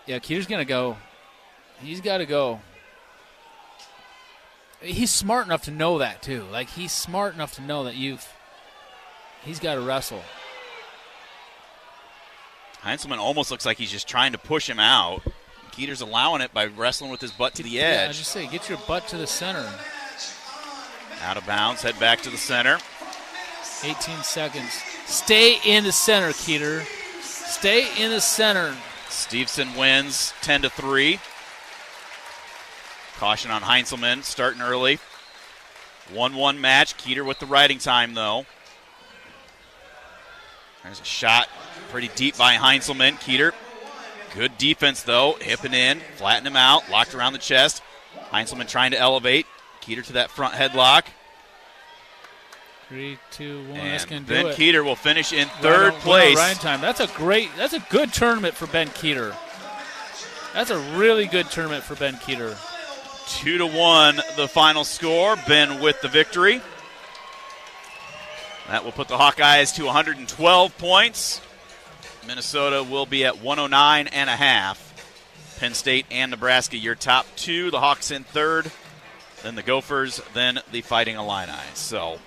Yeah, Keeter's going to go. He's got to go. He's smart enough to know that, too. Like, he's smart enough to know that he's got to wrestle. Heinzelman almost looks like he's just trying to push him out. Keeter's allowing it by wrestling with his butt to the edge. Yeah, I just say, get your butt to the center. Out of bounds, head back to the center. 18 seconds. Stay in the center, Keeter. Stay in the center. Stevenson wins 10-3. Caution on Heinzelman, starting early. 1-1 match. Keeter with the riding time, though. There's a shot pretty deep by Heinzelman. Keeter, good defense, though. Hipping in, flatten him out, locked around the chest. Heinzelman trying to elevate. Keeter to that front headlock. 3, 2, 1. That's going to do Ben it. Keeter will finish in third place. Riding time. That's a good tournament for Ben Keeter. That's a really good tournament for Ben Keeter. 2-1 the final score. Ben with the victory. That will put the Hawkeyes to 112 points. Minnesota will be at 109.5. Penn State and Nebraska, your top two. The Hawks in third, then the Gophers, then the Fighting Illini. So,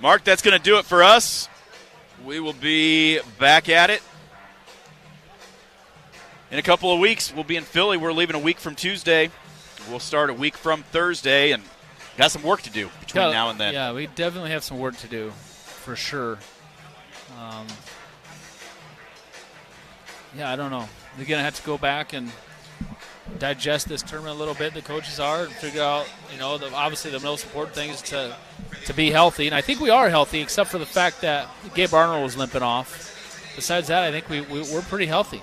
Mark, that's going to do it for us. We will be back at it in a couple of weeks. We'll be in Philly. We're leaving a week from Tuesday. We'll start a week from Thursday, and got some work to do between now and then. Yeah, we definitely have some work to do, for sure. I don't know. We're going to have to go back and digest this tournament a little bit, the coaches are, and figure out, obviously the most important thing is to be healthy. And I think we are healthy, except for the fact that Gabe Arnold was limping off. Besides that, I think we're pretty healthy.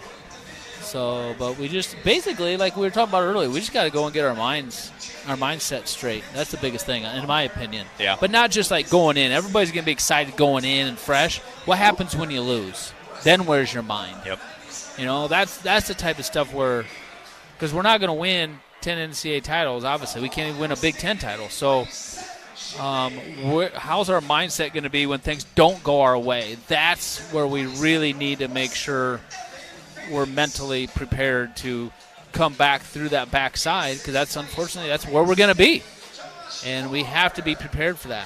So, but we just, basically, like we were talking about earlier, we just got to go and get our mindset straight. That's the biggest thing, in my opinion. Yeah. But not just like going in. Everybody's going to be excited going in and fresh. What happens when you lose? Then where's your mind? Yep. That's the type of stuff where, because we're not going to win 10 NCAA titles, obviously. We can't even win a Big Ten title. So how's our mindset going to be when things don't go our way? That's where we really need to make sure we're mentally prepared to come back through that backside, because that's where we're going to be. And we have to be prepared for that.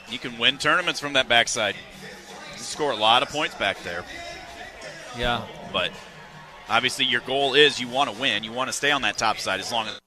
You can win tournaments from that backside. You score a lot of points back there. Yeah. But obviously your goal is you want to win. You want to stay on that top side as long as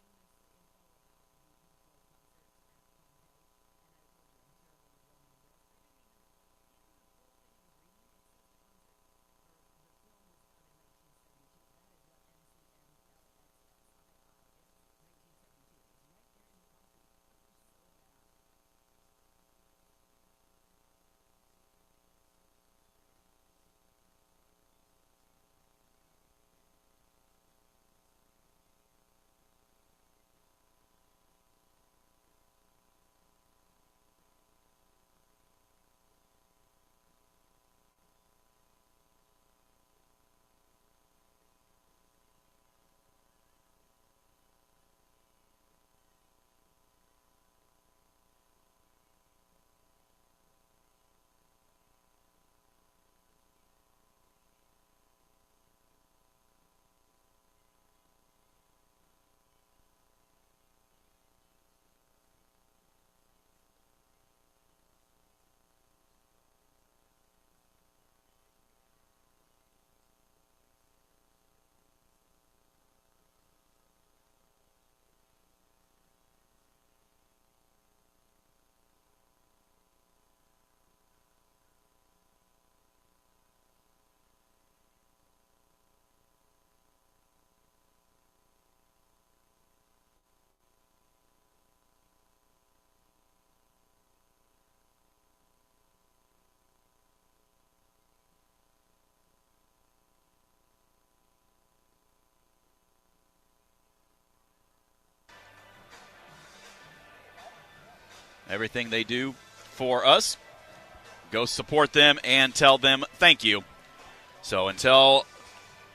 everything they do for us. Go support them and tell them thank you. So until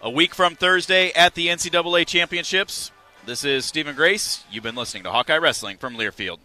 a week from Thursday at the NCAA Championships, this is Stephen Grace. You've been listening to Hawkeye Wrestling from Learfield.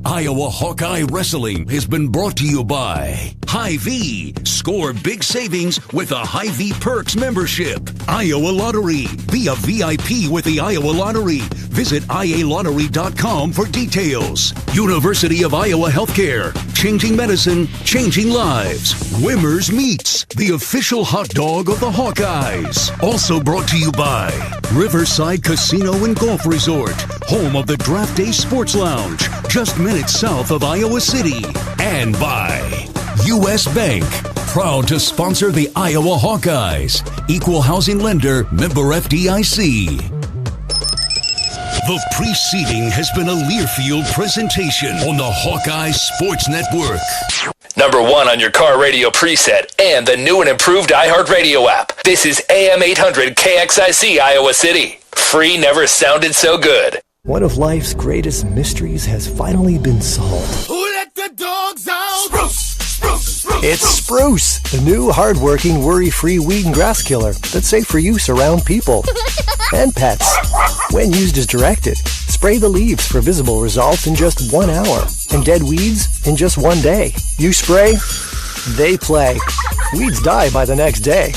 Iowa Hawkeye Wrestling has been brought to you by Hy-Vee. Score big savings with a Hy-Vee Perks membership. Iowa Lottery. Be a VIP with the Iowa Lottery. Visit ialottery.com for details. University of Iowa Healthcare. Changing medicine, changing lives. Wimmer's Meats, the official hot dog of the Hawkeyes. Also brought to you by Riverside Casino and Golf Resort, home of the Draft Day Sports Lounge, just minutes south of Iowa City. And by U.S. Bank, proud to sponsor the Iowa Hawkeyes. Equal housing lender, member FDIC. The preceding has been a Learfield presentation on the Hawkeye Sports Network. Number 1 on your car radio preset and the new and improved iHeartRadio app. This is AM 800 KXIC Iowa City. Free never sounded so good. One of life's greatest mysteries has finally been solved. Who let the dogs out? Spruce! It's Spruce, the new hard-working, worry-free weed and grass killer that's safe for use around people and pets. When used as directed, spray the leaves for visible results in just 1 hour and dead weeds in just 1 day. You spray, they play. Weeds die by the next day.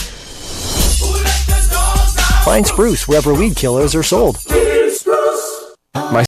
Find Spruce wherever weed killers are sold. My